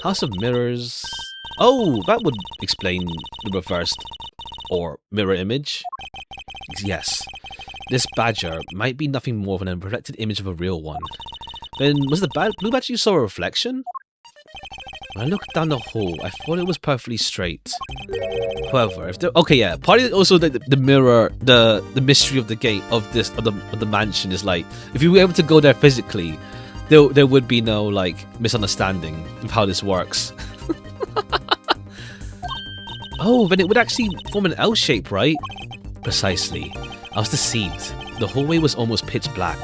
House of mirrors... Oh, that would explain the reversed or mirror image. Yes, this badger might be nothing more than a reflected image of a real one. Then was the blue badger you saw a reflection? When I looked down the hall, I thought it was perfectly straight. However, if there, okay, yeah, part of also the mirror, the mystery of the gate of the mansion is like, if you were able to go there physically, there would be no like misunderstanding of how this works. Oh, then it would actually form an L shape, right? Precisely. I was deceived. The hallway was almost pitch black,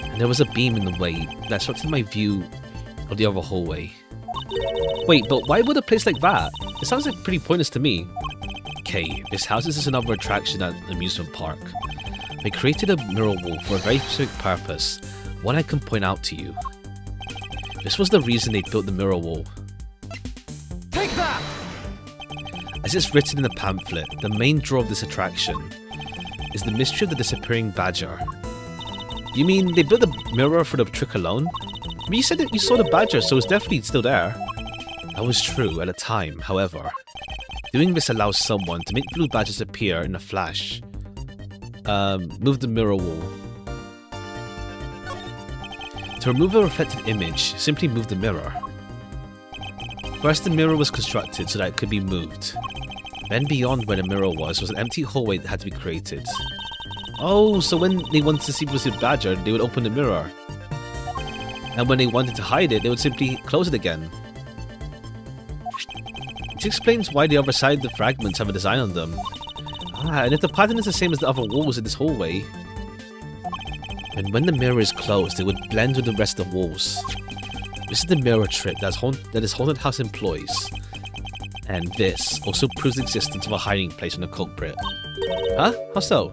and there was a beam in the way that obstructed my view of the other hallway. Wait, but why would a place like that? It sounds like pretty pointless to me. Okay, this house is another attraction at an amusement park. They created a mirror wall for a very specific purpose, one I can point out to you. This was the reason they built the mirror wall. Take that! As it's written in the pamphlet, the main draw of this attraction is the mystery of the disappearing badger. You mean they built the mirror for the trick alone? I mean, you said that you saw the badger, so it's definitely still there. That was true at the time, however. Doing this allows someone to make blue badgers appear in a flash. Move the mirror wall. To remove a reflected image, simply move the mirror. First, the mirror was constructed so that it could be moved. Then beyond where the mirror was an empty hallway that had to be created. Oh, so when they wanted to see if it was a badger, they would open the mirror. And when they wanted to hide it, they would simply close it again. This explains why the other side of the fragments have a design on them. Ah, and if the pattern is the same as the other walls in this hallway, then when the mirror is closed, it would blend with the rest of the walls. This is the mirror trick that this haunted house employs. And this also proves the existence of a hiding place from the culprit. Huh? How so?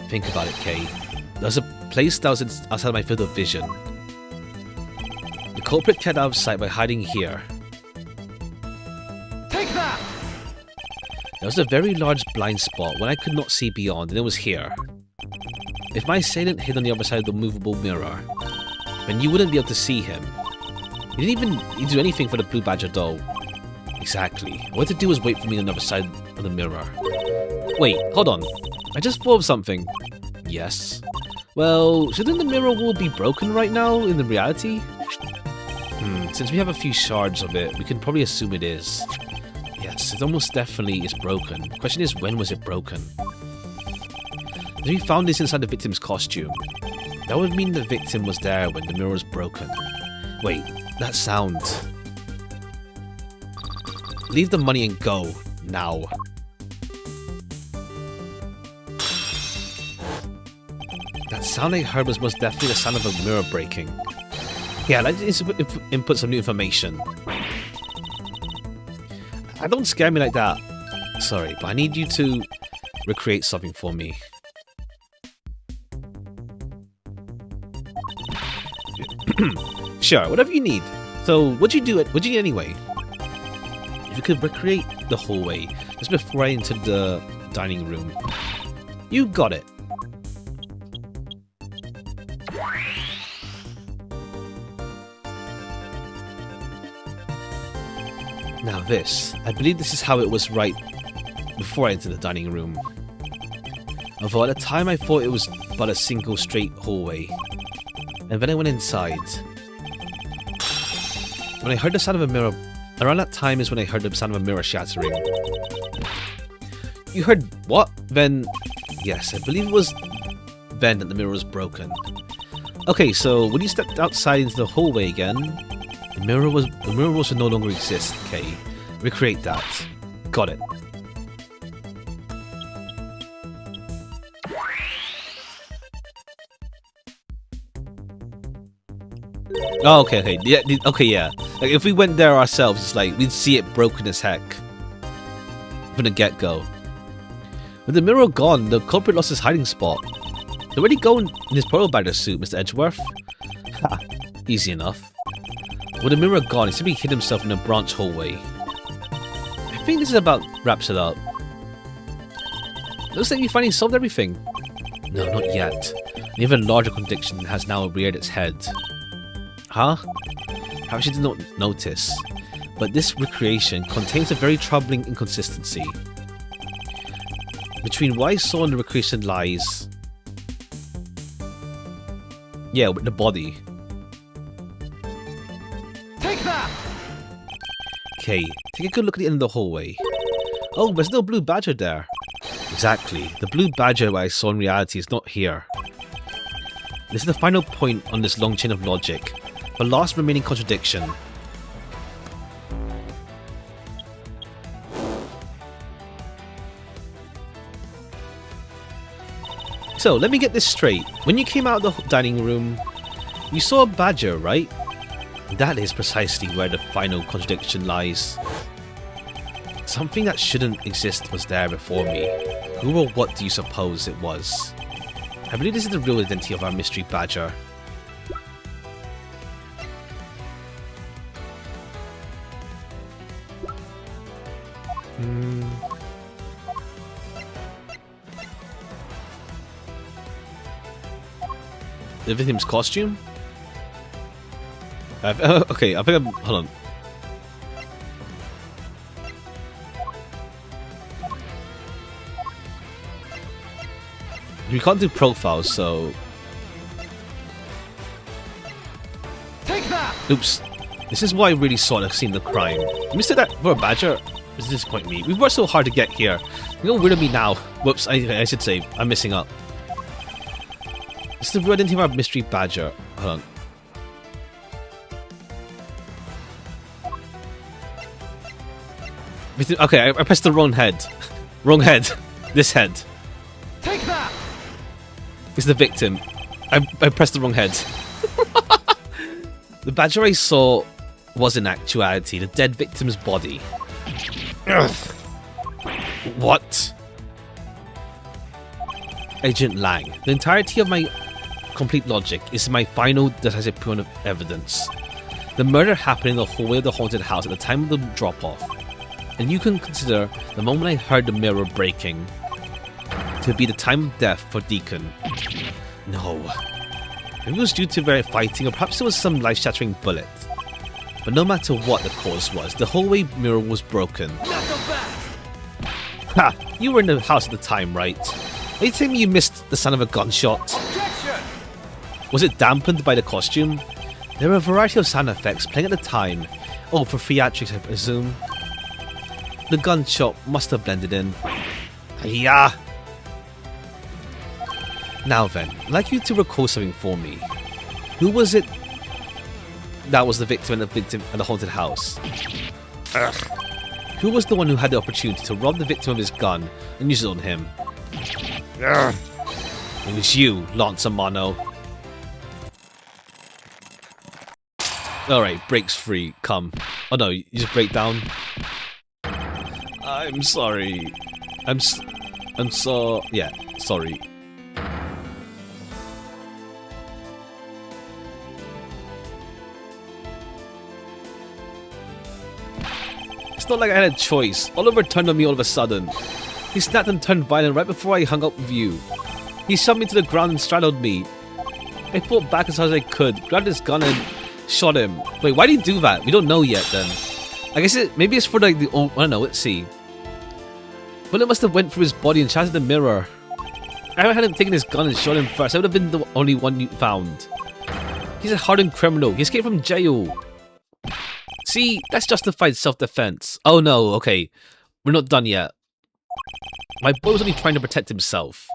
Think about it, Kay. There's a place that was outside my field of vision. The culprit kept out of sight by hiding here. Take that! There was a very large blind spot when I could not see beyond, and it was here. If my assailant hid on the other side of the movable mirror, then you wouldn't be able to see him. He didn't even do anything for the blue badger though. Exactly. What to do was wait for me on the other side of the mirror. Wait, hold on. I just thought of something. Yes. Well, shouldn't the mirror wall be broken right now in the reality? Since we have a few shards of it, we can probably assume it is. Yes, it almost definitely is broken. The question is, when was it broken? If we found this inside the victim's costume, that would mean the victim was there when the mirror was broken. Wait, that sound. Leave the money and go. Now. That sound I heard was most definitely the sound of a mirror breaking. Yeah, let's input some new information. Don't scare me like that. Sorry, but I need you to recreate something for me. Sure, whatever you need. So, what'd you need anyway? If you could recreate the hallway just before I entered the dining room. You got it. Now this, I believe this is how it was right before I entered the dining room. Although at the time I thought it was but a single straight hallway. And then I went inside. When I heard the sound of a mirror, around that time is when I heard the sound of a mirror shattering. You heard what? Then, yes, I believe it was then that the mirror was broken. Okay, so when you stepped outside into the hallway again, the mirror was no longer exist. Okay, recreate that. Got it. Oh, okay, yeah, okay, yeah. Like if we went there ourselves, it's like we'd see it broken as heck from the get-go. With the mirror gone, the culprit lost his hiding spot. Where'd he go in his Pearl Badger suit, Mr. Edgeworth? Ha, easy enough. With the mirror gone, he simply hid himself in a branch hallway. I think this is about wraps it up. Looks like we finally solved everything. No, not yet. An even larger contradiction has now reared its head. Huh? Perhaps you did not notice, but this recreation contains a very troubling inconsistency. Between what I saw in the recreation lies... yeah, with the body. Take that! Okay, take a good look at the end of the hallway. Oh, there's no blue badger there. Exactly, the blue badger I saw in reality is not here. This is the final point on this long chain of logic. The last remaining contradiction. So, let me get this straight. When you came out of the dining room, you saw a badger, right? That is precisely where the final contradiction lies. Something that shouldn't exist was there before me. Who or what do you suppose it was? I believe this is the real identity of our mystery badger. The victim's costume? Okay, I think I'm... hold on. We can't do profiles, so... Take that! Oops. This is why I really saw and seen the crime. Mr. That for a badger? This disappoint me. We've worked so hard to get here. You're rid of me now. Whoops, I should say. I'm missing up. This is the real identity of our mystery badger. Hold on. Okay, I pressed the wrong head. Wrong head. This head. Take that! It's the victim. I pressed the wrong head. The badger I saw was in actuality the dead victim's body. Ugh. What? Agent Lang. The entirety of my complete logic is my final decisive point of evidence. The murder happened in the hallway of the haunted house at the time of the drop-off. And you can consider the moment I heard the mirror breaking to be the time of death for Deacon. No. Maybe it was due to very fighting, or perhaps it was some life-shattering bullet. But no matter what the cause was, the hallway mirror was broken. Ha! You were in the house at the time, right? Are you telling me you missed the sound of a gunshot? Objection! Was it dampened by the costume? There were a variety of sound effects playing at the time. Oh, for theatrics, I presume. The gunshot must have blended in. Yeah. Now then, I'd like you to recall something for me. Who was it that was the victim at the haunted house? Ugh. Who was the one who had the opportunity to rob the victim of his gun and use it on him? Ugh. It was you, Lance Amano. Alright, breaks free. Come. Oh no, you just break down. I'm sorry. Yeah, sorry. It's not like I had a choice. Oliver turned on me all of a sudden. He snapped and turned violent right before I hung up with you. He shoved me to the ground and straddled me. I pulled back as hard as I could, grabbed his gun and shot him. Wait, why did he do that? We don't know yet then. I guess maybe it's for like the I don't know, let's see. Bullet must have went through his body and shattered the mirror. If I hadn't taken his gun and shot him first, I would have been the only one you found. He's a hardened criminal. He escaped from jail. See, that's justified self-defense. Oh no, okay. We're not done yet. My boy was only trying to protect himself.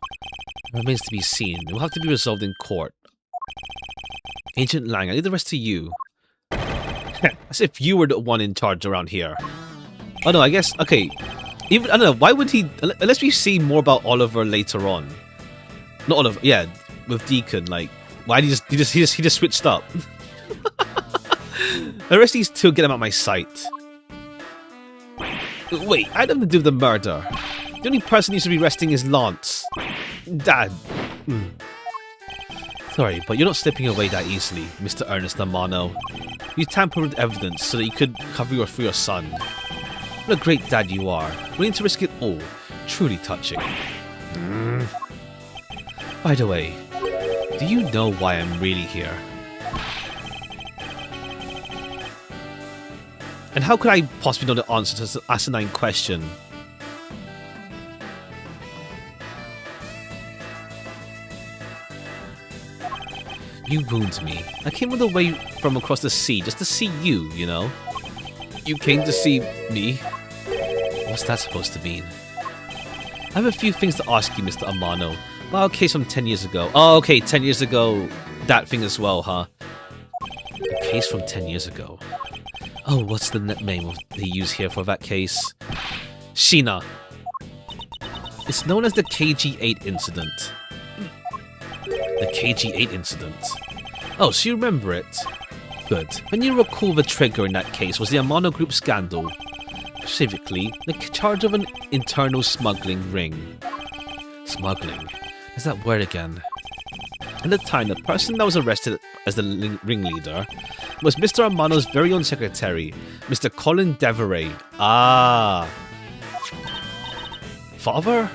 It remains to be seen. It will have to be resolved in court. Agent Lang, I leave the rest to you. As if you were the one in charge around here. Oh no, I guess, okay. Even, I don't know, why would he, unless we see more about Oliver later on. Not Oliver, yeah, with Deacon, like, why did he just switched up? Arrest these two, get them out of my sight. Wait, I had nothing to do with the murder. The only person who needs to be arresting is Lance. Dad. Sorry, but you're not slipping away that easily, Mr. Ernest Amano. You tampered with evidence so that you could cover for your son. What a great dad you are, willing to risk it all. Truly touching. By the way, do you know why I'm really here? And how could I possibly know the answer to this asinine question? You wound me. I came all the way from across the sea just to see you, you know? You came to see me? What's that supposed to mean? I have a few things to ask you, Mr. Amano. Well, a case from 10 years ago. Oh, okay, 10 years ago. That thing as well, huh? A case from 10 years ago. Oh, what's the name they use here for that case? Sheena. It's known as the KG-8 incident. The KG-8 incident. Oh, so you remember it? Good. When you recall, the trigger in that case was the Amano Group scandal. Specifically, the charge of an internal smuggling ring. Smuggling? Is that word again? At the time, the person that was arrested as the ringleader was Mr. Amano's very own secretary, Mr. Colin Deveray. Ah. Father?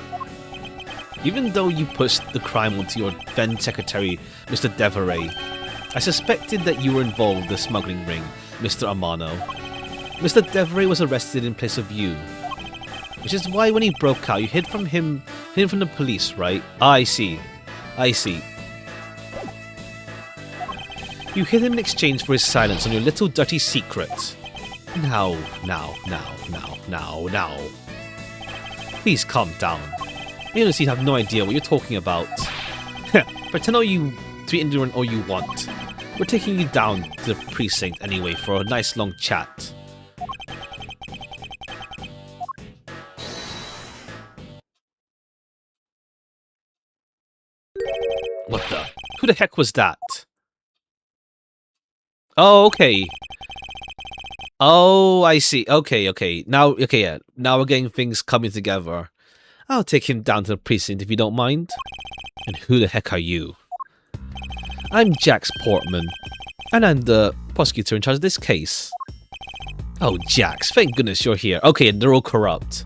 Even though you pushed the crime onto your then secretary, Mr. Deveray, I suspected that you were involved in the smuggling ring, Mr. Amano. Mr. Deveray was arrested in place of you. Which is why when he broke out, you hid from the police, right? I see. I see. You hid him in exchange for his silence on your little dirty secret. Now. Please calm down. You honestly have no idea what you're talking about. Pretend to be ignorant all you want. We're taking you down to the precinct anyway for a nice long chat. What the? Who the heck was that? Oh, okay. Oh, I see. Okay. Now we're getting things coming together. I'll take him down to the precinct if you don't mind. And who the heck are you? I'm Jax Portman, and I'm the prosecutor in charge of this case. Oh, Jax, thank goodness you're here. Okay, and they're all corrupt.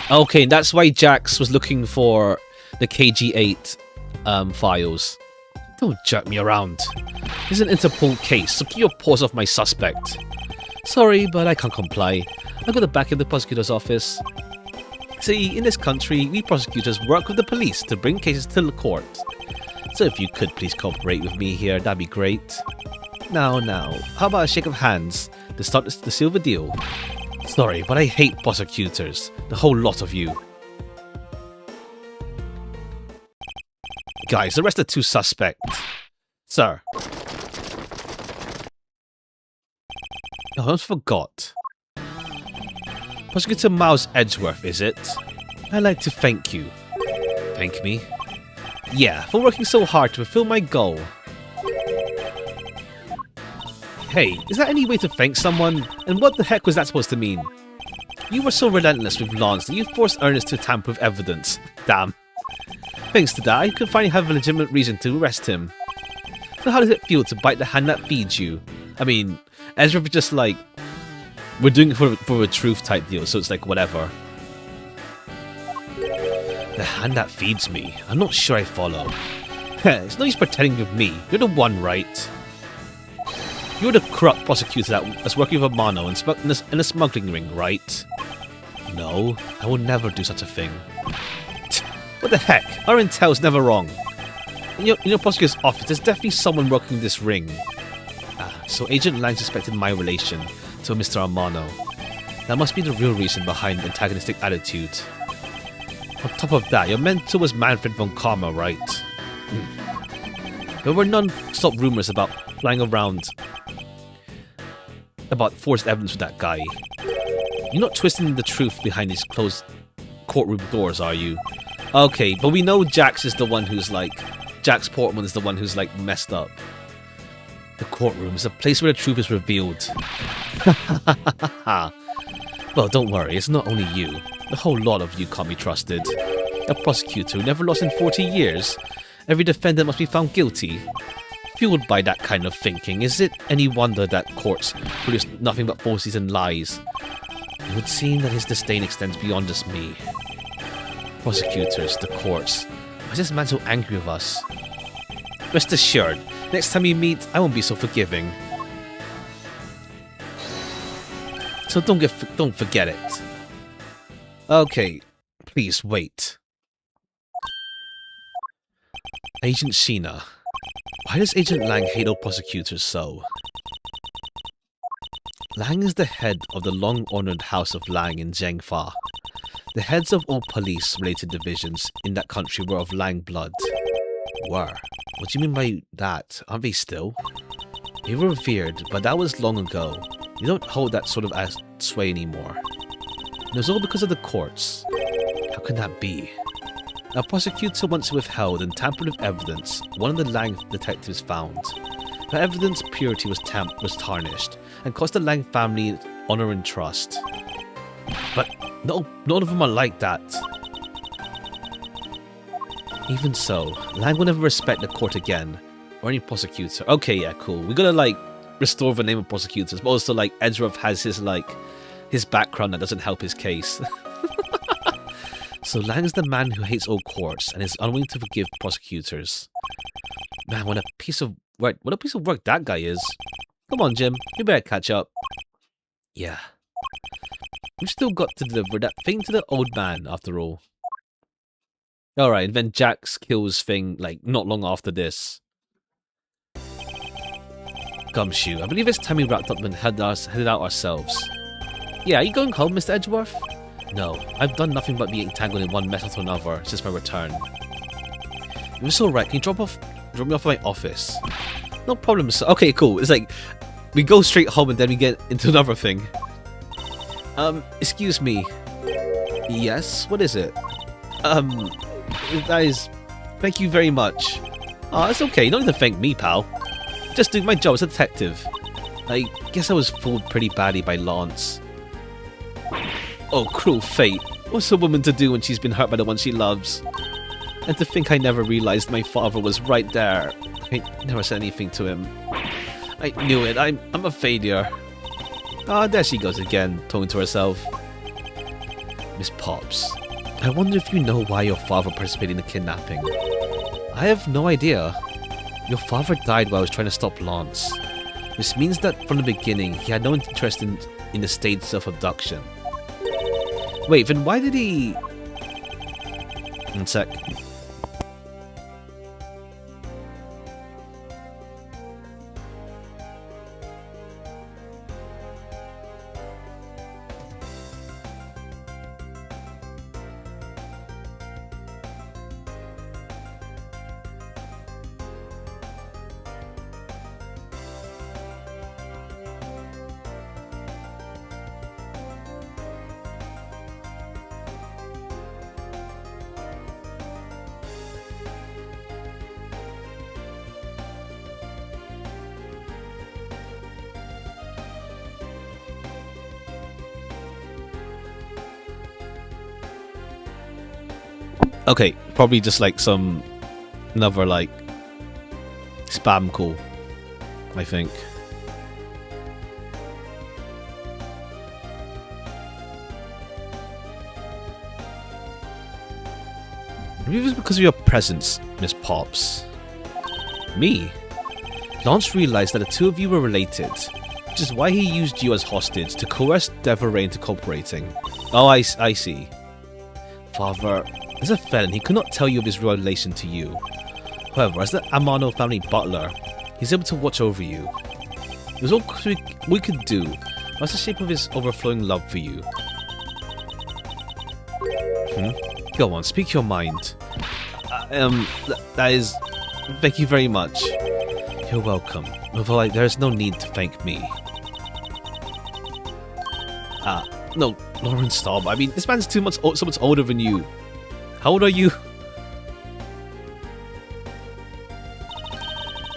Okay, that's why Jax was looking for the KG-8 files. Don't jerk me around. This is an Interpol case, so keep your paws off my suspect. Sorry, but I can't comply. I've got the back of the prosecutor's office. See, in this country, we prosecutors work with the police to bring cases to the court. So if you could please cooperate with me here, that'd be great. Now, how about a shake of hands to start to seal the deal? Sorry, but I hate prosecutors. The whole lot of you. Guys, arrest the two suspects. Sir. Oh, I almost forgot. Prosecutor Miles Edgeworth, is it? I'd like to thank you. Thank me? Yeah, for working so hard to fulfill my goal. Hey, is that any way to thank someone? And what the heck was that supposed to mean? You were so relentless with Lance that you forced Ernest to tamper with evidence. Damn. Thanks to that, I could finally have a legitimate reason to arrest him. So how does it feel to bite the hand that feeds you? I mean, Ezra was just like, we're doing it for a truth type deal, so it's like, whatever. The hand that feeds me? I'm not sure I follow. It's no use pretending with me. You're the one, right? You're the corrupt prosecutor that's working with Amano in a smuggling ring, right? No, I would never do such a thing. What the heck? Our intel's never wrong. In your prosecutor's office, there's definitely someone working this ring. So Agent Lang suspected my relation to Mr. Amano. That must be the real reason behind the antagonistic attitude. On top of that, your mentor was Manfred von Karma, right? There were non-stop rumors about flying around about forced evidence with that guy. You're not twisting the truth behind these closed courtroom doors, are you? Okay, but we know Jax is the one who's like... Jax Portman is the one who's like messed up. The courtroom is a place where the truth is revealed. Well, don't worry, it's not only you. The whole lot of you can't be trusted. A prosecutor who never lost in 40 years. Every defendant must be found guilty. Fueled by that kind of thinking, is it any wonder that courts produce nothing but falsities and lies? It would seem that his disdain extends beyond just me. Prosecutors, the courts. Why is this man so angry with us? Rest assured, next time we meet, I won't be so forgiving. So don't forget it. Okay, please wait. Agent Sheena. Why does Agent Lang hate all prosecutors so? Lang is the head of the long-honored House of Lang in Zhengfa. The heads of all police-related divisions in that country were of Lang blood. Were? What do you mean by that? Aren't they still? They were revered, but that was long ago. You don't hold that sort of sway anymore. And it was all because of the courts. How can that be? A prosecutor once withheld and tampered with evidence one of the Lang detectives found. Her evidence purity was tarnished and cost the Lang family honor and trust. But no, none of them are like that. Even so, Lang will never respect the court again, or any prosecutor. Okay, yeah, cool. We gotta like restore the name of prosecutors, but also like Edgeworth has his background that doesn't help his case. So Lang is the man who hates all courts and is unwilling to forgive prosecutors. Man, what a piece of work that guy is. Come on, Jim, you better catch up. Yeah. We've still got to deliver that thing to the old man, after all. Alright, and then Jax kills Thing, like, not long after this. Gumshoe, I believe it's time we wrapped up and headed out ourselves. Yeah, are you going home, Mr. Edgeworth? No, I've done nothing but be entangled in one mess after another since my return. If it's alright, can you drop me off at my office? No problem, sir. Okay, cool. It's like, we go straight home and then we get into another thing. Excuse me. Yes, what is it? Guys, thank you very much. It's okay, you don't need to thank me, pal. Just doing my job as a detective. I guess I was fooled pretty badly by Lance. Oh, cruel fate. What's a woman to do when she's been hurt by the one she loves? And to think I never realized my father was right there. I never said anything to him. I knew it. I'm a failure. There she goes again, talking to herself. Miss Pops, I wonder if you know why your father participated in the kidnapping. I have no idea. Your father died while I was trying to stop Lance. This means that from the beginning, he had no interest in the state self-abduction. Wait, then why did he... One sec. Okay, probably just like some another like spam call, I think. Maybe it was because of your presence, Miss Pops. Me? Lance realized that the two of you were related, which is why he used you as hostage to coerce Deveray into cooperating. Oh, I see. Father, as a felon, he could not tell you of his real relation to you. However, as the Amano family butler, he's able to watch over you. It was all we could do. That's the shape of his overflowing love for you. Go on, speak your mind. That is... Thank you very much. You're welcome. Although there's no need to thank me. No, Lauren, stop. I mean, this man's so much older than you. How old are you?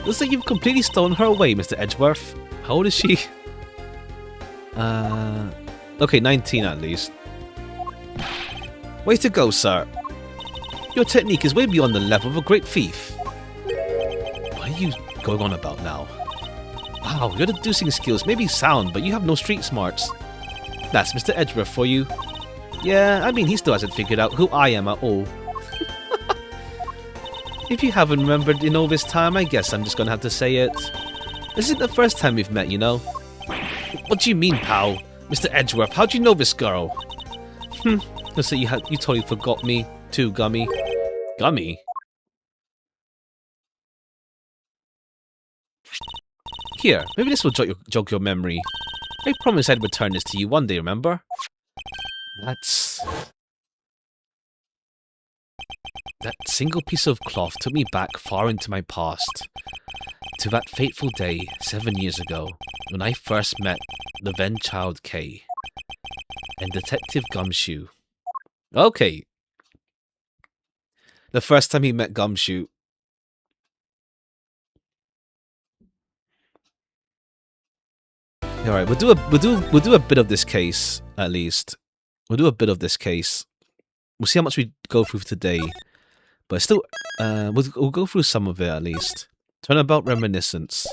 Looks like you've completely stolen her away, Mr. Edgeworth. How old is she? Okay, 19 at least. Way to go, sir. Your technique is way beyond the level of a great thief. What are you going on about now? Wow, your deducing skills may be sound, but you have no street smarts. That's Mr. Edgeworth for you. Yeah, I mean, he still hasn't figured out who I am at all. If you haven't remembered in all this time, I guess I'm just gonna have to say it. This isn't the first time we've met, you know. What do you mean, pal? Mr. Edgeworth, how'd you know this girl? So you totally forgot me too, Gummy. Gummy? Here, maybe this will jog your memory. I promised I'd return this to you one day, remember? That single piece of cloth took me back far into my past. To that fateful day, 7 years ago, when I first met the then child Kay. And Detective Gumshoe. Okay. The first time he met Gumshoe. Alright, we'll do a bit of this case, at least. We'll do a bit of this case. We'll see how much we go through today. But still, we'll go through some of it at least. Turnabout Reminiscence.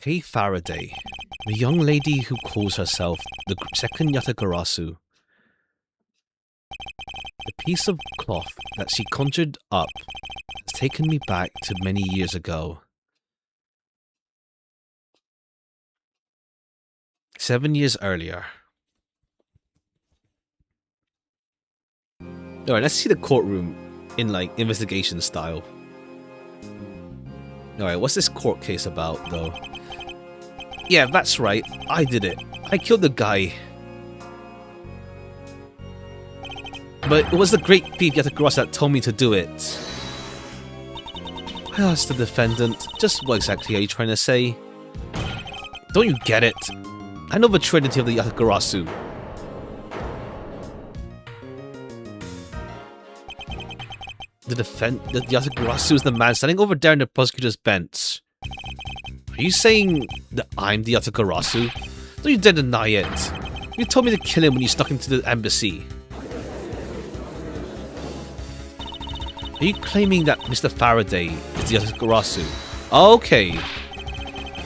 Kay Faraday, the young lady who calls herself the second Yatagarasu. The piece of cloth that she conjured up has taken me back to many years ago. 7 years earlier. Alright, let's see the courtroom in, like, investigation style. Alright, what's this court case about, though? Yeah, that's right. I did it. I killed the guy. But it was the great thief Yatagarasu that told me to do it. I asked the defendant, just what exactly are you trying to say? Don't you get it? I know the trinity of the Yatagarasu. The Yatagarasu is the man standing over there in the prosecutor's bench. Are you saying that I'm the Yatagarasu? Don't you dare deny it. You told me to kill him when you snuck into the embassy. Are you claiming that Mr. Faraday is the Yatagarasu? Okay.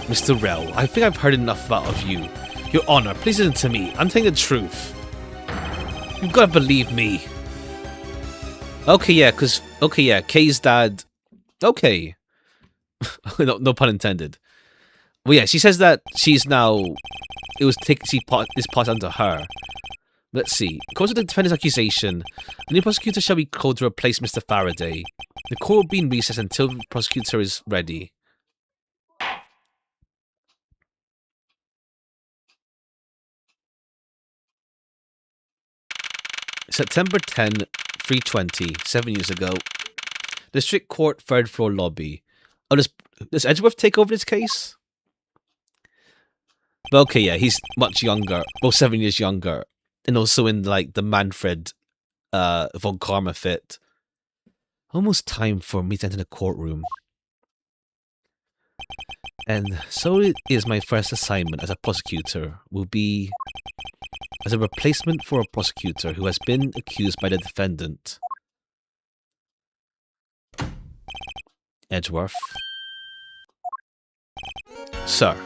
Mr. Rel, I think I've heard enough of you. Your Honor, please listen to me. I'm telling the truth. You've got to believe me. Okay, yeah, Kay's dad. Okay. no pun intended. Well, yeah, she says that she's now... Is passed on to her. Let's see. According to the defendant's accusation, a new prosecutor shall be called to replace Mr. Faraday. The court will be in recess until the prosecutor is ready. September 10, 320, 7 years ago. District Court, 3rd floor lobby. Oh, does Edgeworth take over this case? But okay, yeah, he's much younger. Well, 7 years younger. And also in, like, the Manfred von Karma fit. Almost time for me to enter the courtroom. And so it is my first assignment as a prosecutor will be as a replacement for a prosecutor who has been accused by the defendant. Edgeworth. Sir.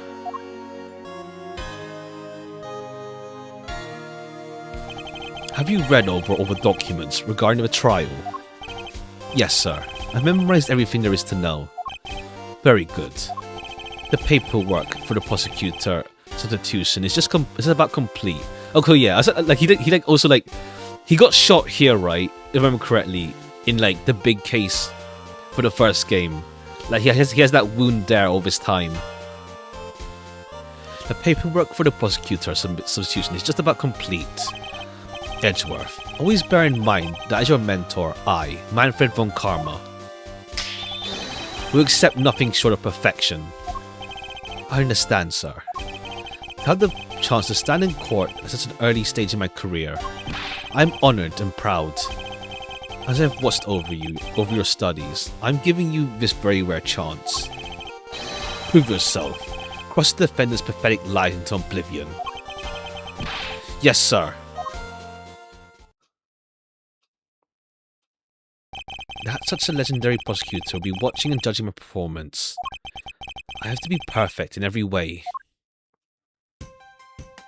Have you read over all the documents regarding the trial? Yes, sir. I've memorized everything there is to know. Very good. The paperwork for the prosecutor substitution is is about complete. Okay, yeah. He got shot here, right? If I remember correctly, in like the big case for the first game. Like he has that wound there all this time. The paperwork for the prosecutor substitution is just about complete. Edgeworth, always bear in mind that as your mentor, I, Manfred von Karma, will accept nothing short of perfection. I understand, sir. To have the chance to stand in court at such an early stage in my career, I'm honoured and proud. As I've watched over your studies, I'm giving you this very rare chance. Prove yourself. Cross the defendant's pathetic lies into oblivion. Yes, sir. That such a legendary prosecutor will be watching and judging my performance. I have to be perfect in every way.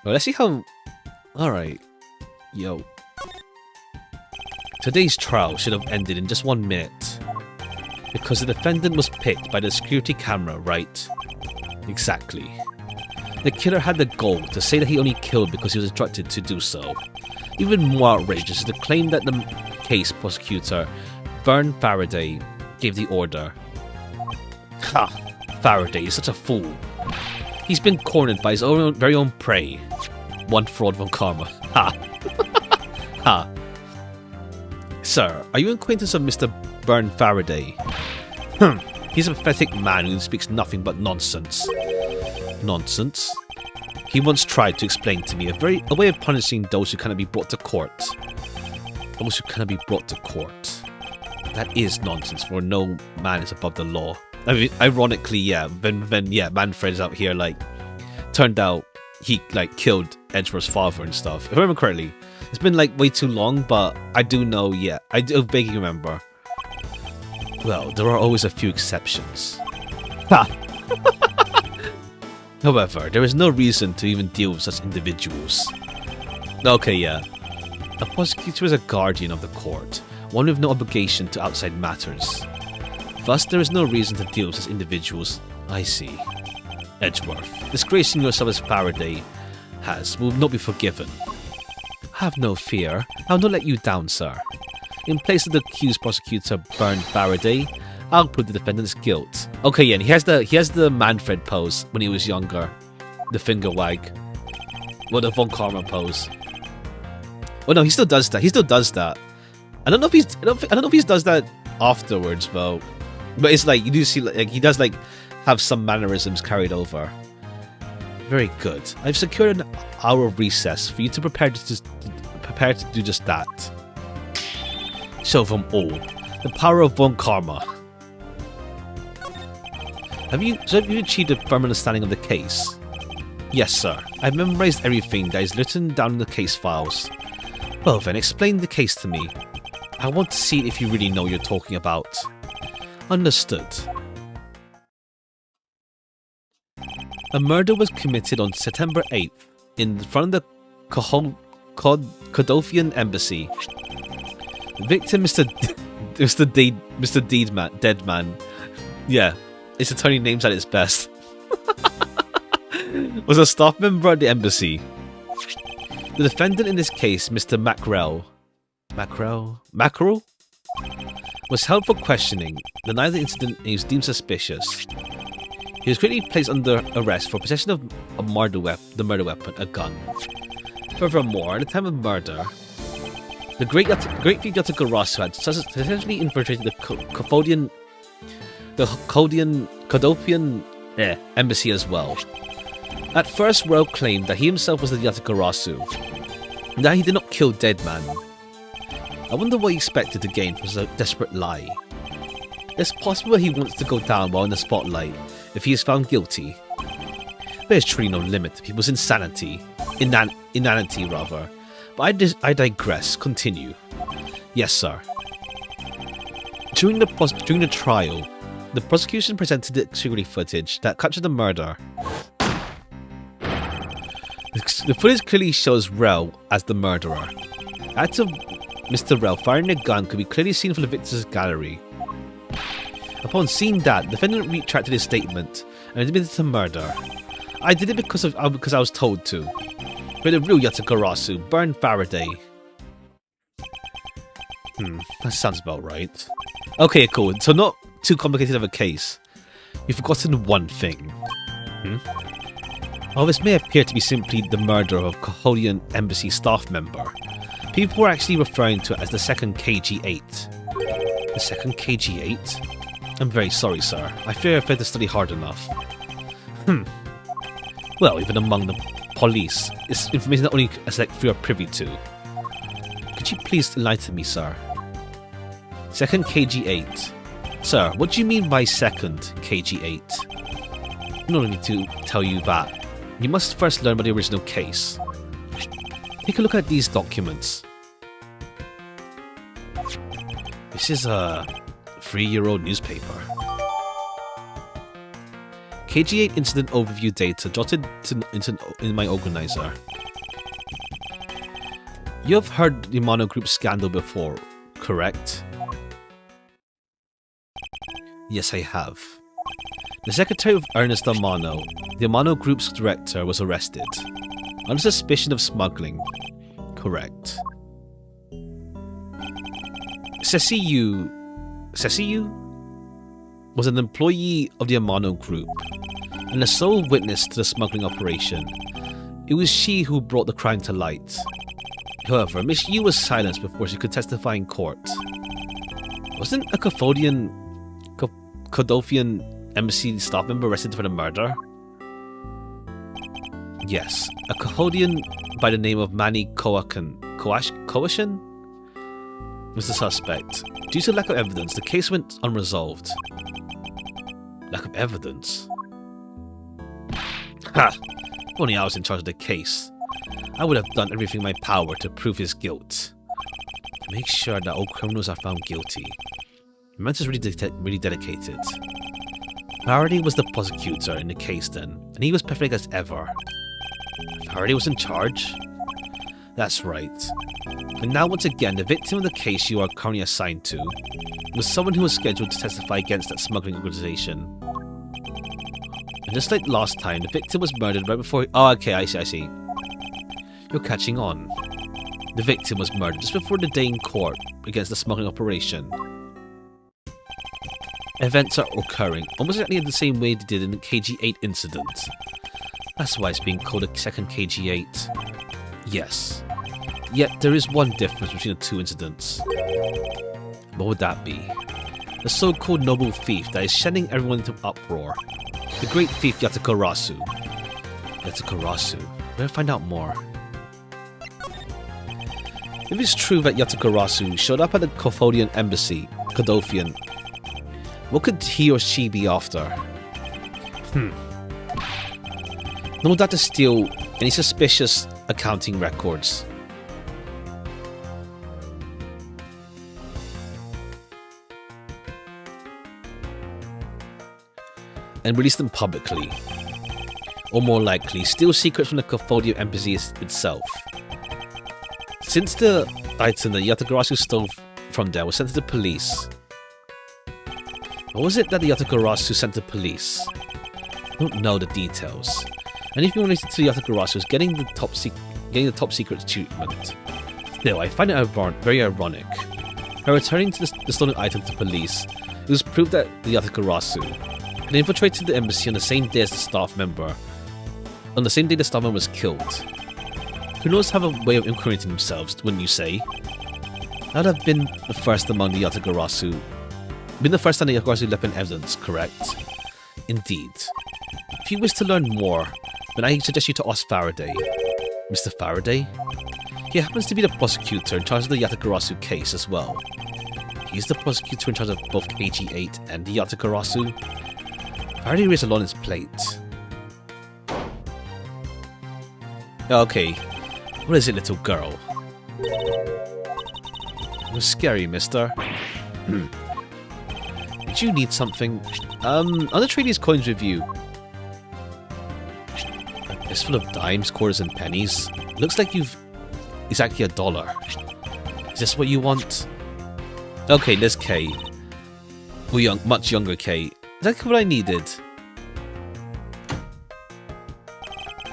Well, let's see how... Alright. Yo. Today's trial should have ended in just 1 minute. Because the defendant was picked by the security camera, right? Exactly. The killer had the goal to say that he only killed because he was instructed to do so. Even more outrageous is the claim that the case prosecutor, Bern Faraday, gave the order. Ha! Faraday is such a fool. He's been cornered by his very own prey. One fraud von Karma. Ha! Ha! Sir, are you an acquaintance of Mr. Bern Faraday? He's a pathetic man who speaks nothing but nonsense. Nonsense? He once tried to explain to me a way of punishing those who cannot be brought to court. Those who cannot be brought to court. That is nonsense, for no man is above the law. I mean, ironically, yeah, Manfred's out here, like, turned out he, like, killed Edgeworth's father and stuff. If I remember correctly. It's been, like, way too long, but I do know, yeah, I do vaguely remember. Well, there are always a few exceptions. Ha! However, there is no reason to even deal with such individuals. Okay, yeah. A prosecutor is a guardian of the court, one with no obligation to outside matters. Thus, there is no reason to deal with such individuals. I see. Edgeworth, disgracing yourself as Faraday will not be forgiven. Have no fear, I'll not let you down, sir. In place of the accused prosecutor Bern Faraday, I'll prove the defendant's guilt. Okay, yeah, and he has the Manfred pose when he was younger, the finger wag, well, the von Karma pose. Well, no, he still does that. He still does that. I don't know if he does that afterwards, though. But it's like you do see, like he does like have some mannerisms carried over. Very good. I've secured an hour of recess for you to prepare to do just that. Show them all the power of von Karma. Have you achieved a firm understanding of the case? Yes, sir. I've memorized everything that is written down in the case files. Well then, explain the case to me. I want to see if you really know what you're talking about. Understood. A murder was committed on September 8th in front of the Kodofian embassy. The victim, Mr. Deadman. Yeah, its attorney names at its best. Was a staff member at the embassy. The defendant in this case, Mr. Mackerel, was held for questioning, denied the incident and he was deemed suspicious. He was quickly placed under arrest for possession of the murder weapon, a gun. Furthermore, at the time of murder, the great Yatagarasu had successfully infiltrated the Kodofian embassy as well. At first, Rowe claimed that he himself was the Yatagarasu, and that he did not kill Deadman. I wonder what he expected to gain from such a desperate lie. It's possible he wants to go down while in the spotlight if he is found guilty. There's truly no limit to people's insanity. Inanity, rather. But I digress. Continue. Yes, sir. During the trial, the prosecution presented the security footage that captured the murder. The footage clearly shows Rel as the murderer. The act of Mr. Rel firing a gun could be clearly seen from the victim's gallery. Upon seeing that, the defendant retracted his statement and admitted to murder. I did it because I was told to. But the real Yatakarasu burned Faraday. That sounds about right. Okay, cool. So not too complicated of a case. You've forgotten one thing. While this may appear to be simply the murder of a Cahodian embassy staff member, people were actually referring to it as the second KG-8. The second KG-8? I'm very sorry, sir. I fear I failed to study hard enough. Well, even among the police, it's information that only a select few are privy to. Could you please enlighten me, sir? Second KG-8. Sir, what do you mean by second KG-8? You don't need to tell you that. You must first learn about the original case. Take a look at these documents. This is a 3-year-old newspaper. KG-8 incident overview data jotted in my organizer. You have heard the Amano Group scandal before, correct? Yes, I have. The secretary of Ernest Amano, the Amano Group's director, was arrested under suspicion of smuggling. Correct. Ceciu was an employee of the Amano Group and the sole witness to the smuggling operation. It was she who brought the crime to light. However, Miss Yu was silenced before she could testify in court. Wasn't a Cahodian embassy staff member arrested for the murder? Yes, a Cahodian by the name of Manny Coashan was the suspect. Due to lack of evidence, the case went unresolved. Lack of evidence? Ha! If only I was in charge of the case. I would have done everything in my power to prove his guilt. To make sure that all criminals are found guilty. The man is really dedicated. Faraday was the prosecutor in the case then, and he was perfect as ever. Faraday was in charge? That's right. And now once again, the victim of the case you are currently assigned to was someone who was scheduled to testify against that smuggling organization. And just like last time, the victim was murdered right before... Oh, okay, I see. You're catching on. The victim was murdered just before the day in court against the smuggling operation. Events are occurring almost exactly the same way they did in the KG-8 incident. That's why it's being called a second KG-8. Yes. Yet there is one difference between the two incidents. What would that be? The so-called noble thief that is sending everyone into uproar. The great thief Yatakarasu. Yatakarasu? We'll find out more. If it's true that Yatakarasu showed up at the Cahodian embassy, Cahodian, what could he or she be after? No doubt to steal any suspicious accounting records. And release them publicly. Or more likely, steal secrets from the Cahodian embassy itself. Since the item that Yatakarasu stole from there was sent to the police, what was it that the Yatakarasu sent to police? I don't know the details. Anything related to the Yatakarasu is getting the top secret treatment. Still, I find it very ironic. By returning to the stolen item to police, it was proved that the Yatakarasu had infiltrated the embassy on the same day as the staff member. On the same day the staff member was killed. Criminals have a way of incriminating themselves, wouldn't you say? That would have been the first among the Yatakarasu. Been the first time the Yatakarasu left in evidence, correct? Indeed. If you wish to learn more, then I suggest you to ask Faraday. Mr. Faraday? He happens to be the prosecutor in charge of the Yatakarasu case as well. He's the prosecutor in charge of both KG8 and the Yatakarasu. Faraday raised a lot on his plate. Okay, what is it, little girl? You're scary, mister. Did you need something? I'll trade these coins with you. It's full of dimes, quarters, and pennies. Looks like you've exactly $1. Is this what you want? Okay, there's Kay. Well, much younger Kay. Exactly what I needed.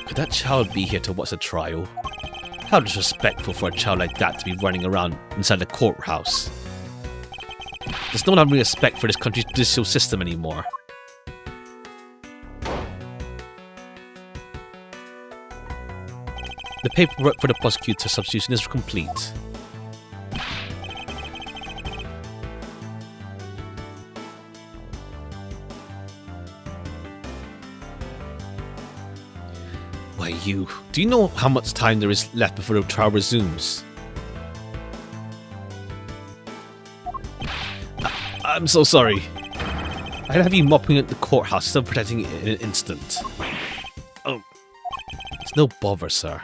Could that child be here to watch the trial? How disrespectful for a child like that to be running around inside the courthouse. There's no one having respect for this country's judicial system anymore. The paperwork for the prosecutor substitution is complete. Why, do you know how much time there is left before the trial resumes? I'm so sorry. I'd have you mopping at the courthouse, still protecting it in an instant. Oh, it's no bother, sir.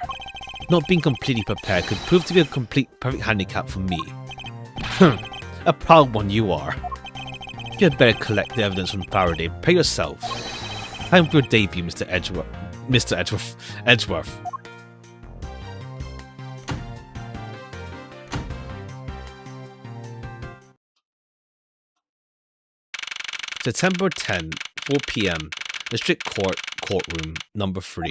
Not being completely prepared could prove to be a perfect handicap for me. A proud one you are. You'd better collect the evidence from Faraday. Prepare yourself. Time for your debut, Mr. Edgeworth. Mr. Edgeworth. September 10, 4 p.m. District Courtroom, number 3.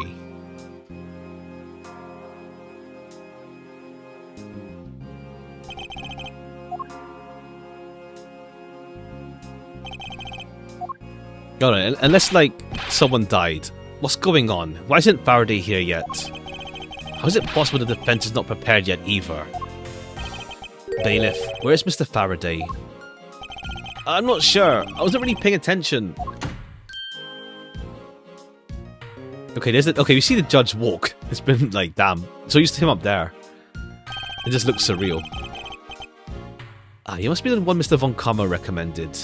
Got it. Unless, like, someone died. What's going on? Why isn't Faraday here yet? How is it possible the defense is not prepared yet either? Bailiff, where's Mr. Faraday? I'm not sure. I wasn't really paying attention. Okay, we see the judge walk. It's been like, damn. So used to him up there. It just looks surreal. Ah, you must be the one Mr. Von Kammer recommended.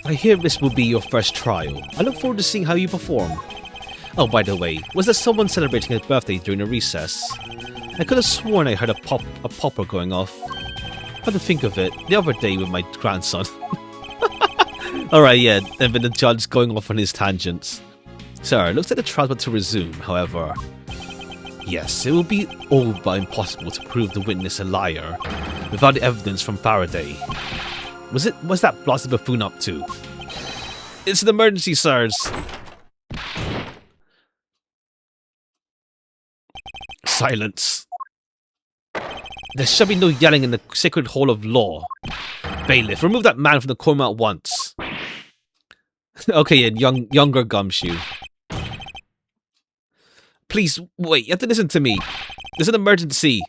I hear this will be your first trial. I look forward to seeing how you perform. Oh, by the way, was there someone celebrating his birthday during a recess? I could have sworn I heard a popper going off. How to think of it, the other day with my grandson. Alright, yeah, and then the judge going off on his tangents. Sir, looks like the trial's about to resume, however. Yes, it will be all but impossible to prove the witness a liar without the evidence from Faraday. What's that blasted buffoon up to? It's an emergency, sirs! Silence. There shall be no yelling in the sacred hall of law. Bailiff, remove that man from the courtroom at once. Okay, and younger Gumshoe. Please, wait, you have to listen to me. There's an emergency.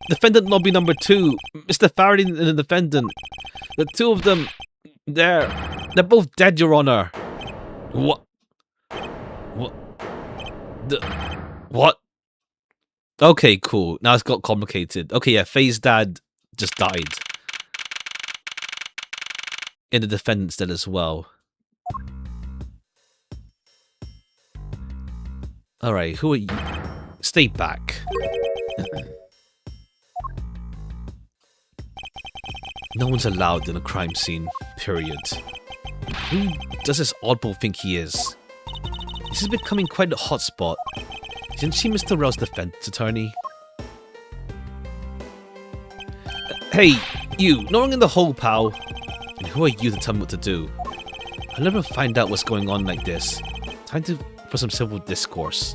Defendant lobby number 2, Mr. Faraday and the defendant. The two of them, they're both dead, Your Honor. What? What? Okay, cool. Now it's got complicated. Okay, yeah, Faye's dad just died. And the defendant's dead as well. Alright, who are you? Stay back. No one's allowed in a crime scene, period. Who does this oddball think he is? This is becoming quite a hotspot. Isn't she Mr. Rell's defense attorney? Hey, you! No one in the hole, pal! And who are you to tell me what to do? I'll never find out what's going on like this. Time for some civil discourse.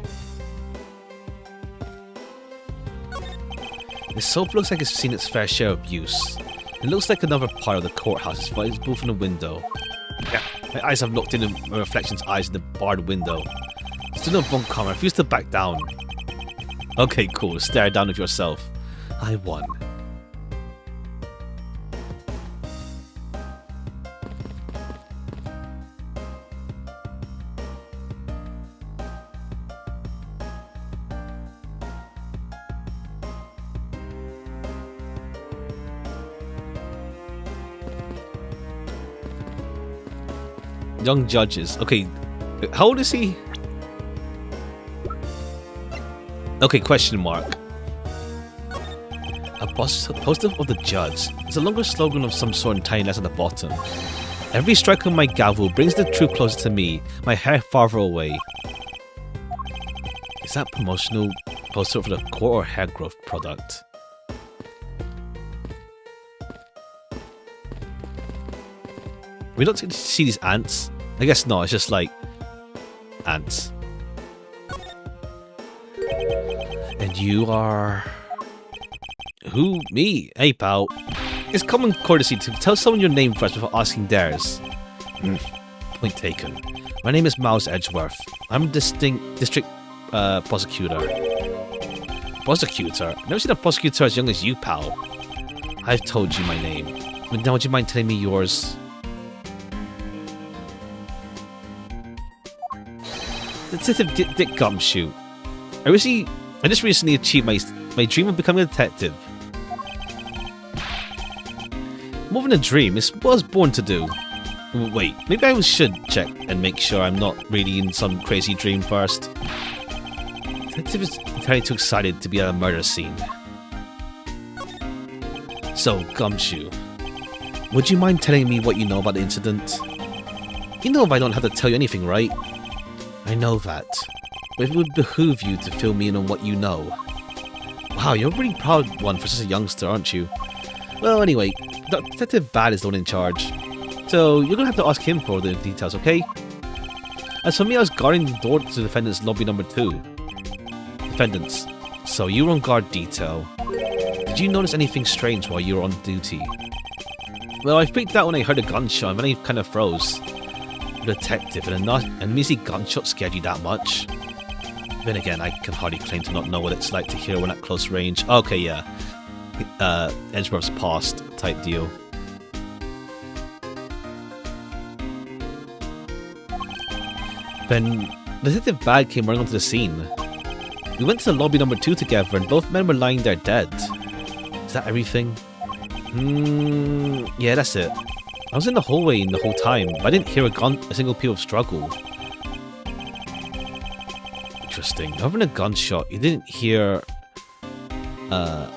This soap looks like it's seen its fair share of use. It looks like another part of the courthouse is visible from the window. Yeah, my eyes have looked into my reflection's eyes in the barred window. Still no Von Kammer, refuse to back down. Okay, cool, stare down at yourself. I won. Young judges. Okay, how old is he? Okay, question mark. A poster of the judge. It's a longer slogan of some sort in tiny letters at the bottom. Every strike of my gavel brings the truth closer to me, my hair farther away. Is that promotional poster for the core or hair growth product? We don't get to see these ants. I guess not, it's just like ants. And you are... Who? Me? Hey, pal. It's common courtesy to tell someone your name first before asking theirs. Point taken. My name is Miles Edgeworth. I'm a district prosecutor. Prosecutor? I've never seen a prosecutor as young as you, pal. I've told you my name. But now would you mind telling me yours? Detective Dick Gumshoe. I just recently achieved my dream of becoming a detective. More than a dream, it's what I was born to do. Wait, maybe I should check and make sure I'm not really in some crazy dream first. Detective is entirely too excited to be at a murder scene. So, Gumshoe, would you mind telling me what you know about the incident? You know I don't have to tell you anything, right? I know that, but it would behoove you to fill me in on what you know. Wow, you're a really proud one for such a youngster, aren't you? Well, anyway, Detective Bad is the one in charge, so you're gonna have to ask him for the details, okay? As for me, I was guarding the door to defendant's lobby number 2. Defendants, so you were on guard detail. Did you notice anything strange while you were on duty? Well, I freaked out when I heard a gunshot and then I kind of froze. Detective, and a measly gunshot scared you that much? Then again, I can hardly claim to not know what it's like to hear one at close range. Okay, yeah. Edgeworth's past type deal. Then Detective Bad came running onto the scene. We went to the lobby number 2 together and both men were lying there dead. Is that everything? Yeah, that's it. I was in the hallway the whole time, but I didn't hear a single peal of struggle. Interesting. Other than a gunshot, you didn't hear a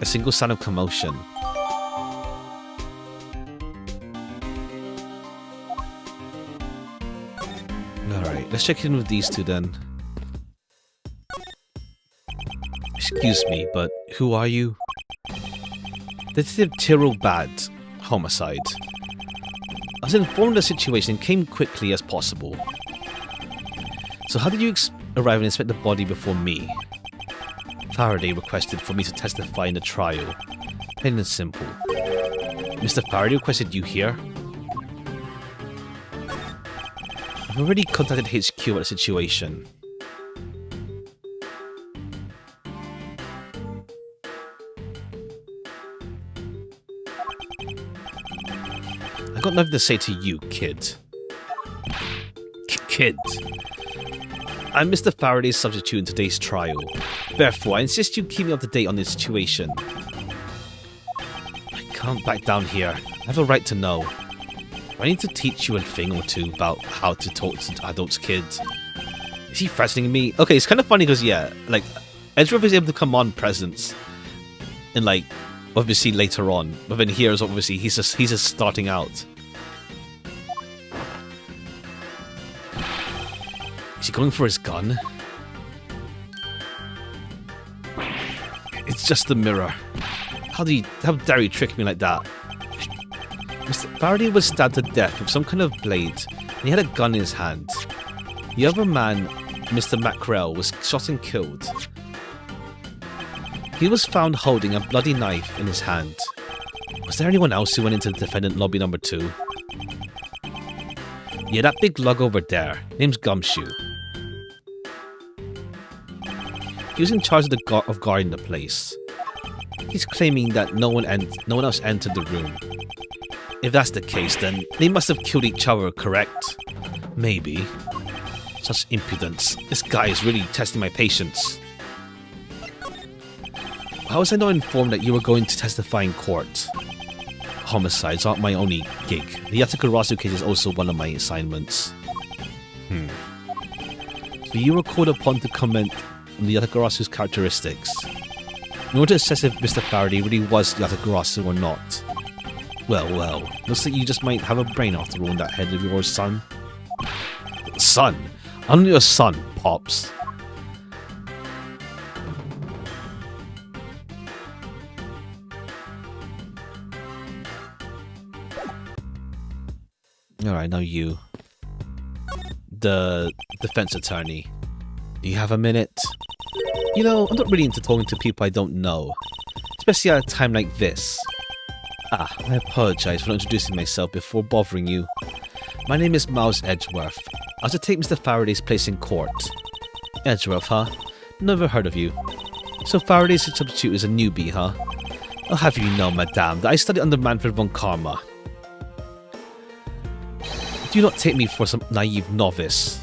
single sound of commotion. Alright, let's check in with these two then. Excuse me, but who are you? Detective Tyrrell Bad. Homicide. I was informed of the situation and came quickly as possible. So how did you arrive and inspect the body before me? Faraday requested for me to testify in the trial. Plain and simple. Mr. Faraday requested you here? I've already contacted HQ about the situation. I've got nothing to say to you, kid. Kid. I'm Mr. Faraday's substitute in today's trial. Therefore, I insist you keep me up to date on this situation. I can't back down here. I have a right to know. I need to teach you a thing or two about how to talk to adults, kids. Is he threatening me? Okay, it's kind of funny because, yeah, like, Edgeworth is able to command presence. And, like, obviously later on. But then here is obviously, he's just starting out. Is he going for his gun? It's just a mirror. How dare you trick me like that? Mr. Faraday was stabbed to death with some kind of blade, and he had a gun in his hand. The other man, Mr. Mackerel, was shot and killed. He was found holding a bloody knife in his hand. Was there anyone else who went into the defendant lobby number 2? Yeah, that big lug over there. Name's Gumshoe. He was in charge of guarding the place. He's claiming that no one else entered the room. If that's the case, then they must have killed each other, correct? Maybe. Such impudence. This guy is really testing my patience. How was I not informed that you were going to testify in court? homicides aren't my only gig. The Yatakarasu case is also one of my assignments. So you were called upon to comment on the Yatakarasu's characteristics. In order to assess if Mr. Faraday really was Yatakarasu or not. Well, looks like you just might have a brain after all in that head of yours, son. Son? I'm your son, Pops. Alright, now you. The defense attorney. Do you have a minute? You know, I'm not really into talking to people I don't know. Especially at a time like this. I apologize for not introducing myself before bothering you. My name is Miles Edgeworth. I was to take Mr. Faraday's place in court. Edgeworth, huh? Never heard of you. So Faraday's substitute is a newbie, huh? I'll have you know, madame, that I studied under Manfred von Karma. Do not take me for some naive novice.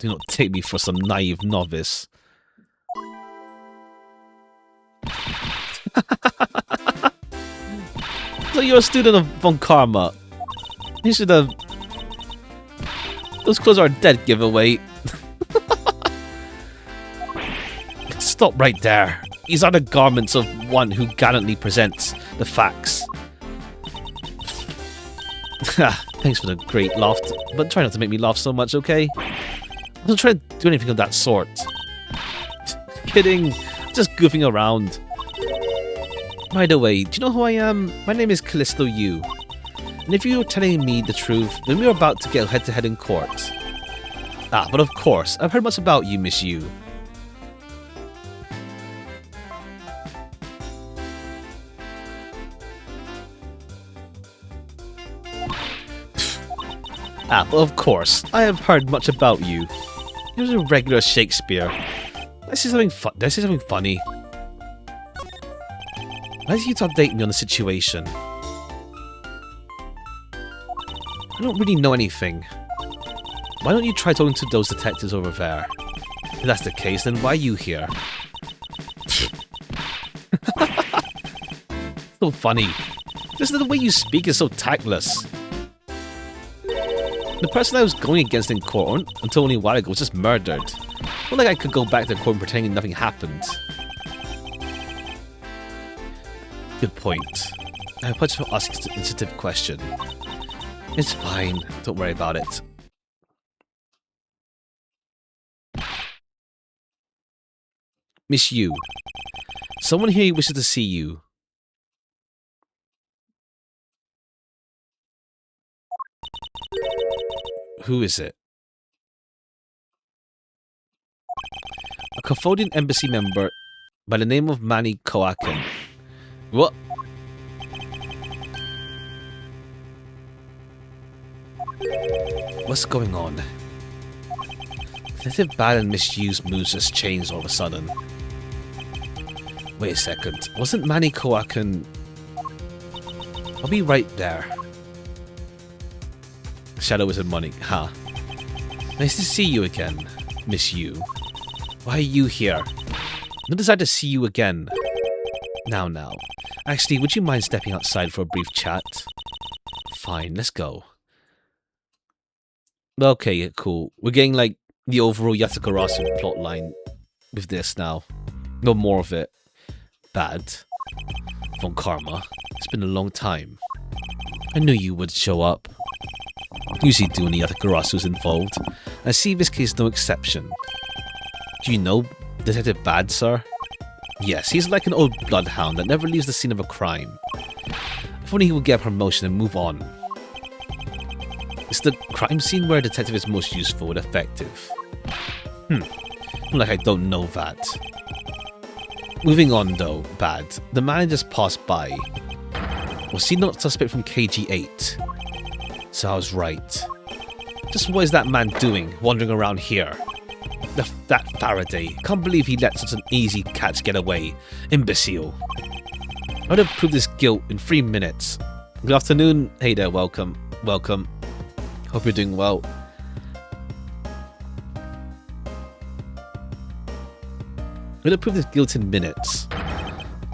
Do not take me for some naive novice. So you're a student of von Karma. You should have... Those clothes are a dead giveaway. Stop right there. These are the garments of one who gallantly presents the facts. Thanks for the great laughter, but try not to make me laugh so much, okay? I'm not trying to do anything of that sort. Kidding, just goofing around. By the way, do you know who I am? My name is Callisto Yu. And if you were telling me the truth, then we were about to get head-to-head in court. But of course, I've heard much about you, Miss Yu. Well, of course, I have heard much about you. You're a regular Shakespeare. Did I say something funny? Why don't you update me on the situation? I don't really know anything. Why don't you try talking to those detectives over there? If that's the case, then why are you here? So funny. Just the way you speak is so tactless. The person I was going against in court until only a while ago was just murdered. Not like I could go back to court and pretending nothing happened. Good point. I apologize for asking a sensitive question. It's fine. Don't worry about it. Miss Yu. Someone here wishes to see you. Who is it? A Cambodian embassy member by the name of Manny Koaken. What? What's going on? Detective Bad and Miss Yu's moves just changed all of a sudden. Wait a second. Wasn't Manny Koaken... I'll be right there. Shadow Wizard Money, huh? Nice to see you again, Miss Yu. Why are you here? No desire to see you again. Now. Actually, would you mind stepping outside for a brief chat? Fine, let's go. Okay, cool. We're getting, like, the overall Yatakarasu plotline with this now. No more of it. Bad. Von Karma. It's been a long time. I knew you would show up. Usually do when the Yatakarasu's involved. I see this case no exception. Do you know Detective Bad, sir? Yes, he's like an old bloodhound that never leaves the scene of a crime. If only he would get a promotion and move on. It's the crime scene where a detective is most useful and effective. Like I don't know that. Moving on though, Bad. The man just passed by. Was he not suspect from KG8? So I was right. Just what is that man doing, wandering around here? That Faraday. Can't believe he let such an easy catch get away. Imbecile. I would have proved his guilt in 3 minutes. Good afternoon. Hey there, welcome. Welcome. Hope you're doing well. We'll approve this guilt in minutes.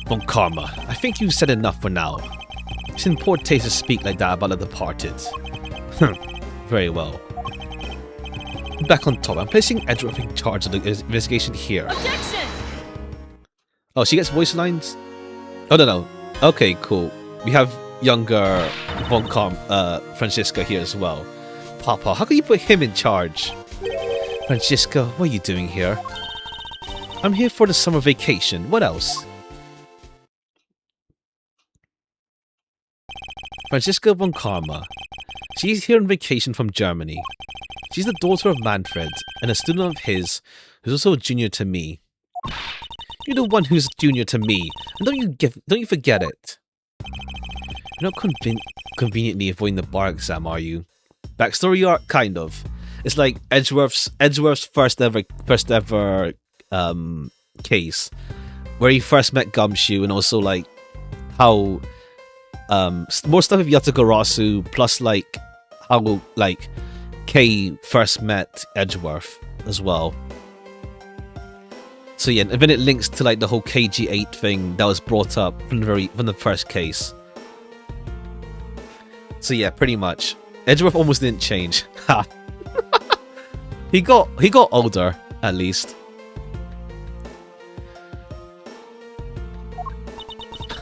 Von Karma, I think you've said enough for now. It's in poor taste to speak like that about the departed. Very well. Back on top, I'm placing Edgeworth in charge of the investigation here. Objection! Oh, she gets voice lines? Oh, no. Okay, cool. We have younger Francisca here as well. Papa, how can you put him in charge? Francisca, what are you doing here? I'm here for the summer vacation. What else? Francisca von Karma. She's here on vacation from Germany. She's the daughter of Manfred, and a student of his, who's also a junior to me. You're the one who's junior to me, and don't you forget it. You're not conveniently avoiding the bar exam, are you? Backstory arc, kind of. It's like Edgeworth's first ever case, where he first met Gumshoe, and also like how more stuff with Yatagarasu, plus like how like Kay first met Edgeworth as well. So yeah, and then it links to like the whole KG8 thing that was brought up from the first case. So yeah, pretty much. Edgeworth almost didn't change. Ha. He got older, at least.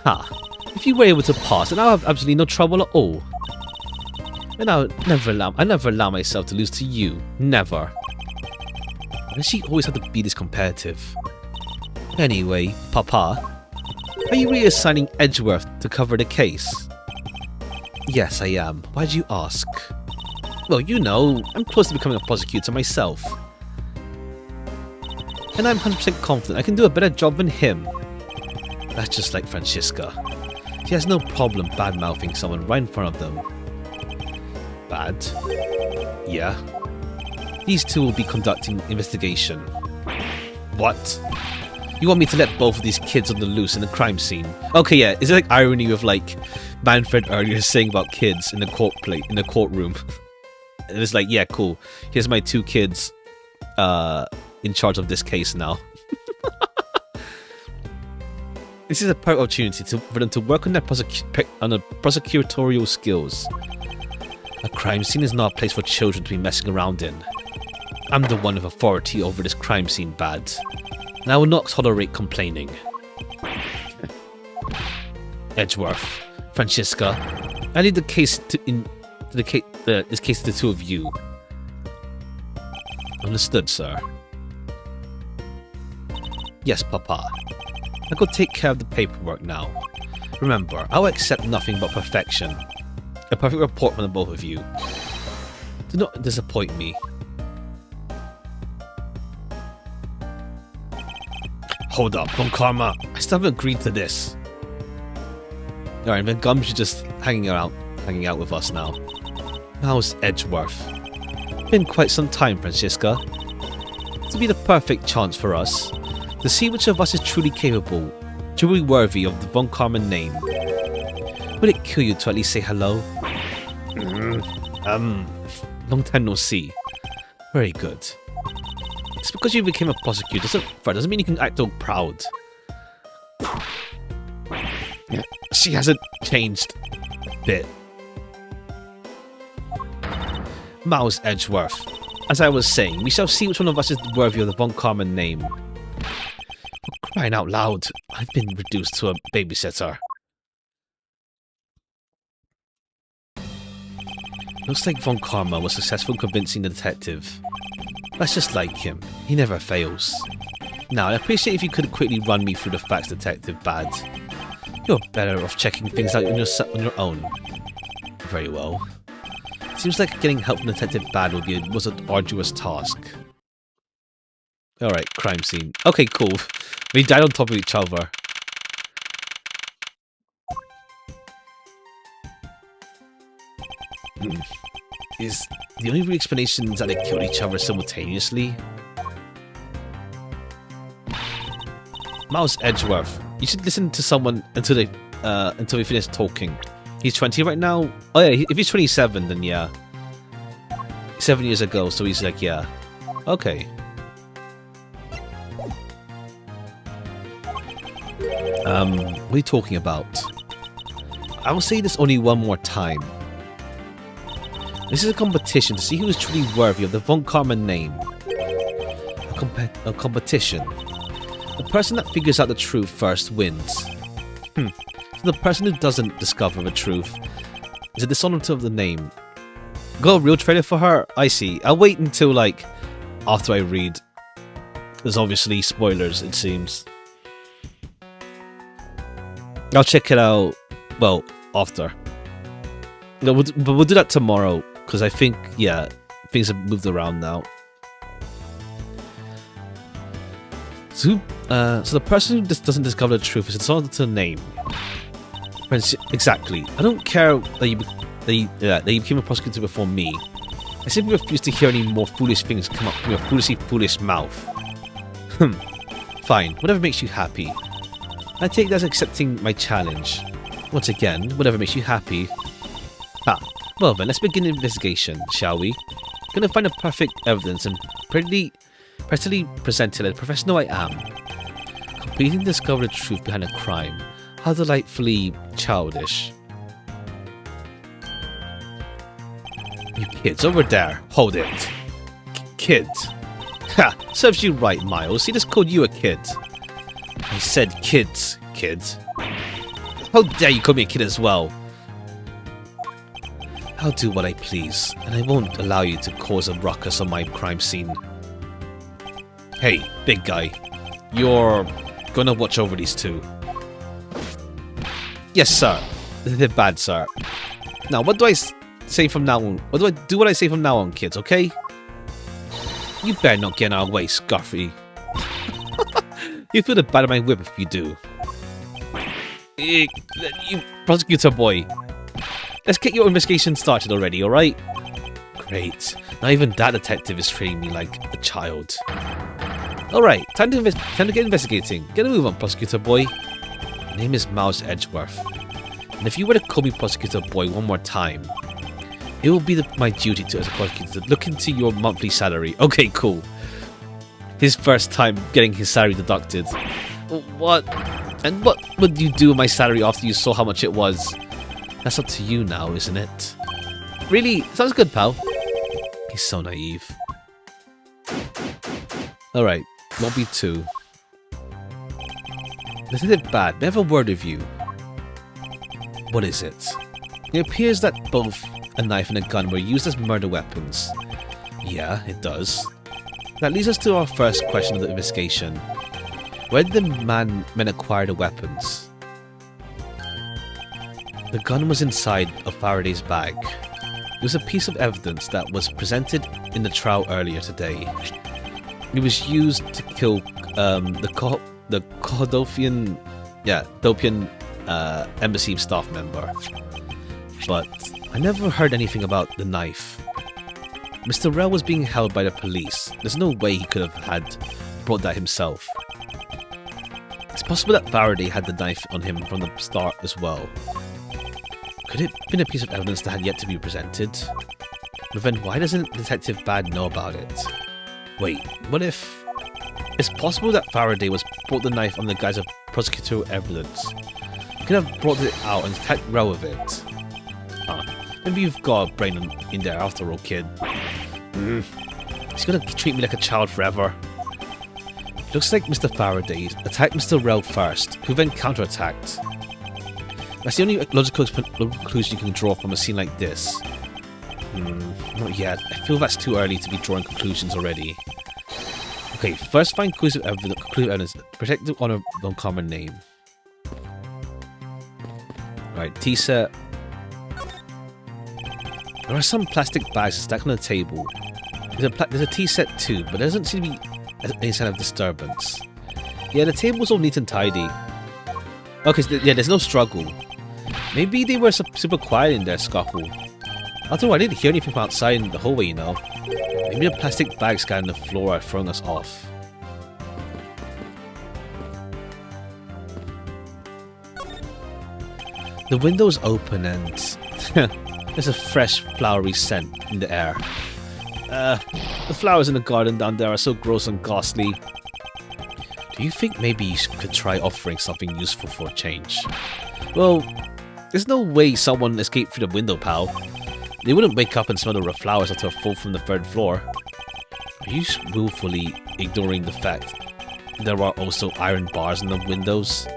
Ha. If you were able to pass, then I'll have absolutely no trouble at all. And I never allow myself to lose to you. Never. Why does she always have to be this competitive? Anyway, Papa, are you reassigning Edgeworth to cover the case? Yes, I am. Why'd you ask? Well, you know, I'm close to becoming a prosecutor myself. And I'm 100% confident I can do a better job than him. That's just like Francisca. She has no problem bad-mouthing someone right in front of them. Bad? Yeah. These two will be conducting investigation. What? You want me to let both of these kids on the loose in the crime scene? Okay, yeah. Is it like irony with like Manfred earlier saying about kids in the courtroom? And it's like, yeah, cool. Here's my two kids in charge of this case now. This is a perfect opportunity for them to work on their prosecutorial skills. A crime scene is not a place for children to be messing around in. I'm the one with authority over this crime scene, Bad. And I will not tolerate complaining. Edgeworth, Francisca, I leave the case this case to the two of you. Understood, sir. Yes, Papa. I go take care of the paperwork now. Remember, I will accept nothing but perfection. A perfect report from the both of you. Do not disappoint me. Hold up, Von Karma. I still haven't agreed to this. Alright, then Gum's just hanging out with us now. How's Edgeworth? Been quite some time, Francisca. This will be the perfect chance for us to see which of us is truly capable, truly worthy of the Von Karma name. Would it kill you to at least say hello? Long time no see. Very good. It's because you became a prosecutor doesn't mean you can act all proud. She hasn't changed a bit. Mouse Edgeworth. As I was saying, we shall see which one of us is worthy of the Von Karma name. For crying out loud, I've been reduced to a babysitter. Looks like Von Karma was successful in convincing the detective. That's just like him. He never fails. Now, I'd appreciate if you could quickly run me through the facts, Detective Bad. You're better off checking things out on your own. Very well. Seems like getting help from Detective Bad was an arduous task. Alright, crime scene. Okay, cool. We died on top of each other. Is the only real explanation that they killed each other simultaneously? Mouse Edgeworth, you should listen to someone until we finish talking. He's 20 right now? Oh yeah, if he's 27 then yeah. 7 years ago, so he's like, yeah. Okay. What are you talking about? I will say this only one more time. This is a competition to see who is truly worthy of the Von Karman name. A competition. The person that figures out the truth first wins. So the person who doesn't discover the truth is a dishonor of the name. Got a real trailer for her? I see. I'll wait until, like, after I read. There's obviously spoilers, it seems. I'll check it out, well, after. No, but we'll do that tomorrow, because I think, yeah, things have moved around now. So the person who just doesn't discover the truth is dishonor to the name. Exactly. I don't care that you became a prosecutor before me. I simply refuse to hear any more foolish things come up from your foolish mouth. Fine, whatever makes you happy. I take that as accepting my challenge. Once again, whatever makes you happy. Well then, let's begin the investigation, shall we? Gonna find the perfect evidence and prettily present it as a professional I am. Completing to discover the truth behind a crime. How delightfully childish. You kids, over there. Hold it. Kids. Ha! Serves you right, Miles. He just called you a kid. I said kids, kids. How dare you call me a kid as well? I'll do what I please, and I won't allow you to cause a ruckus on my crime scene. Hey, big guy. You're gonna watch over these two. Yes, sir. They're bad, sir. Now, what do I say from now on? What do I do? What I say from now on, kids? Okay? You better not get in our way, Scuffy. You feel the bite of my whip if you do. You prosecutor boy. Let's get your investigation started already, alright? Great. Not even that detective is treating me like a child. Alright, time to get investigating. Get a move on, prosecutor boy. My name is Miles Edgeworth. And if you were to call me prosecutor boy one more time, it will be my duty to, as a prosecutor, to look into your monthly salary. Okay, cool. His first time getting his salary deducted. What? And what would you do with my salary after you saw how much it was? That's up to you now, isn't it? Really? Sounds good, pal. He's so naive. Alright, Lobby 2. This isn't bad. May I have a word with you? What is it? It appears that both a knife and a gun were used as murder weapons. Yeah, it does. That leads us to our first question of the investigation. Where did the men acquire the weapons? The gun was inside of Faraday's bag. It was a piece of evidence that was presented in the trial earlier today. It was used to kill the Dopian embassy staff member. But I never heard anything about the knife. Mr. Rell was being held by the police. There's no way he could have brought that himself. It's possible that Faraday had the knife on him from the start as well. Could it have been a piece of evidence that had yet to be presented? But then why doesn't Detective Bad know about it? Wait, what if... It's possible that Faraday brought the knife on the guise of prosecutorial evidence. He could have brought it out and attacked Rell with it. Maybe you've got a brain in there after all, kid. He's gonna treat me like a child forever. Looks like Mr. Faraday attacked Mr. Rell first, who then counterattacked. That's the only logical conclusion you can draw from a scene like this. Not yet. I feel that's too early to be drawing conclusions already. Okay, first find clues of evidence. Protect the honor of the uncommon name. Right, T-set. There are some plastic bags stacked on the table. There's a tea set too, but there doesn't seem to be any sign of disturbance. Yeah, the table's all neat and tidy. Okay, so yeah, there's no struggle. Maybe they were super quiet in their scuffle. After all, I didn't hear anything from outside in the hallway, you know. Maybe the plastic bags scattered on the floor are throwing us off. The window's open and there's a fresh flowery scent in the air. The flowers in the garden down there are so gross and ghastly. Do Do you think maybe you could try offering something useful for a change? Well, there's no way someone escaped through the window, pal. They wouldn't wake up and smell the flowers after a fall from the 3rd floor. Are you willfully ignoring the fact there are also iron bars in the windows?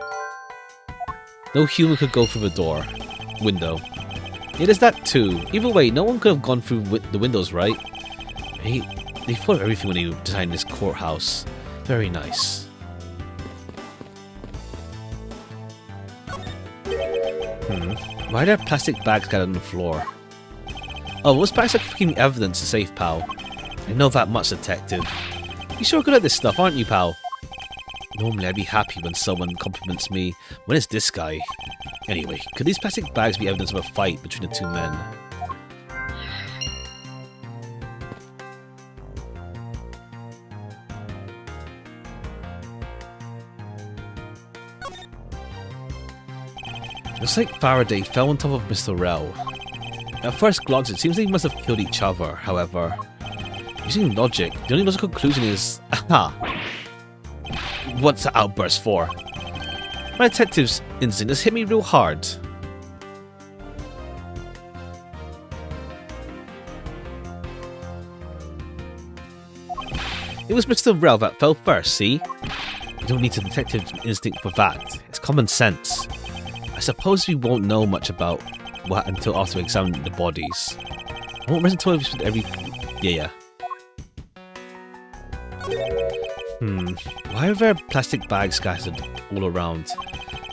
No human could go through the window. Yeah, there's that too. Either way, no one could have gone through the windows, right? They thought of everything when they designed this courthouse. Very nice. Why are there plastic bags scattered on the floor? Oh, those bags are keeping evidence to safe, pal. I know that much, detective. You're sure good at this stuff, aren't you, pal? Normally I'd be happy when someone compliments me. When it's this guy? Anyway, could these plastic bags be evidence of a fight between the two men? Looks like Faraday fell on top of Mr. Rell. At first glance, it seems they must have killed each other, however. Using logic, the only logical conclusion is... Aha! What's the outburst for? My detective's instinct has hit me real hard. It was Mr. Rell that fell first, see? You don't need a detective's instinct for that. It's common sense. I suppose we won't know much about what until after we examine the bodies. I won't listen to every... Yeah. Why are there plastic bags scattered all around?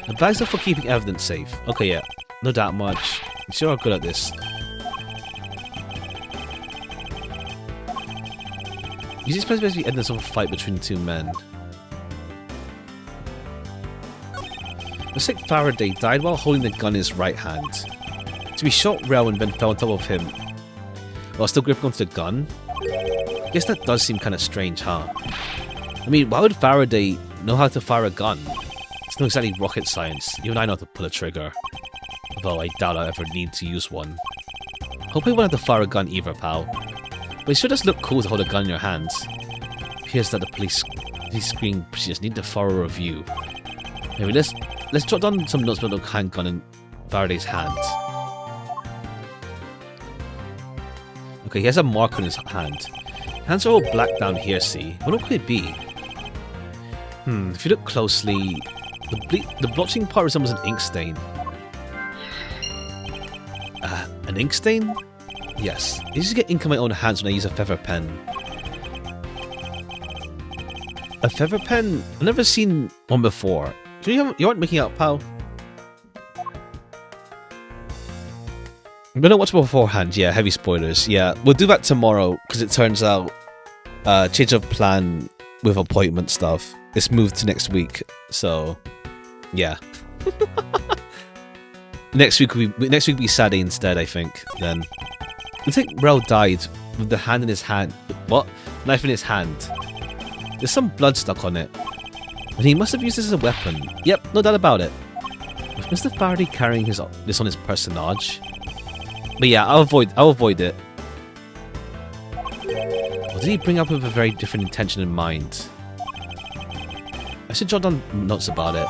The bags are for keeping evidence safe. Okay, yeah. No doubt much. You sure are good at this. Is this supposed to be evidence of a fight between the two men? Looks like Faraday died while holding the gun in his right hand. So he shot Rell and then fell on top of him while still gripping onto the gun? I guess that does seem kind of strange, huh? I mean, why would Faraday know how to fire a gun? It's not exactly rocket science. Even I know how to pull a trigger. Although I doubt I'll ever need to use one. Hope I won't have to fire a gun either, pal. But it sure does look cool to hold a gun in your hands. Appears that the police screen procedures need a thorough review. Anyway, let's jot down some notes about the handgun in Faraday's hand. Okay, he has a mark on his hand. Hands are all black down here, see? What could it be? If you look closely, the blotching part resembles an ink stain. An ink stain? Yes. I usually get ink on my own hands when I use a feather pen. A feather pen? I've never seen one before. You aren't making out, pal. I'm gonna watch beforehand. Yeah, heavy spoilers. Yeah, we'll do that tomorrow because it turns out change of plan with appointment stuff. It's moved to next week, so yeah. next week will be Saturday instead, I think. Then I think Rell died with the hand in his hand. What? Knife in his hand. There's some blood stuck on it. And he must have used this as a weapon. Yep, no doubt about it. Was Mr. Faraday carrying this on his personage? But yeah, I'll avoid it. Or did he bring up with a very different intention in mind? I should jot down notes about it.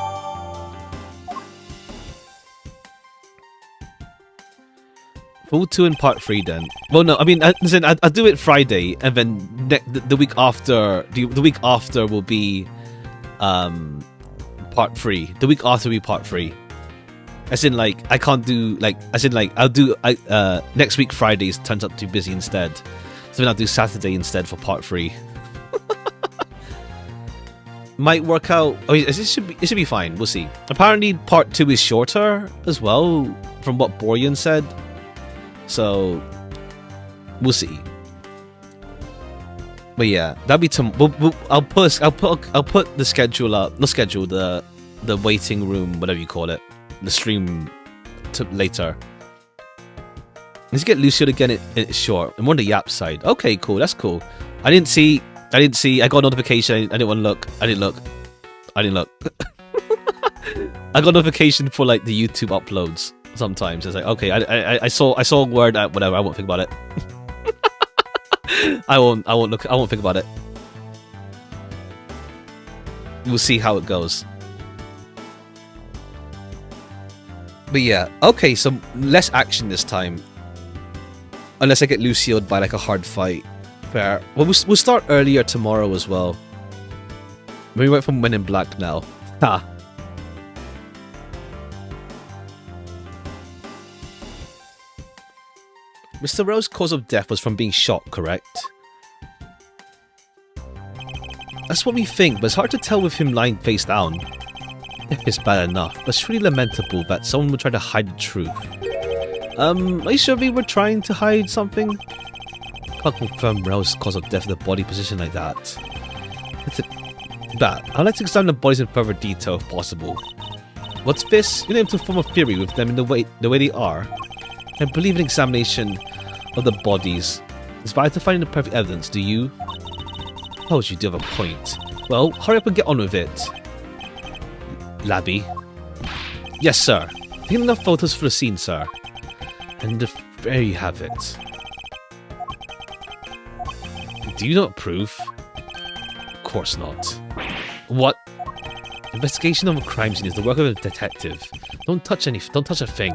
Full 2 and part 3 then. Well, no, I mean, listen, I'll do it Friday, and then the week after, the week after will be part 3. The week after will be part 3. As in, like, I can't do, like, as in, like, I'll do, next week Fridays turns out too busy instead. So then I'll do Saturday instead for part 3. Might work out. Oh, it should be fine. We'll see. Apparently, part 2 is shorter as well, from what Borian said. So we'll see. But yeah, that'll be I'll put the schedule up. Not schedule, the waiting room, whatever you call it, the stream to later. Let's get Lucio again. It's short. I'm on the Yap side. Okay, cool. That's cool. I didn't see. I got a notification. I didn't want to look. I didn't look. I got a notification for like the YouTube uploads. Sometimes it's like, okay, I saw a word. Whatever. I won't think about it. I won't think about it. We'll see how it goes. But yeah, okay, so less action this time. Unless I get Lucio'd by like a hard fight. Fair. Well, we'll start earlier tomorrow as well. We went from Men in Black now. Ha. Mr. Rowe's cause of death was from being shot, correct? That's what we think, but it's hard to tell with him lying face down. It's bad enough, but it's really lamentable that someone would try to hide the truth. Are you sure we were trying to hide something? Can't confirm Rowe's cause of death in the body position like that. I'd like to examine the bodies in further detail if possible. What's this? You're able to form a theory with them in the way they are. I believe an examination of the bodies is vital to finding the perfect evidence, do you? Oh, you do have a point. Well, hurry up and get on with it. Labby. Yes, sir. Taking enough photos for the scene, sir. And there you have it. Do you not approve? Of course not. What? Investigation of a crime scene is the work of a detective. Don't touch a thing.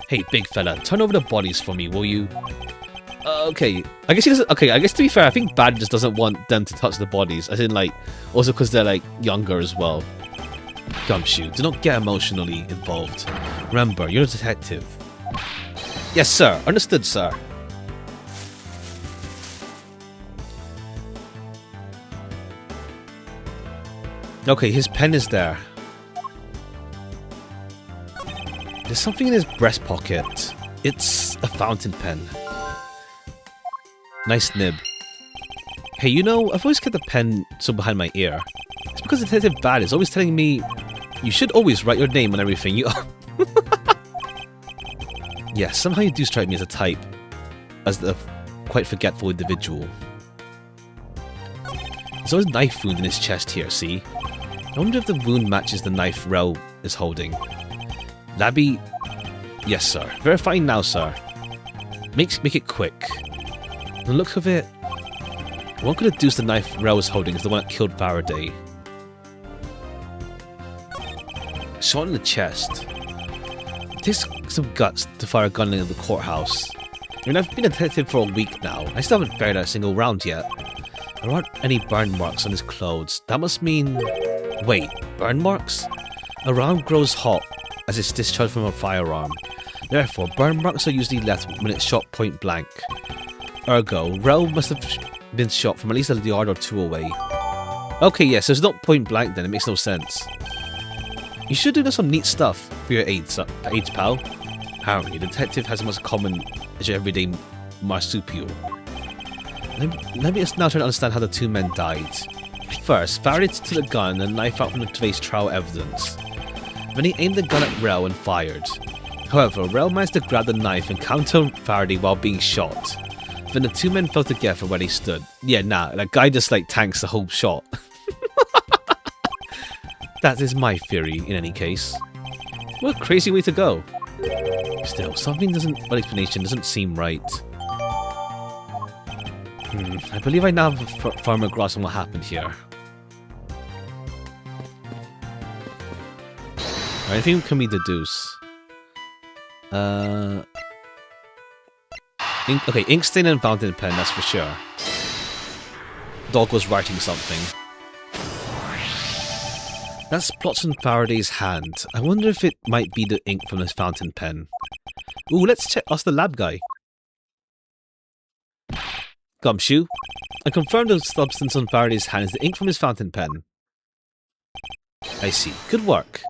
Hey, big fella, turn over the bodies for me, will you? Okay. I guess he doesn't. Okay, I guess to be fair, I think Bad just doesn't want them to touch the bodies. As in, like, also because they're like younger as well. Gumshoe, do not get emotionally involved. Remember, you're a detective. Yes, sir. Understood, sir. Okay, his pen is there. There's something in his breast pocket. It's a fountain pen. Nice nib. Hey, you know, I've always kept the pen so behind my ear. It's because Detective Bad is always telling me you should always write your name on everything you... Yeah, somehow you do strike me as a type. As the quite forgetful individual. There's always a knife wound in his chest here, see? I wonder if the wound matches the knife Rel is holding. Labby... Yes, sir. Verifying now, sir. Make it quick. The look of it... One could deduce the knife Rel was holding is the one that killed Faraday. Shot in the chest. It takes some guts to fire a gun into the courthouse. I mean, I've been a detective for a week now. I still haven't fired a single round yet. There aren't any burn marks on his clothes. That must mean... Wait, burn marks? A round grows hot as it's discharged from a firearm. Therefore, burn marks are usually left when it's shot point blank. Ergo, Rel must have been shot from at least a yard or two away. Okay, yes, so it's not point blank then, it makes no sense. You should do some neat stuff for your aids, pal. Apparently, the detective has as much common as your everyday marsupial. Let me just now try to understand how the two men died. First, Faraday took the gun and a knife out from today's trial evidence. Then he aimed the gun at Rel and fired. However, Rel managed to grab the knife and counter Faraday while being shot. Then the two men fell together where they stood. Yeah, nah, that guy just like tanks the whole shot. That is my theory, in any case. What a crazy way to go. Still, something about explanation doesn't seem right. I believe I now have a firmer grasp on what happened here. Anything can we deduce? Ink stain and fountain pen, that's for sure. Dog was writing something. That splotch on Faraday's hand. I wonder if it might be the ink from his fountain pen. Ooh, let's ask the lab guy. Gumshoe, I confirmed the substance on Faraday's hand is the ink from his fountain pen. I see. Good work.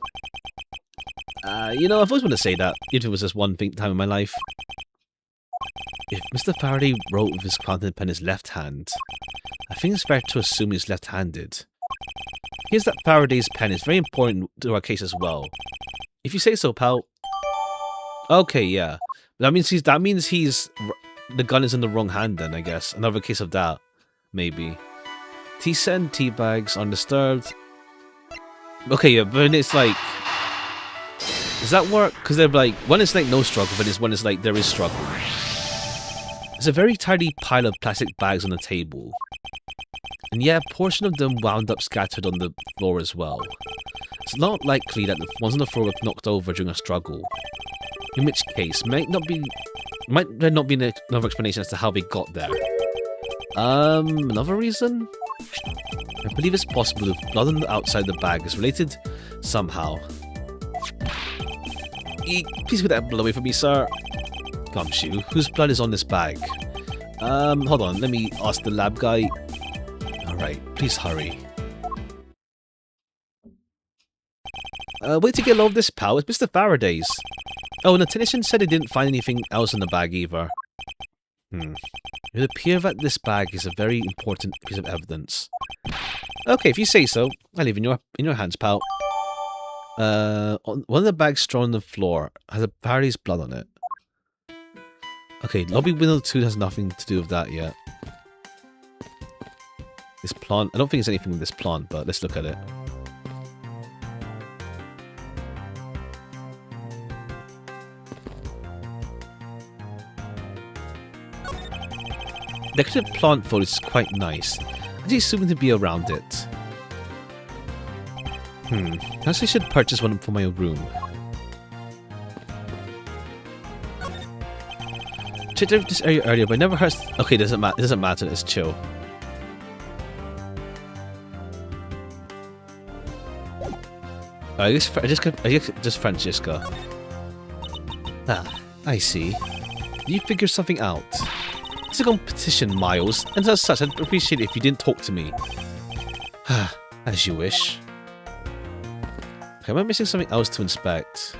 You know, I've always wanted to say that, even if it was just one time in my life. If Mr. Faraday wrote with his fountain pen in his left hand, I think it's fair to assume he's left-handed. Here's that Faraday's pen is very important to our case as well. If you say so, pal. Okay, yeah. That means he's the gun is in the wrong hand then, I guess. Another case of that. Maybe. Tea set and tea bags undisturbed. Okay, yeah, but it's like... Does that work? Because they're like... One is like no struggle, but one is like there is struggle. There's a very tidy pile of plastic bags on the table. And yeah, a portion of them wound up scattered on the floor as well. It's not likely that the ones on the floor were knocked over during a struggle. In which case, might there not be another explanation as to how they got there? Another reason? I believe it's possible that blood on the outside the bag is related somehow. Please put that blood away from me, sir. Gumshoe, whose blood is on this bag? Hold on, let me ask the lab guy. Alright, please hurry. Wait to get low of this, pal. It's Mr. Faraday's. Oh, and the technician said he didn't find anything else in the bag either. It would appear that this bag is a very important piece of evidence. Okay, if you say so, I leave in your hands, pal. One of the bags strewn on the floor has a Faraday's blood on it. Okay, lobby window 2 has nothing to do with that yet. This plant, I don't think it's anything with this plant, but let's look at it. The decorative plant foliage is quite nice. I just assume to be around it. Perhaps I should purchase one for my room. Checked out this area earlier, but I never heard. Okay, it doesn't matter. It's chill. I just Francesca. Ah, I see. You figured something out. It's a competition, Miles, and as such, I'd appreciate it if you didn't talk to me. As you wish. Okay, am I missing something else to inspect?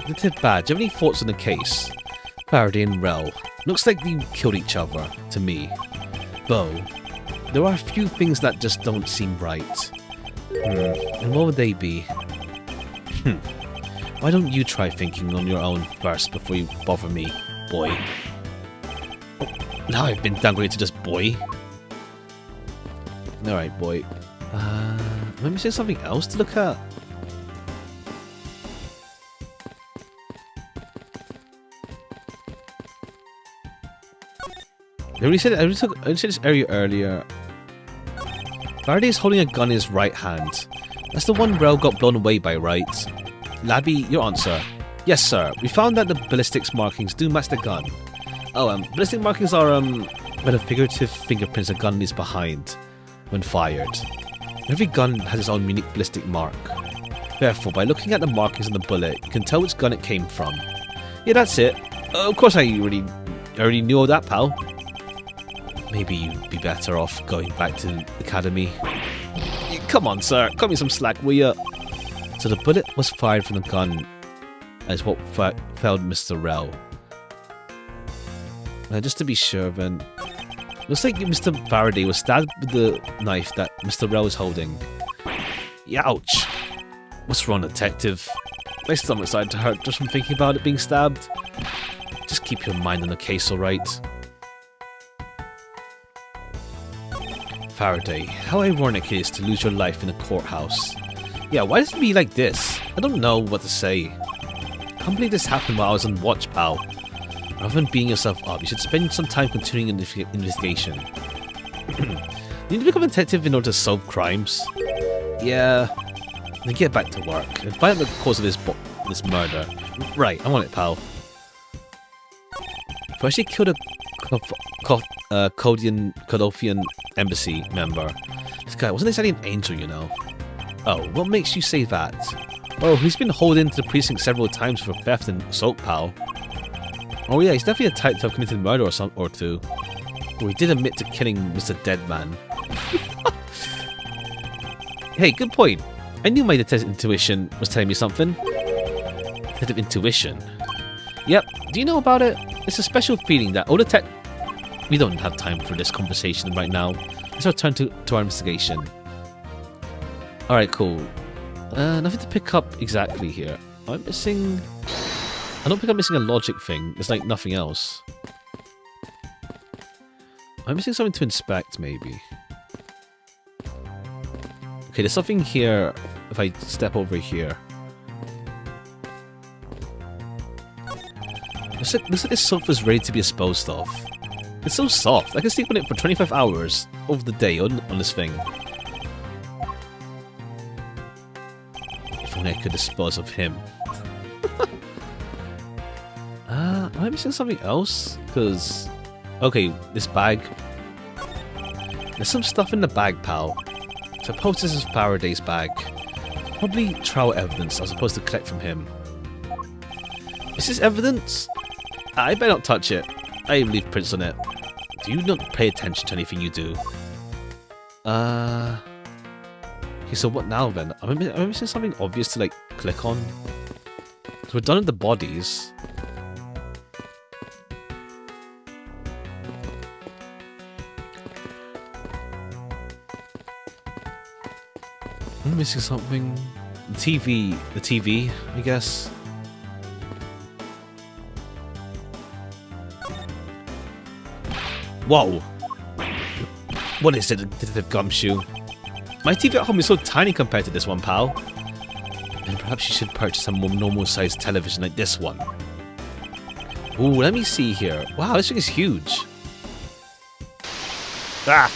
Detective Badge, do you have any thoughts on the case? Faraday and Rel. Looks like they killed each other, to me. Though, there are a few things that just don't seem right. And what would they be? Why don't you try thinking on your own first before you bother me, boy? Oh, now I've been downgraded to just boy. Alright, boy. Am I missing something else to look at? I already said this area earlier. Faraday is holding a gun in his right hand. That's the one Rel got blown away by, right? Labby, your answer. Yes, sir. We found that the ballistics markings do match the gun. Oh, ballistic markings are, where the figurative fingerprints a gun leaves behind when fired. Every gun has its own unique ballistic mark. Therefore, by looking at the markings on the bullet, you can tell which gun it came from. Yeah, that's it. Of course I already knew all that, pal. Maybe you'd be better off going back to the academy. Come on, sir. Cut me some slack, will ya? So the bullet was fired from the gun as what felled Mr. Rel. Just to be sure, then. Looks like Mr. Faraday was stabbed with the knife that Mr. Rel was holding. Youch! What's wrong, detective? My stomach's starting to hurt just from thinking about it being stabbed. Just keep your mind on the case, alright? Faraday, how ironic it is to lose your life in a courthouse. Yeah, why does it be like this? I don't know what to say. I can't believe this happened while I was on watch, pal. Rather than beating yourself up, you should spend some time continuing an investigation. You need to become a detective in order to solve crimes? Yeah. Then get back to work and find out the cause of this murder. Right, I want it, pal. If I actually killed a Codothian embassy member. This guy wasn't exactly an angel, you know. Oh, what makes you say that? Oh, he's been hauled into the precinct several times for theft and assault, pal. Oh yeah, he's definitely a type to have committed murder or two. Oh, he did admit to killing Mr. Deadman. Hey, good point. I knew my detective intuition was telling me something. Detective intuition? Yep, do you know about it? It's a special feeling that all we don't have time for this conversation right now. Let's return to our investigation. Alright, cool. Nothing to pick up exactly here. I'm missing... I don't think I'm missing a logic thing. There's like nothing else. I'm missing something to inspect, maybe. Okay, there's something here if I step over here. Looks like this sofa's ready to be disposed of. It's so soft. I can sleep on it for 25 hours over the day on this thing. If only I could dispose of him. Am I missing something else? Because... Okay, this bag. There's some stuff in the bag, pal. Suppose this is Faraday's bag. Probably trial evidence I was supposed to collect from him. Is this evidence? I better not touch it. I even leave prints on it. Do you not pay attention to anything you do? Okay, so what now then? Am I missing something obvious to like click on? So we're done with the bodies. I'm missing something. The TV, I guess. Whoa! What is it, Detective Gumshoe? My TV at home is so tiny compared to this one, pal. And perhaps you should purchase a more normal-sized television like this one. Ooh, let me see here. Wow, this thing is huge. Ah!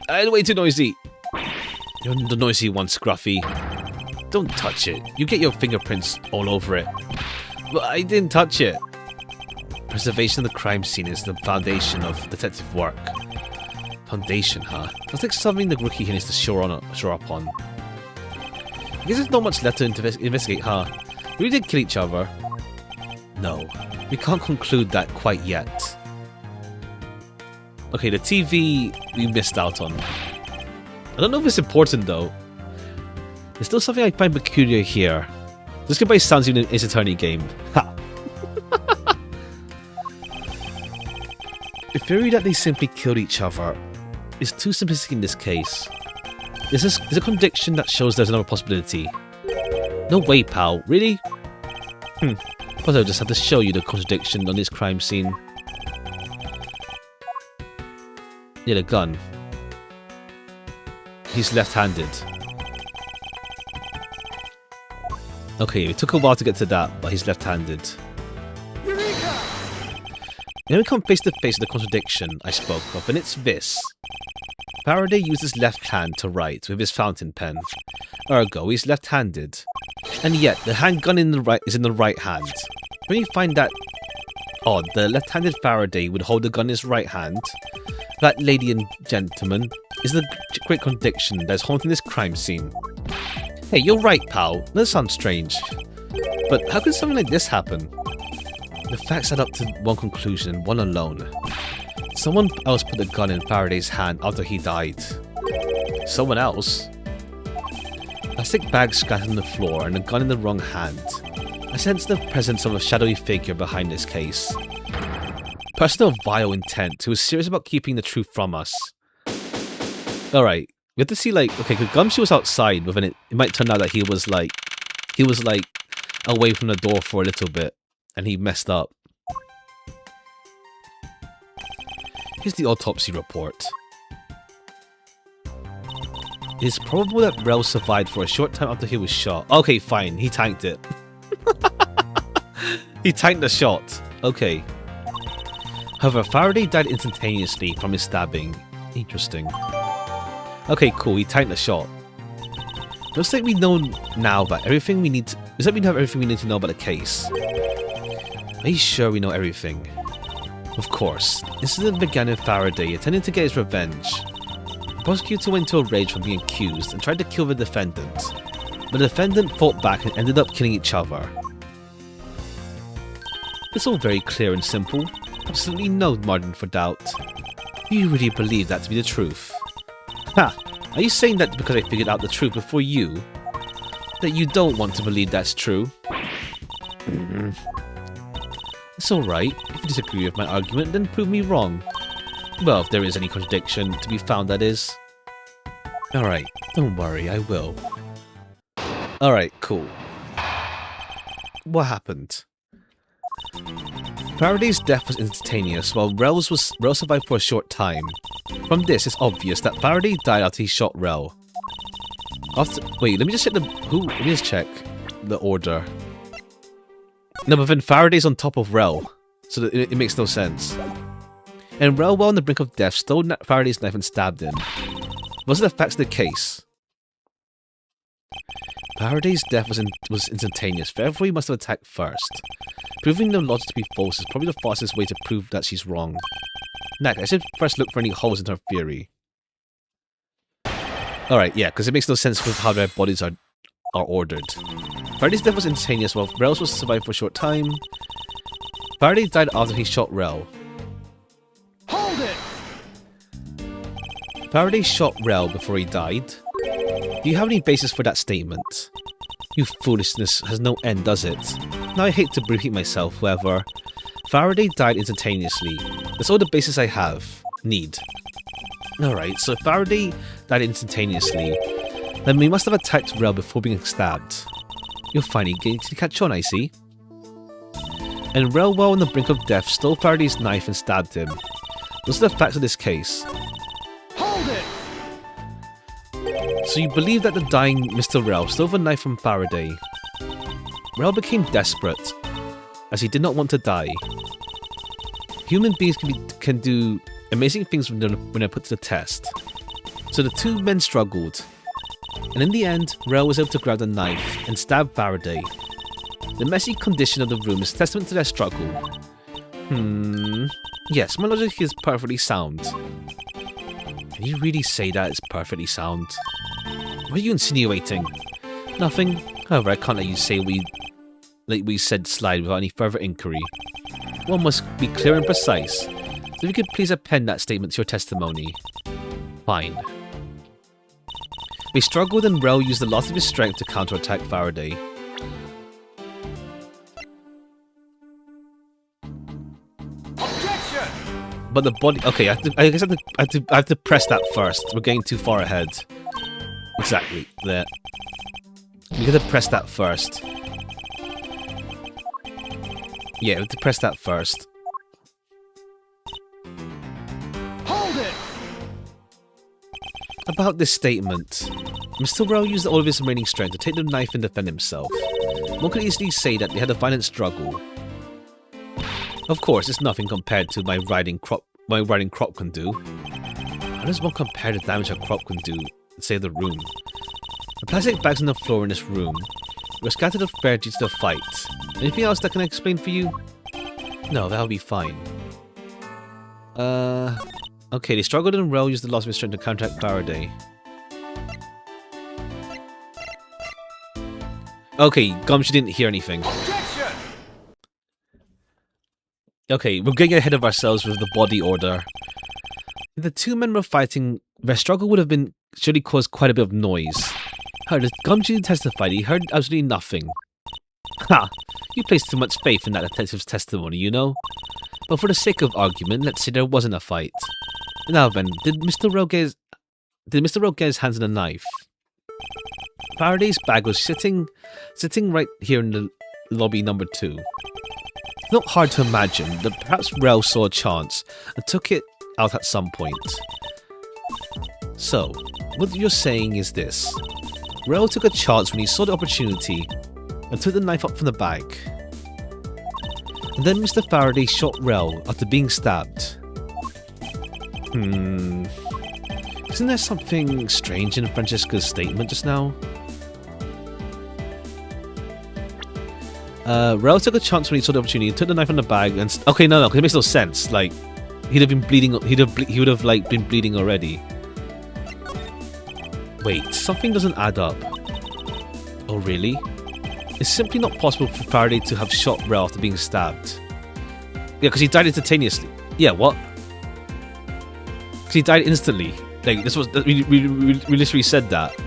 Way too noisy. You're the noisy one, Scruffy. Don't touch it. You get your fingerprints all over it. But I didn't touch it. Preservation of the crime scene is the foundation of detective work. Foundation, huh? Sounds like something the rookie here needs to shore up on. I guess there's not much left to investigate, huh? We did kill each other. No, we can't conclude that quite yet. Okay, the TV we missed out on. I don't know if it's important though. There's still something I find peculiar here. This goodbye sounds even an Ace Attorney game. Ha! The theory that they simply killed each other is too simplistic in this case. There's a contradiction that shows there's another possibility. No way, pal. Really? But I'll just have to show you the contradiction on this crime scene. Yeah, the gun. He's left-handed. Okay, it took a while to get to that, but he's left-handed. Then we come face to face with the contradiction I spoke of, and it's this. Faraday used his left hand to write with his fountain pen. Ergo, he's left-handed. And yet, the handgun is in the right hand. When you find that odd, the left-handed Faraday would hold the gun in his right hand. That, lady and gentlemen, is the great contradiction that's haunting this crime scene. Hey, you're right, pal. That sounds strange. But how could something like this happen? The facts add up to one conclusion, one alone. Someone else put the gun in Faraday's hand after he died. Someone else? Plastic bags scattered on the floor and a gun in the wrong hand. I sense the presence of a shadowy figure behind this case. A person of vile intent who is serious about keeping the truth from us. Alright, we have to see like, okay, because Gumshoe was outside, but then it might turn out that he was like away from the door for a little bit. And he messed up. Here's the autopsy report. It is probable that Rel survived for a short time after he was shot. Okay, fine. He tanked it. He tanked the shot. Okay. However, Faraday died instantaneously from his stabbing. Interesting. Okay, cool. He tanked the shot. Looks like we know now that everything we need to... Looks like we have everything we need to know about the case. Are you sure we know everything? Of course. This incident began with Faraday attempting to get his revenge. The prosecutor went into a rage from being accused and tried to kill the defendant. But the defendant fought back and ended up killing each other. It's all very clear and simple. Absolutely no margin for doubt. Do you really believe that to be the truth? Ha! Are you saying that because I figured out the truth before you? That you don't want to believe that's true? It's alright. If you disagree with my argument, then prove me wrong. Well, if there is any contradiction to be found, that is. Alright, don't worry, I will. Alright, cool. What happened? Faraday's death was instantaneous, while Rel survived for a short time. From this, it's obvious that Faraday died after he shot Rel. Wait, let me just check let me just check the order. No, but then Faraday's on top of Rel. so that it makes no sense. And Rel, while on the brink of death, stole Faraday's knife and stabbed him. Was it the facts of the case? Faraday's death was instantaneous, therefore he must have attacked first. Proving the logic to be false is probably the fastest way to prove that she's wrong. Next, I should first look for any holes in her theory. Alright, yeah, because it makes no sense with how their bodies are ordered. Faraday's death was instantaneous, while Rel's was survived for a short time. Faraday died after he shot Rel. Hold it! Faraday shot Rel before he died. Do you have any basis for that statement? You foolishness has no end, does it? Now I hate to repeat myself, however. Faraday died instantaneously. That's all the basis I need. Alright, so if Faraday died instantaneously, then we must have attacked Rel before being stabbed. You're finally getting to catch on, I see. And Rel, while on the brink of death, stole Faraday's knife and stabbed him. Those are the facts of this case. Hold it! So you believe that the dying Mr. Rel stole the knife from Faraday. Rel became desperate, as he did not want to die. Human beings can do amazing things when they're put to the test. So the two men struggled, and in the end, Rel was able to grab the knife and stab Faraday. The messy condition of the room is testament to their struggle. Yes, my logic is perfectly sound. Can you really say that it's perfectly sound? What are you insinuating? Nothing. However, I can't let you say we said slide without any further inquiry. One must be clear and precise. So if you could please append that statement to your testimony. Fine. They struggled and Rel used the loss of his strength to counterattack Faraday. Objection! But the body... Okay, I guess I have to press that first. We're getting too far ahead. Exactly. There. We have to press that first. Yeah, we have to press that first. Hold it! About this statement, Mr. Rel used all of his remaining strength to take the knife and defend himself. One could easily say that they had a violent struggle. Of course, it's nothing compared to my riding crop can do. How does one compare the damage a crop can do, save the room? The plastic bags on the floor in this room were scattered of fair due to the fight. Anything else that can I explain for you? No, that'll be fine. Okay, they struggled and Rel used the loss of his strength to counteract Faraday. Okay, Gumshoe didn't hear anything. Objection! Okay, we're getting ahead of ourselves with the body order. If the two men were fighting, their struggle would have been surely caused quite a bit of noise. However, Gumshoe testified he heard absolutely nothing. Ha! You place too much faith in that detective's testimony, you know? But for the sake of argument, let's say there wasn't a fight. Now then, did Mr. Rel get his hands on a knife? Faraday's bag was sitting right here in the lobby number 2. It's not hard to imagine that perhaps Rel saw a chance and took it out at some point. So, what you're saying is this. Rel took a chance when he saw the opportunity and took the knife up from the bag. And then Mr. Faraday shot Rel after being stabbed. Isn't there something strange in Francesca's statement just now? Rel took a chance when he saw the opportunity and took the knife from the bag and... Okay, no, because it makes no sense. Like, he'd have been bleeding... He would have, like, been bleeding already. Wait, something doesn't add up. Oh, really? It's simply not possible for Faraday to have shot Rel after being stabbed. Yeah, because he died instantaneously. Yeah, what? Because he died instantly. Like, this was... We literally said that.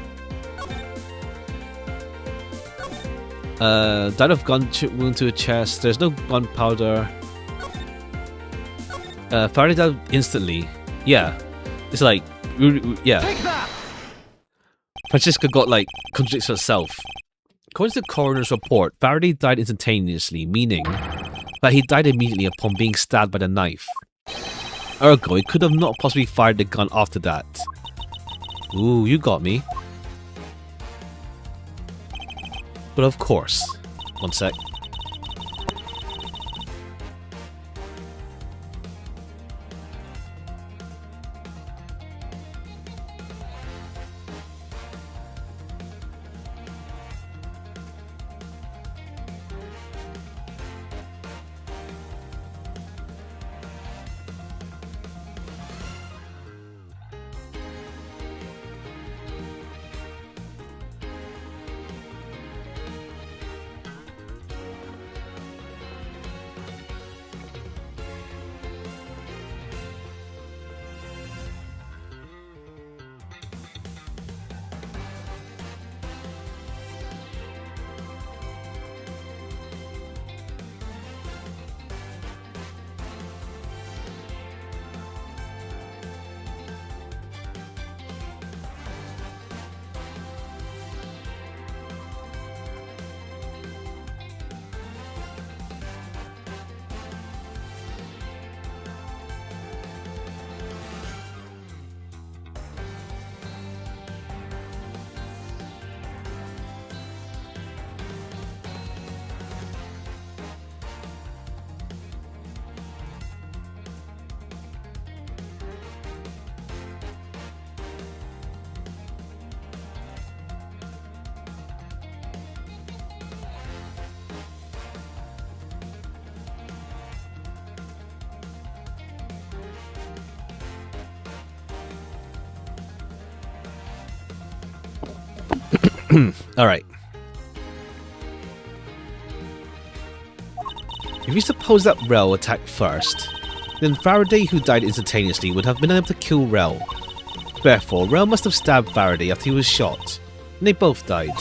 Died of gun wound to a chest. There's no gunpowder. Faraday died instantly. Yeah. It's like... Yeah. Take that! Francesca got, like, contradicts herself. According to the coroner's report, Faraday died instantaneously, meaning that he died immediately upon being stabbed by the knife. Ergo, he could have not possibly fired the gun after that. Ooh, you got me. But of course. One sec. Alright. If you suppose that Rel attacked first, then Faraday, who died instantaneously, would have been able to kill Rel. Therefore, Rel must have stabbed Faraday after he was shot, and they both died.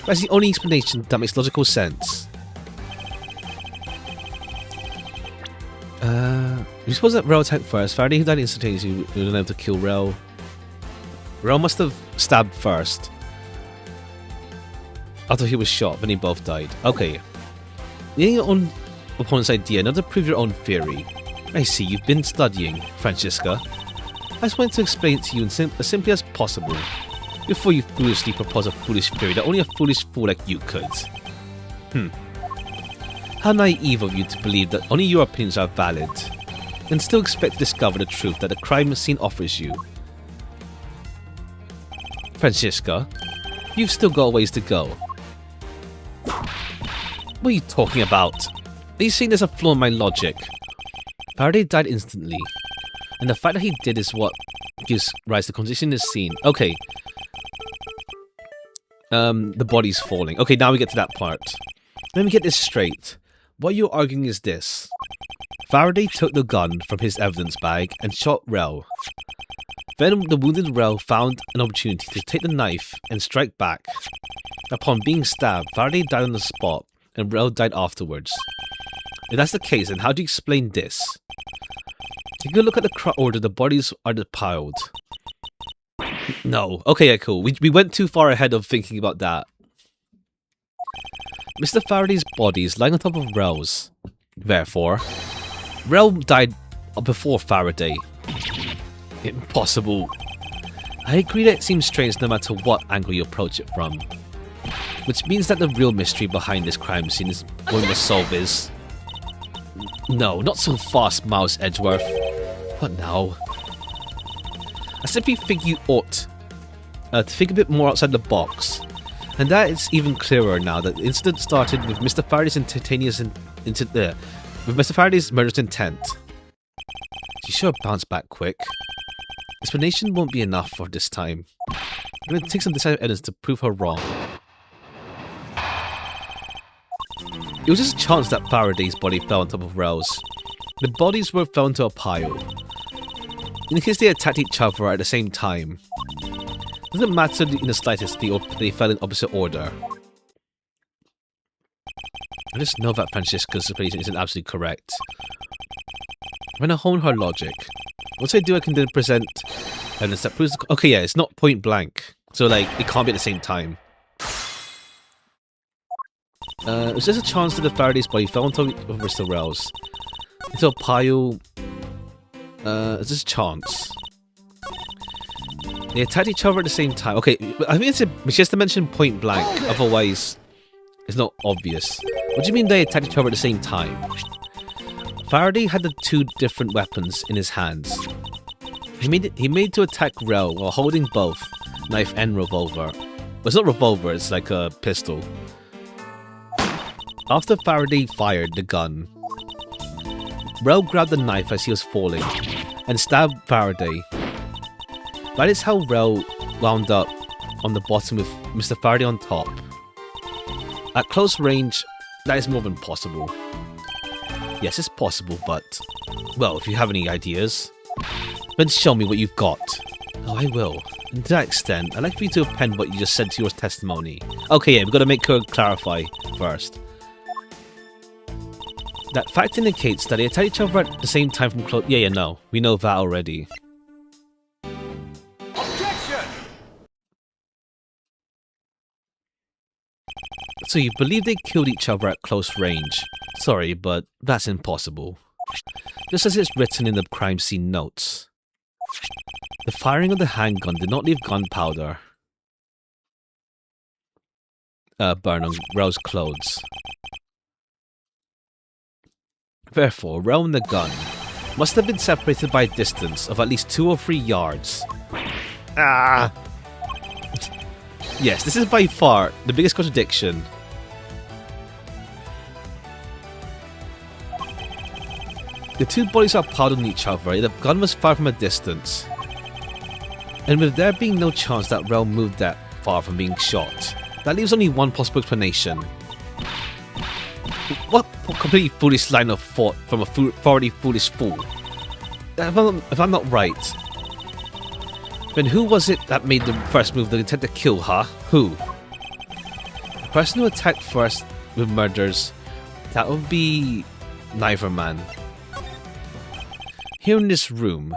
That's the only explanation that makes logical sense. If you suppose that Rel attacked first, Faraday, who died instantaneously, would have been able to kill Rel. Rel must have stabbed first after he was shot, then they both died. Okay. Leading your own opponent's idea, not to prove your own theory. I see, you've been studying, Francisca. I just wanted to explain it to you as simply as possible, before you foolishly propose a foolish theory that only a foolish fool like you could. How naive of you to believe that only your opinions are valid, and still expect to discover the truth that the crime scene offers you. Francisca, you've still got a ways to go. What are you talking about? Are you saying there's a flaw in my logic? Faraday died instantly, and the fact that he did is what gives rise to condition in this scene. Okay. The body's falling. Okay, now we get to that part. Let me get this straight. What you're arguing is this. Faraday took the gun from his evidence bag and shot Rel. Then the wounded Rel found an opportunity to take the knife and strike back. Upon being stabbed, Faraday died on the spot, and Rel died afterwards. If that's the case, then how do you explain this? If you look at the order the bodies are piled. No. Okay, yeah, cool. We went too far ahead of thinking about that. Mr. Faraday's body is lying on top of Rel's. Therefore, Rel died before Faraday. Impossible. I agree that it seems strange no matter what angle you approach it from. Which means that the real mystery behind this crime scene is what we must solve is... No, not so fast, Mouse Edgeworth. What now? I simply think you ought to think a bit more outside the box. And that is even clearer now that the incident started with Mr. Faraday's Mr. Faraday's murderous intent. You sure bounce back quick. Explanation won't be enough for this time. I'm going to take some decisive evidence to prove her wrong. It was just a chance that Faraday's body fell on top of Rel's. The bodies were fell into a pile. In case they attacked each other at the same time. It doesn't matter in the slightest they fell in opposite order. I just know that Francisca's explanation isn't absolutely correct. I'm going to hone her logic. Once I do, I can then present evidence that proves... Okay, yeah, it's not point blank. So, like, it can't be at the same time. It's just a chance that the Faraday's body fell on top of Mr. Rel's. Into a pile... it's just a chance. They attacked each other at the same time. Okay, I think it's just to mention point blank, otherwise it's not obvious. What do you mean they attacked each other at the same time? Faraday had the two different weapons in his hands. He made to attack Rel while holding both, knife and revolver. Well, it's not revolver, it's like a pistol. After Faraday fired the gun, Rel grabbed the knife as he was falling and stabbed Faraday. That is how Rel wound up on the bottom with Mr. Faraday on top. At close range, that is more than possible. Yes, it's possible, but... Well, if you have any ideas, then show me what you've got. Oh, I will. And to that extent, I'd like for you to append what you just said to your testimony. Okay, yeah, we've got to make her clarify first. That fact indicates that they attacked each other at the same time from close... Yeah, no. We know that already. So you believe they killed each other at close range? Sorry, but that's impossible. Just as it's written in the crime scene notes. The firing of the handgun did not leave gunpowder burn on Rel's clothes. Therefore, Rel and the gun must have been separated by a distance of at least 2 or 3 yards. Ah! Yes, this is by far the biggest contradiction. The two bodies are piled on each other, the gun was fired from a distance. And with there being no chance that Rel moved that far from being shot. That leaves only one possible explanation. What completely foolish line of thought from a thoroughly foolish fool? If I'm not right, then who was it that made the first move that intended to kill her? Who? The person who attacked first with murders, that would be neither man. Here in this room,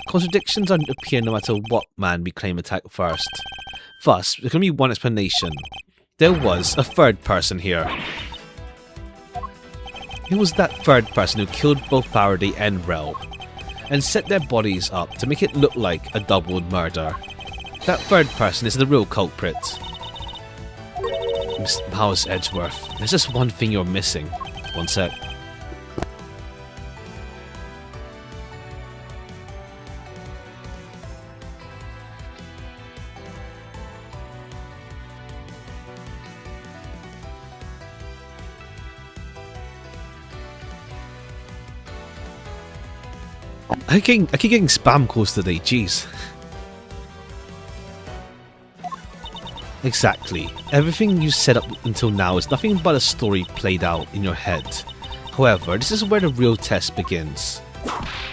contradictions appear no matter what man we claim attacked first. Thus, there can be one explanation. There was a third person here. It was that third person who killed both Faraday and Rel, and set their bodies up to make it look like a doubled murder. That third person is the real culprit. Miss Mouse Edgeworth, there's just one thing you're missing. One sec. I keep getting spam calls today, jeez. Exactly. Everything you set up until now is nothing but a story played out in your head. However, this is where the real test begins.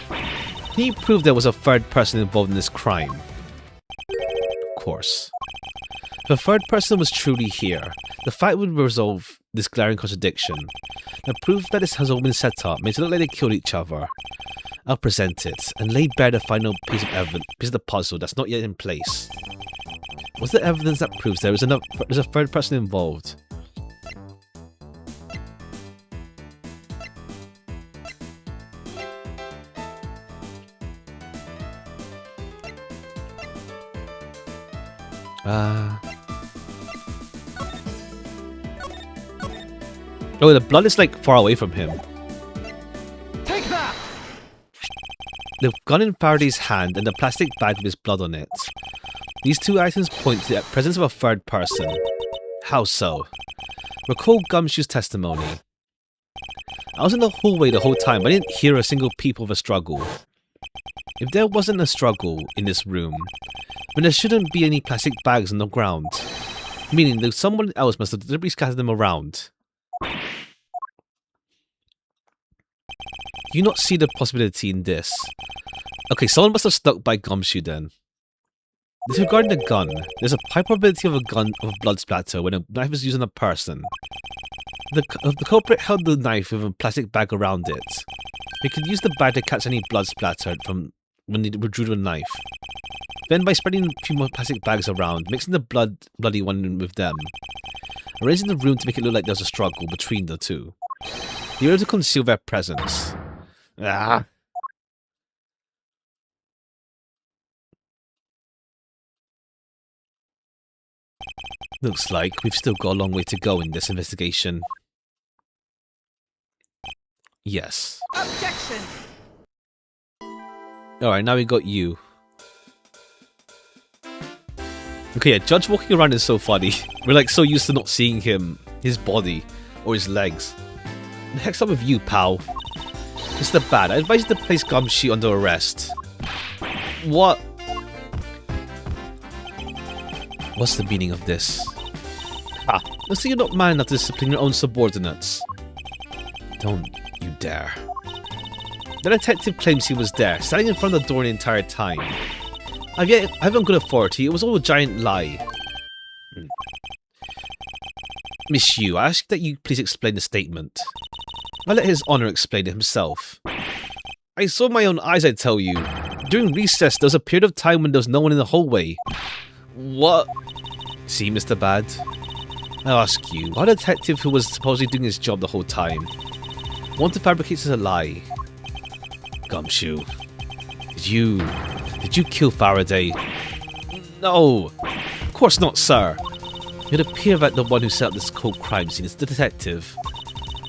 Can you prove there was a third person involved in this crime? Of course. If a third person was truly here, the fact would resolve this glaring contradiction. The proof that this has all been set up makes it look like they killed each other. I'll present it, and lay bare the final piece of the puzzle that's not yet in place. What's the evidence that proves there's a third person involved? Oh, the blood is like far away from him. Take that! The gun in Faraday's hand and the plastic bag with his blood on it. These two items point to the presence of a third person. How so? Recall Gumshoe's testimony. I was in the hallway the whole time, but I didn't hear a single peep of a struggle. If there wasn't a struggle in this room, then there shouldn't be any plastic bags on the ground. Meaning that someone else must have deliberately scattered them around. Do you not see the possibility in this? Okay, someone must have stuck by Gumshoe then. Disregarding the gun, there's a high probability of a blood splatter when a knife is used on a person. The culprit held the knife with a plastic bag around it. He could use the bag to catch any blood splattered from when he withdrew the knife. Then by spreading a few more plastic bags around, mixing the bloody one with them, arranging the room to make it look like there's a struggle between the two. The order to conceal their presence. Ah. Looks like we've still got a long way to go in this investigation. Yes. Objection! Alright, now we got you. Okay, yeah, Judge walking around is so funny. We're like so used to not seeing him, his body, or his legs. The heck's up with you, pal? Mr. Bad, I advise you to place Gumshoe under arrest. What? What's the meaning of this? Ah, let's say you're not man enough to discipline your own subordinates. Don't you dare. The detective claims he was there, standing in front of the door the entire time. I have on good authority, it was all a giant lie. Miss Yu, I ask that you please explain the statement. I'll let his honour explain it himself. I saw my own eyes, I tell you. During recess, there was a period of time when there was no one in the hallway. What? See, Mr. Bad? I ask you, why the detective who was supposedly doing his job the whole time want to fabricate as a lie? Gumshoe, did you kill Faraday? No, of course not, sir. It would appear that the one who set up this cold crime scene is the detective.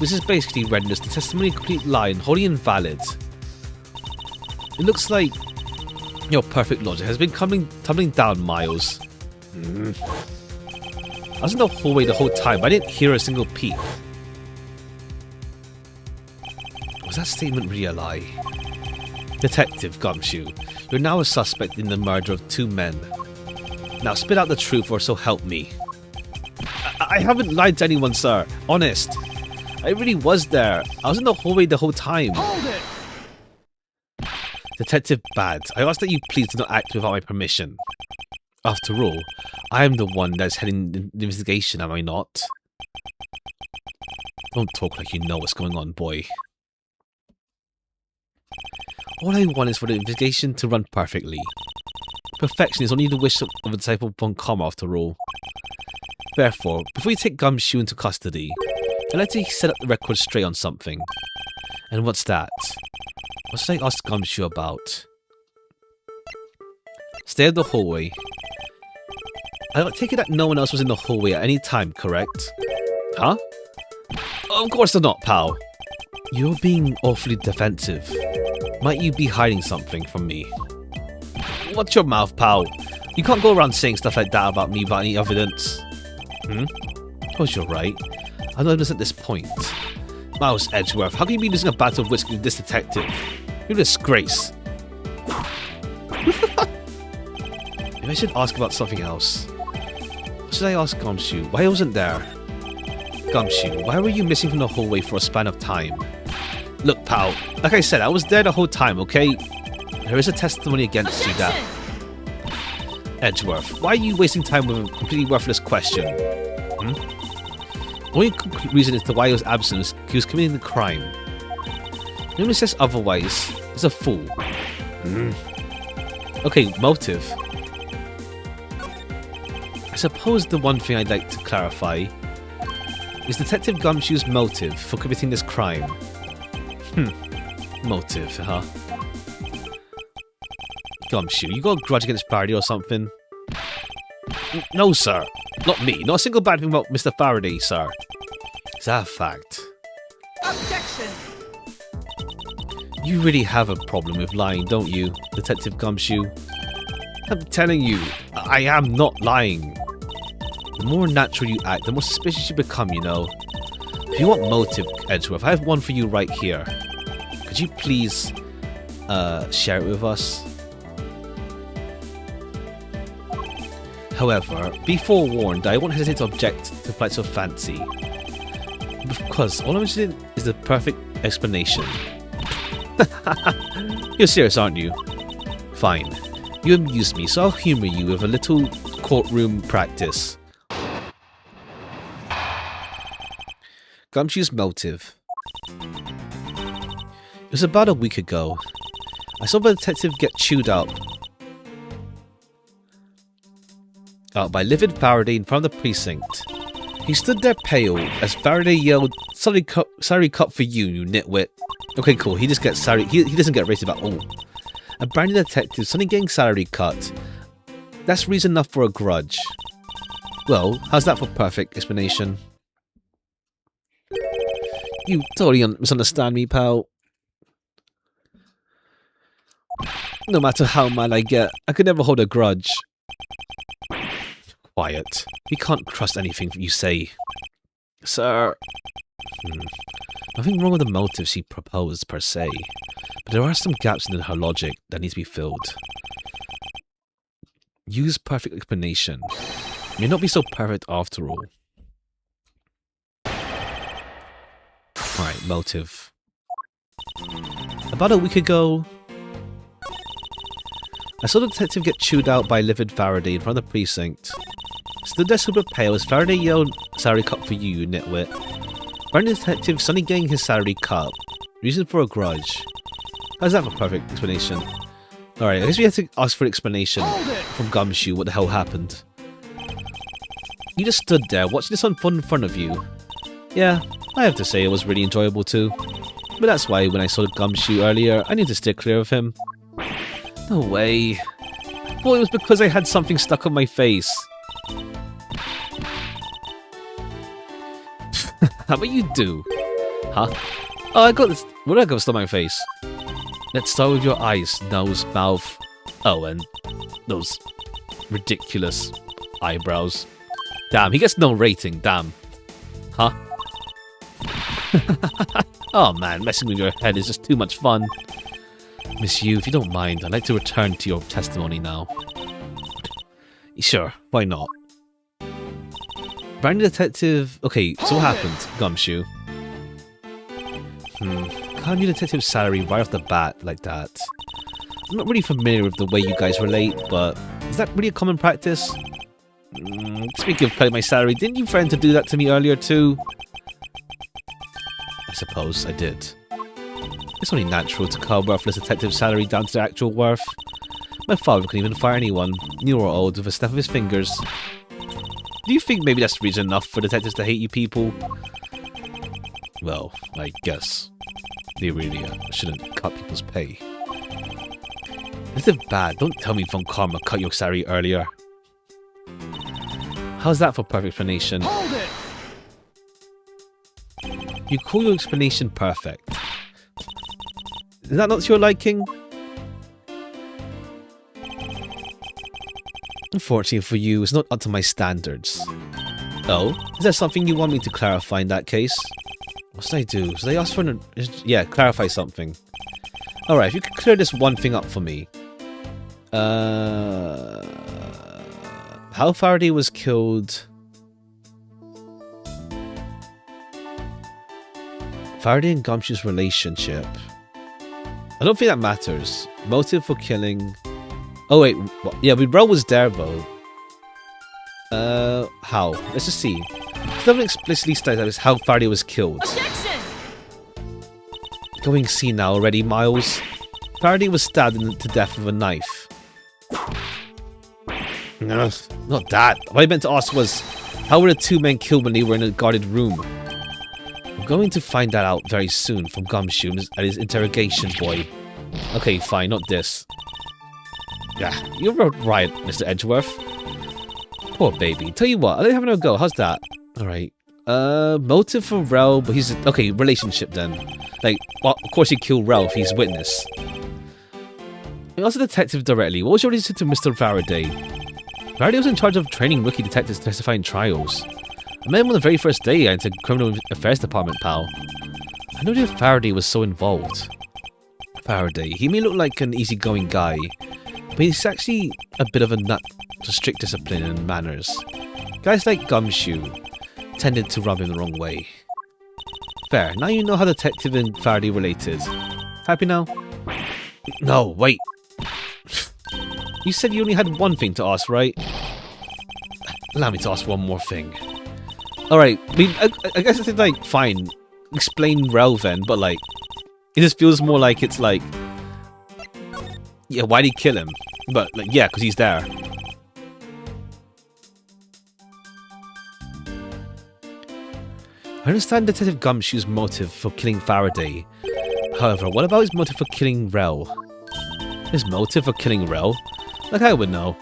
This is basically renders the testimony a complete lie and wholly invalid. It looks like your perfect logic has been tumbling down, Miles. I was in the hallway the whole time, but I didn't hear a single peep. Was that statement really a lie? Detective Gumshoe, you're now a suspect in the murder of 2 men. Now spit out the truth or so help me. I haven't lied to anyone, sir. Honest. I really was there. I was in the hallway the whole time. Hold it! Detective Bad, I ask that you please do not act without my permission. After all, I am the one that's heading the investigation, am I not? Don't talk like you know what's going on, boy. All I want is for the investigation to run perfectly. Perfection is only the wish of a disciple von Karma, after all. Therefore, before you take Gumshoe into custody, I'd like to set up the record straight on something. And what's that? What should I ask Gumshoe about? Stay in the hallway. I take it that no one else was in the hallway at any time, correct? Huh? Of course not, pal. You're being awfully defensive. Might you be hiding something from me? Watch your mouth, pal. You can't go around saying stuff like that about me without any evidence. Of course you're right. I know this at this point. Mouse Edgeworth, how can you be losing a battle of whiskey with this detective? You're a disgrace. Maybe I should ask about something else. What should I ask Gumshoe? Why I wasn't there? Gumshoe, why were you missing from the hallway for a span of time? Look, pal, like I said, I was there the whole time, okay? There is a testimony against you, that. Edgeworth, why are you wasting time with a completely worthless question? Only concrete reason as to why he was absent is he was committing the crime. Anyone who says otherwise is a fool. Okay, motive. I suppose the one thing I'd like to clarify is Detective Gumshoe's motive for committing this crime. Motive, huh? Gumshoe, you got a grudge against Faraday or something? No, sir. Not me. Not a single bad thing about Mr. Faraday, sir. Is that a fact? Objection! You really have a problem with lying, don't you, Detective Gumshoe? I'm telling you, I am not lying. The more natural you act, the more suspicious you become, you know. If you want motive, Edgeworth, I have one for you right here. Could you please share it with us? However, be forewarned, I won't hesitate to object to flights of fancy. Because all I'm interested in is the perfect explanation. You're serious, aren't you? Fine. You amuse me, so I'll humour you with a little courtroom practice. Gumshoe's motive. It was about a week ago. I saw the detective get chewed out by livid Faraday in front of the precinct. He stood there pale as Faraday yelled, "Salary cut for you, you nitwit." Okay, cool. He just gets salary. He doesn't get rated at all. A brand new detective suddenly getting salary cut. That's reason enough for a grudge. Well, how's that for perfect explanation? You totally misunderstand me, pal. No matter how mad I get, I could never hold a grudge. Quiet. We can't trust anything you say. Sir. Nothing wrong with the motives she proposed, per se. But there are some gaps in her logic that need to be filled. Use perfect explanation. May not be so perfect after all. Alright, motive. About a week ago, I saw the detective get chewed out by livid Faraday in front of the precinct. Stood there super pale as Faraday yelled, "Salary cut for you, you nitwit." Brand new detective suddenly getting his salary cut. Reason for a grudge. How's that for perfect explanation? Alright, I guess we have to ask for an explanation from Gumshoe what the hell happened. You just stood there watching this unfold in front of you. Yeah, I have to say it was really enjoyable too. But that's why when I saw Gumshoe earlier, I need to steer clear of him. No way. I thought it was because I had something stuck on my face. How about you do? Huh? Oh, I got this. What did I got stuck on my face? Let's start with your eyes, nose, mouth. Oh, and those ridiculous eyebrows. Damn, he gets no rating, damn. Huh? Oh man, messing with your head is just too much fun. Miss Yu, if you don't mind, I'd like to return to your testimony now. Sure, why not? Brand new detective... Okay, so what happened, Gumshoe? Can't new detective salary right off the bat like that. I'm not really familiar with the way you guys relate, but is that really a common practice? Speaking of cutting my salary, didn't you threaten to do that to me earlier too? I suppose I did. It's only natural to cut a worthless detective's salary down to their actual worth. My father couldn't even fire anyone, new or old, with a snap of his fingers. Do you think maybe that's reason enough for detectives to hate you people? Well, I guess. They really shouldn't cut people's pay. This is bad. Don't tell me Von Karma cut your salary earlier. How's that for perfect explanation? Hold it! You call your explanation perfect. Is that not to your liking? Unfortunately for you, it's not up to my standards. Oh? Is there something you want me to clarify in that case? What should I do? Should I ask for an... Yeah, clarify something. Alright, if you could clear this one thing up for me. How Faraday was killed... Faraday and Gumshoe's relationship. I don't think that matters. Motive for killing... Oh wait, yeah, Rel was there though. How? Let's just see. It doesn't explicitly state that it's how Faraday was killed. Objection! Going see now already, Miles. Faraday was stabbed to death with a knife. No, not that. What I meant to ask was, how were the two men killed when they were in a guarded room? I'm going to find that out very soon from Gumshoe at his interrogation, boy. Okay, fine, not this. Yeah, you're right, Mr. Edgeworth. Poor baby. Tell you what, I'll let you have another go. How's that? Alright. Motive for Rel, but he's... Okay, relationship then. Like, well, of course he'd kill Rel if he's witness. I asked the detective directly, what was your relationship to Mr. Faraday? Faraday was in charge of training rookie detectives to testify in trials. I met him on the very first day I entered Criminal Affairs Department, pal. I know that Faraday was so involved. Faraday, he may look like an easygoing guy, but he's actually a bit of a nut to strict discipline and manners. Guys like Gumshoe tended to rub him the wrong way. Fair, now you know how Detective and Faraday related. Happy now? No, wait. You said you only had one thing to ask, right? Allow me to ask one more thing. Alright, I mean, I guess it's like, fine. Explain Rel then, but like, it just feels more like it's like, yeah, why'd he kill him? But like, yeah, because he's there. I understand Detective Gumshoe's motive for killing Faraday. However, what about his motive for killing Rel? His motive for killing Rel? Like I would know.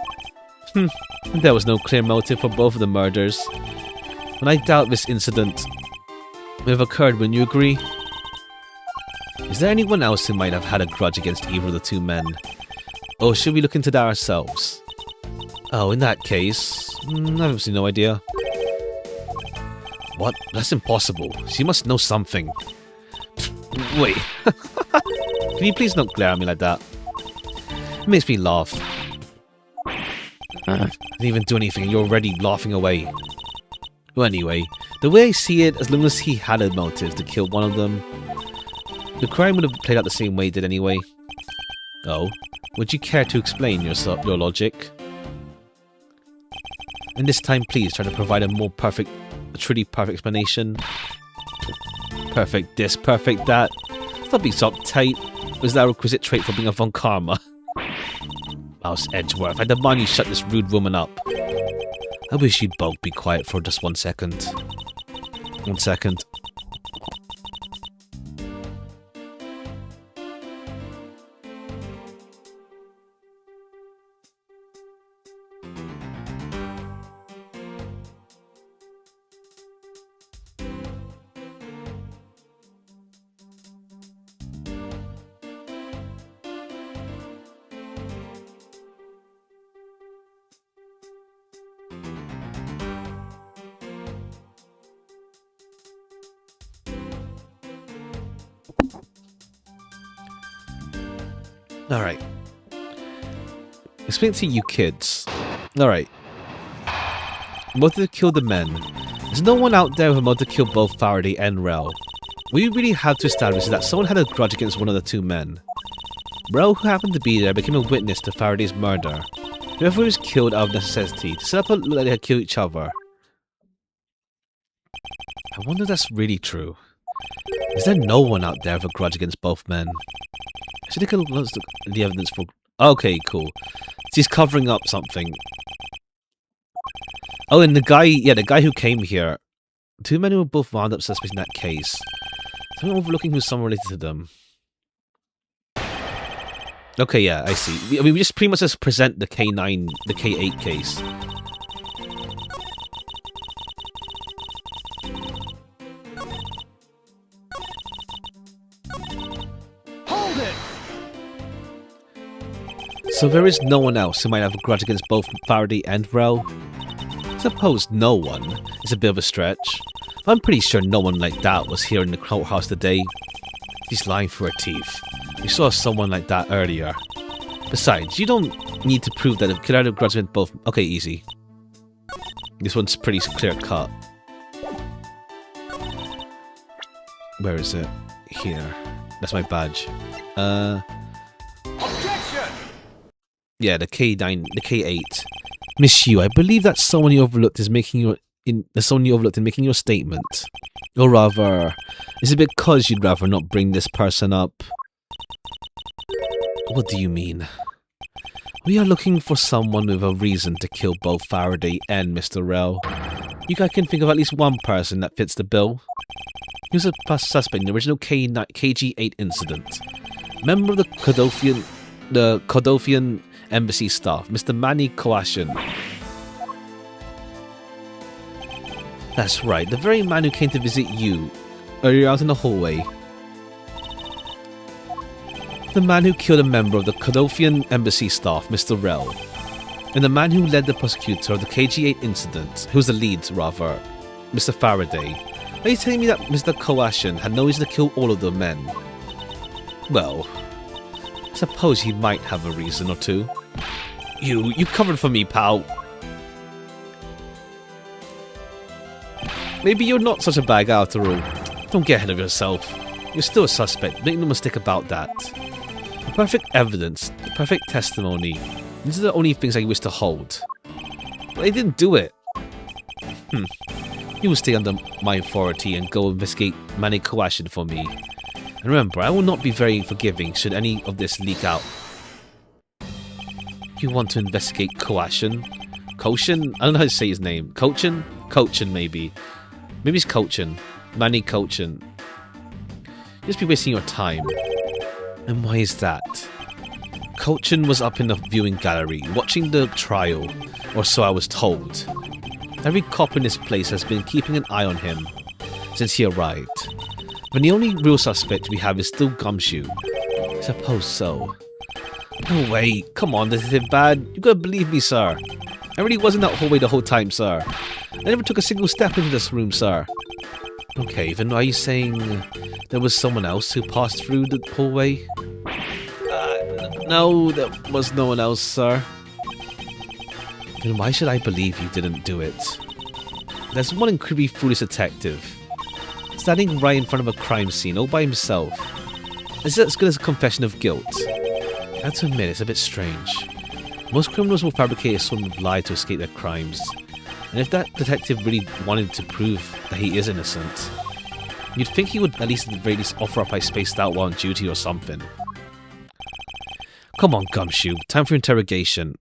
There was no clear motive for both of the murders. And I doubt this incident may have occurred, wouldn't you agree? Is there anyone else who might have had a grudge against either of the two men? Or should we look into that ourselves? Oh, in that case, I have absolutely no idea. What? That's impossible. She must know something. Wait. Can you please not glare at me like that? It makes me laugh. I didn't even do anything and you're already laughing away. Well, anyway, the way I see it, as long as he had a motive to kill one of them, the crime would have played out the same way it did anyway. Oh? Would you care to explain your logic? And this time, please try to provide a truly perfect explanation. Perfect this, perfect that. Stop being so uptight. Was that a requisite trait for being a Von Karma? Mouse Edgeworth, I demand you shut this rude woman up. I wish you'd both be quiet for just 1 second. 1 second. Alright. Explain to you kids. Alright. Motive to kill the men. There's no one out there with a motive to kill both Faraday and Rel. What we really have to establish is that someone had a grudge against one of the two men. Rel, who happened to be there, became a witness to Faraday's murder. Whoever was killed out of necessity to set up a look like they had killed each other. I wonder if that's really true. Is there no one out there with a grudge against both men? I should take a look at the evidence for... Okay, cool. She's covering up something. Oh, and the guy who came here. Two men who were both wound up suspect in that case. Someone overlooking who's someone related to them. Okay, yeah, I see. I mean, we just pretty much just present the K9, the K8 case. Hold it! So there is no one else who might have a grudge against both Faraday and Rel? I suppose no one is a bit of a stretch. I'm pretty sure no one like that was here in the courthouse today. He's lying for her teeth. We saw someone like that earlier. Besides, you don't need to prove that it could have a grudge against both. Okay, easy. This one's pretty clear cut. Where is it? Here. That's my badge. Objection! Yeah, the K9, the K8. Miss Yu, I believe that someone you overlooked is making your someone you overlooked in making your statement. Or rather, is it because you'd rather not bring this person up? What do you mean? We are looking for someone with a reason to kill both Faraday and Mr. Rel. You guys can think of at least one person that fits the bill. He was a past suspect in the original KG8 incident. Member of the Kodofian embassy staff, Mr. Manny Koashin. That's right, the very man who came to visit you earlier out in the hallway. The man who killed a member of the Kodofian embassy staff, Mr. Rel. And the man who led the prosecutor of the KG8 incident, who was the lead, rather, Mr. Faraday. Are you telling me that Mr. Koashin had no reason to kill all of the men? Well, I suppose he might have a reason or two. You covered for me, pal. Maybe you're not such a bad guy after all. Don't get ahead of yourself. You're still a suspect, make no mistake about that. The perfect evidence, the perfect testimony, these are the only things I wish to hold. But I didn't do it. You will stay under my authority and go investigate Manny Koashin for me. And remember, I will not be very forgiving should any of this leak out. You want to investigate Koashin? Koshin? I don't know how to say his name. Kochin? Kochin, maybe. Maybe it's Kochin. Manny Kochin. You'll just be wasting your time. And why is that? Kochin was up in the viewing gallery, watching the trial, or so I was told. Every cop in this place has been keeping an eye on him since he arrived. But the only real suspect we have is still Gumshoe. I suppose so. No way, come on, Detective Bad. You gotta believe me, sir. I really was in that hallway the whole time, sir. I never took a single step into this room, sir. Okay, then are you saying there was someone else who passed through the hallway? No, there was no one else, sir. Then why should I believe you didn't do it? There's one incredibly foolish detective, standing right in front of a crime scene all by himself. Is it as good as a confession of guilt? I have to admit, it's a bit strange. Most criminals will fabricate a sort of lie to escape their crimes. And if that detective really wanted to prove that he is innocent, you'd think he would at least at the very least offer up I spaced out while on duty or something. Come on, Gumshoe, time for interrogation.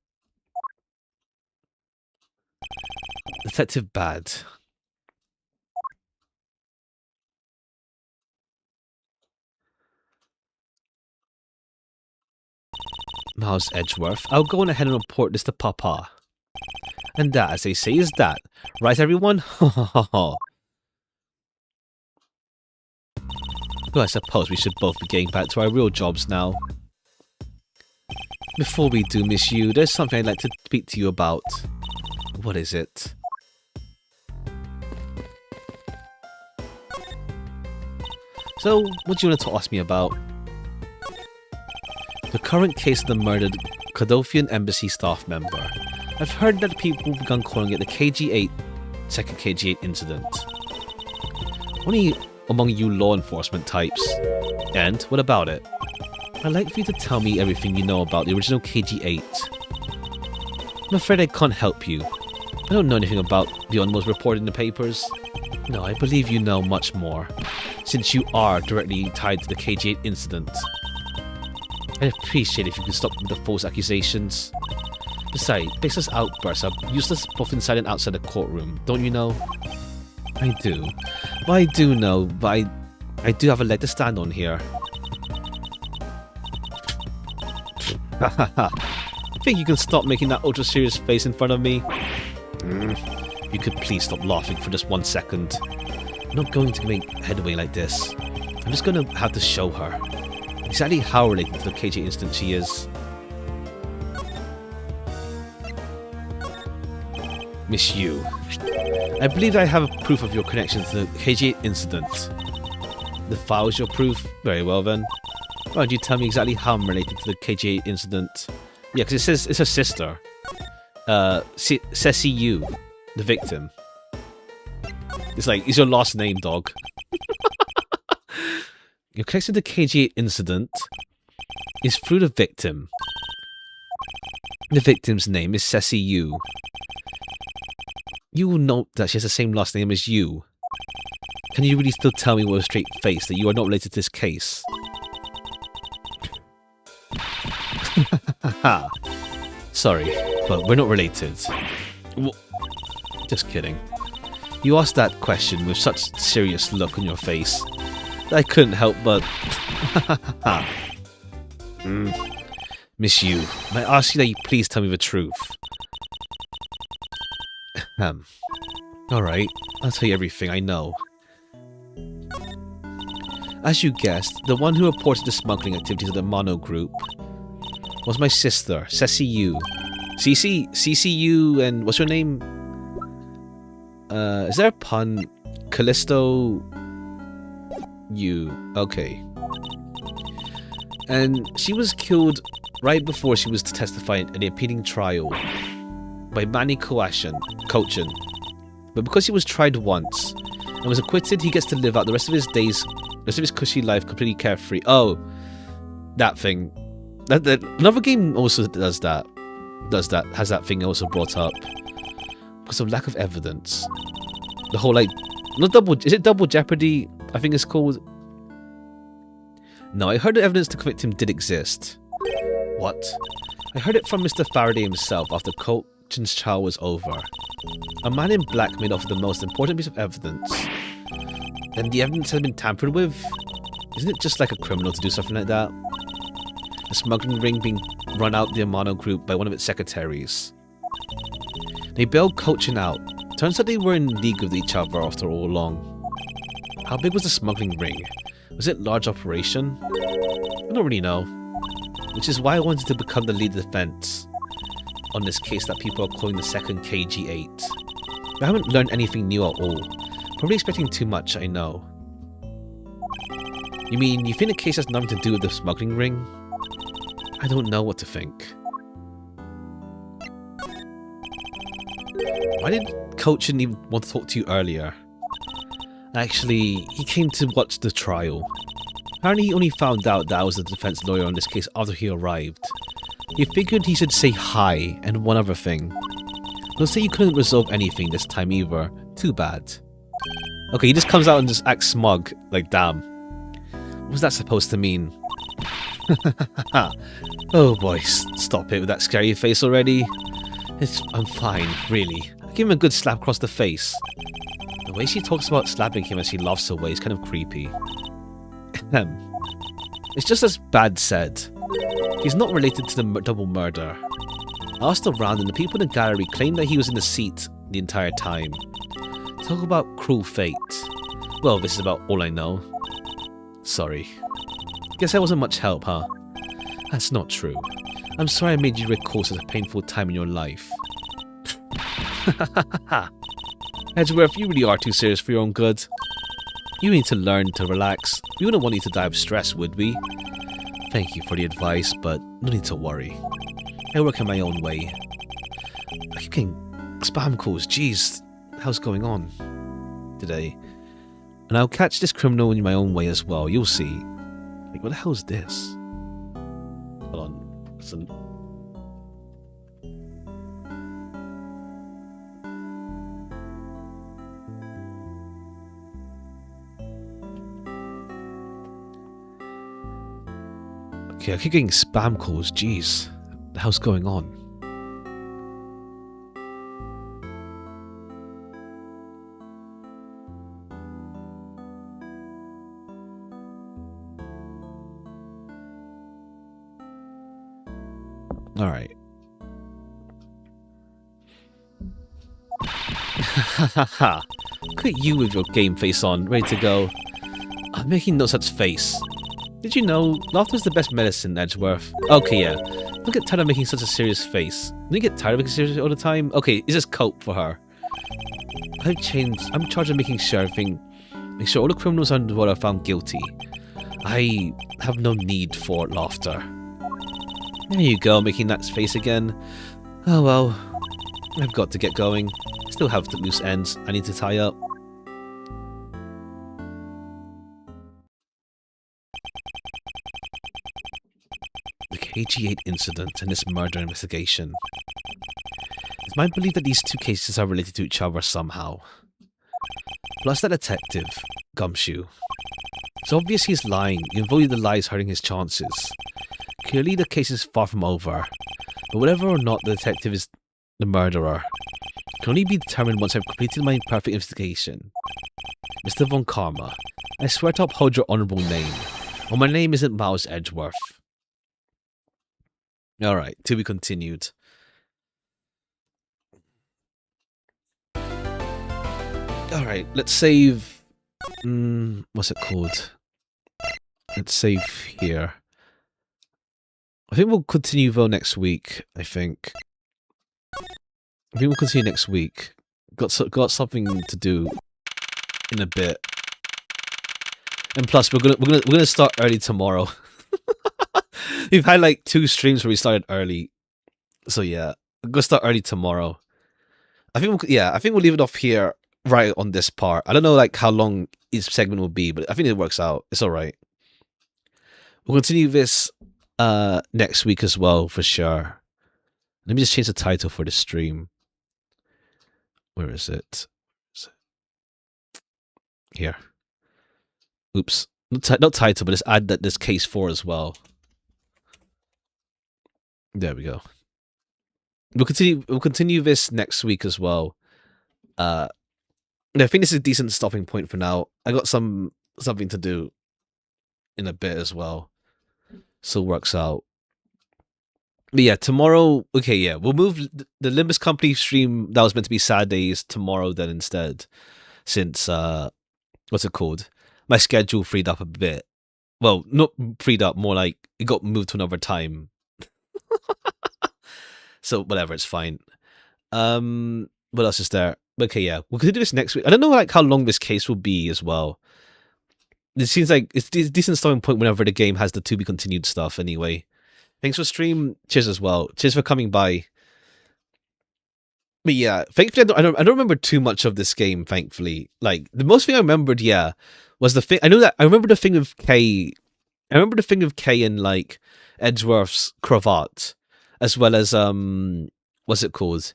Detective Bad. Miles Edgeworth, I'll go on ahead and report this to Papa. And that, as they say, is that. Right, everyone? Well, I suppose we should both be getting back to our real jobs now. Before we do, Miss Yu, there's something I'd like to speak to you about. What is it? So, what do you want to ask me about? The current case of the murdered Kodofian embassy staff member. I've heard that people have begun calling it the KG8 second KG8 incident. Only among you law enforcement types. And what about it? I'd like for you to tell me everything you know about the original KG8. I'm afraid I can't help you. I don't know anything about the animals reported in the papers. No, I believe you know much more, since you are directly tied to the KG8 incident. I'd appreciate if you could stop the false accusations. Besides, Baseless outbursts are useless both inside and outside the courtroom, don't you know? I do. Well, I do know, but I do have a leg to stand on here. Think you can stop making that ultra-serious face in front of me? You could please stop laughing for just 1 second. I'm not going to make headway like this. I'm just going to have to show her exactly how related to the KG incident she is. Miss Yu, I believe I have proof of your connection to the KG incident. The file is your proof? Very well then. Why don't you tell me exactly how I'm related to the KG incident? Yeah, because it says it's her sister. Ceci Yu, the victim. It's like, it's your last name, dog. Your connection to the KG incident is through the victim. The victim's name is Ceci Yu. You will note that she has the same last name as you. Can you really still tell me with a straight face that you are not related to this case? Sorry, but we're not related. Just kidding. You asked that question with such a serious look on your face that I couldn't help but... Miss Yu, may I ask you that you please tell me the truth? Alright, I'll tell you everything I know. As you guessed, the one who reported the smuggling activities of the Mono Group was my sister, Ceci Yu. Ceci Yu and what's your name? Is there a pun? Callisto Yu. Okay. And she was killed right before she was to testify in the appealing trial by Manny Kochin. But because he was tried once and was acquitted, he gets to live out the rest of his days, the rest of his cushy life completely carefree. Oh, that thing. Another game also does that. Has that thing also brought up. Because of lack of evidence. The whole, like, is it Double Jeopardy, I think it's called? No, I heard the evidence to convict him did exist. What? I heard it from Mr. Faraday himself after Kochin's trial was over. A man in black made off the most important piece of evidence. And the evidence has been tampered with? Isn't it just like a criminal to do something like that? A smuggling ring being run out the Amano group by one of its secretaries. They bailed Kochin out. Turns out they were in league with each other after all along. How big was the smuggling ring? Was it a large operation? I don't really know. Which is why I wanted to become the lead of defense on this case that people are calling the second KG8. I haven't learned anything new at all. Probably expecting too much, I know. You mean, you think the case has nothing to do with the smuggling ring? I don't know what to think. Why did Kochin even want to talk to you earlier? Actually, he came to watch the trial. Apparently he only found out that I was the defense lawyer on this case after he arrived. He figured he should say hi and one other thing. They'll say you couldn't resolve anything this time either. Too bad. Okay, he just comes out and just acts smug. Like, damn. What was that supposed to mean? Oh boy, stop it with that scary face already. I'm fine, really. I give him a good slap across the face. The way she talks about slapping him as she laughs away is kind of creepy. It's just as Bad said. He's not related to the double murder. I asked around and the people in the gallery claimed that he was in the seat the entire time. Talk about cruel fate. Well, this is about all I know. Sorry. Guess I wasn't much help, huh? That's not true. I'm sorry I made you recall such a painful time in your life. Edgeworth, you really are too serious for your own good. You need to learn to relax. We wouldn't want you to die of stress, would we? Thank you for the advice, but no need to worry. I work in my own way. I keep getting spam calls, jeez. hell's going on today? And I'll catch this criminal in my own way as well. You'll see. Like, what the hell is this? Hold on. Listen. Okay, I keep getting spam calls. Jeez. What the hell's going on? Alright. Hahaha. Look at you with your game face on, ready to go. I'm making no such face. Did you know laughter's the best medicine, Edgeworth? Okay, yeah. Don't get tired of making such a serious face. Don't you get tired of making serious all the time? Okay, is this cope for her? I'm in charge of making sure make sure all the criminals underwater are found guilty. I have no need for laughter. There you go, making that face again. Oh well, I've got to get going. Still have the loose ends I need to tie up. The KG8 incident and this murder investigation. It's my belief that these two cases are related to each other somehow. Plus that detective, Gumshoe. It's obvious he's lying, even though the lie is hurting his chances. Clearly the case is far from over, but whether or not the detective is the murderer can only be determined once I've completed my perfect investigation. Mr. Von Karma, I swear to uphold your honourable name, or my name isn't Miles Edgeworth. Alright, to be continued. Alright, let's save... what's it called? Let's save here. I think we'll continue though next week, I think. We'll continue next week. Got something to do in a bit. And plus we're gonna start early tomorrow. We've had like 2 streams where we started early. So yeah, we're gonna start early tomorrow. I think we'll leave it off here right on this part. I don't know like how long each segment will be, but I think it works out. It's alright. We'll continue this next week as well for sure. Let me just change the title for the stream. Where is it? Here. Oops. Not title, but just add that this case 4 as well. There we go. We'll continue this next week as well. I think this is a decent stopping point for now. I got something to do in a bit as well. So it works out. But yeah, tomorrow, okay, yeah, we'll move the Limbus Company stream that was meant to be Saturdays tomorrow then instead. Since, what's it called? My schedule freed up a bit. Well, not freed up, more like it got moved to another time. So whatever, it's fine. What else is there? Okay, yeah, we'll do this next week. I don't know like how long this case will be as well. It seems like it's a decent starting point whenever the game has the to be continued stuff anyway. Thanks for stream. Cheers as well. Cheers for coming by. But yeah, thankfully I don't remember too much of this game, thankfully. Like the most thing I remembered, yeah, was the thing I remember the thing with Kay. I remember the thing with Kay and like Edgeworth's cravat, as well as what's it called?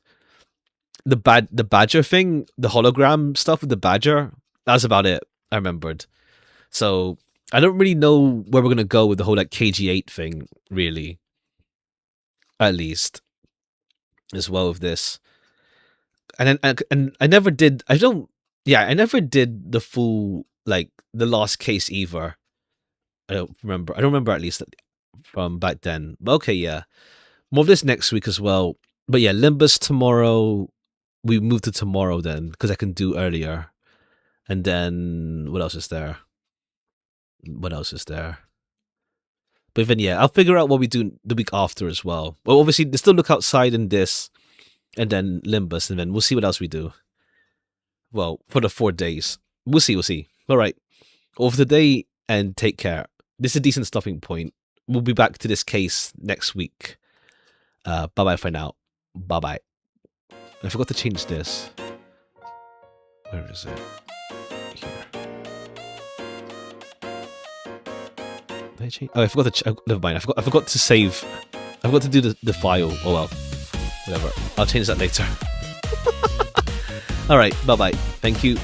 The badger thing, the hologram stuff with the badger. That's about it. I remembered. So I don't really know where we're gonna go with the whole like KG8 thing, really. At least, as well with this, and I never did. I never did the full like the last case either. I don't remember at least from back then. But okay, yeah, more of this next week as well. But yeah, Limbus tomorrow. We move to tomorrow then because I can do earlier, and then what else is there? What else is there? But then yeah, I'll figure out what we do the week after as well. Well, obviously, still look outside in this, and then Limbus, and then we'll see what else we do. Well, for the 4 days, we'll see. All right, over today, and take care. This is a decent stopping point. We'll be back to this case next week. Bye bye for now. Bye bye. I forgot to change this. Where is it? Here. Did I change? Oh, I forgot to. Never mind. I forgot to save. I forgot to do the file. Oh well. Whatever. I'll change that later. All right. Bye bye. Thank you.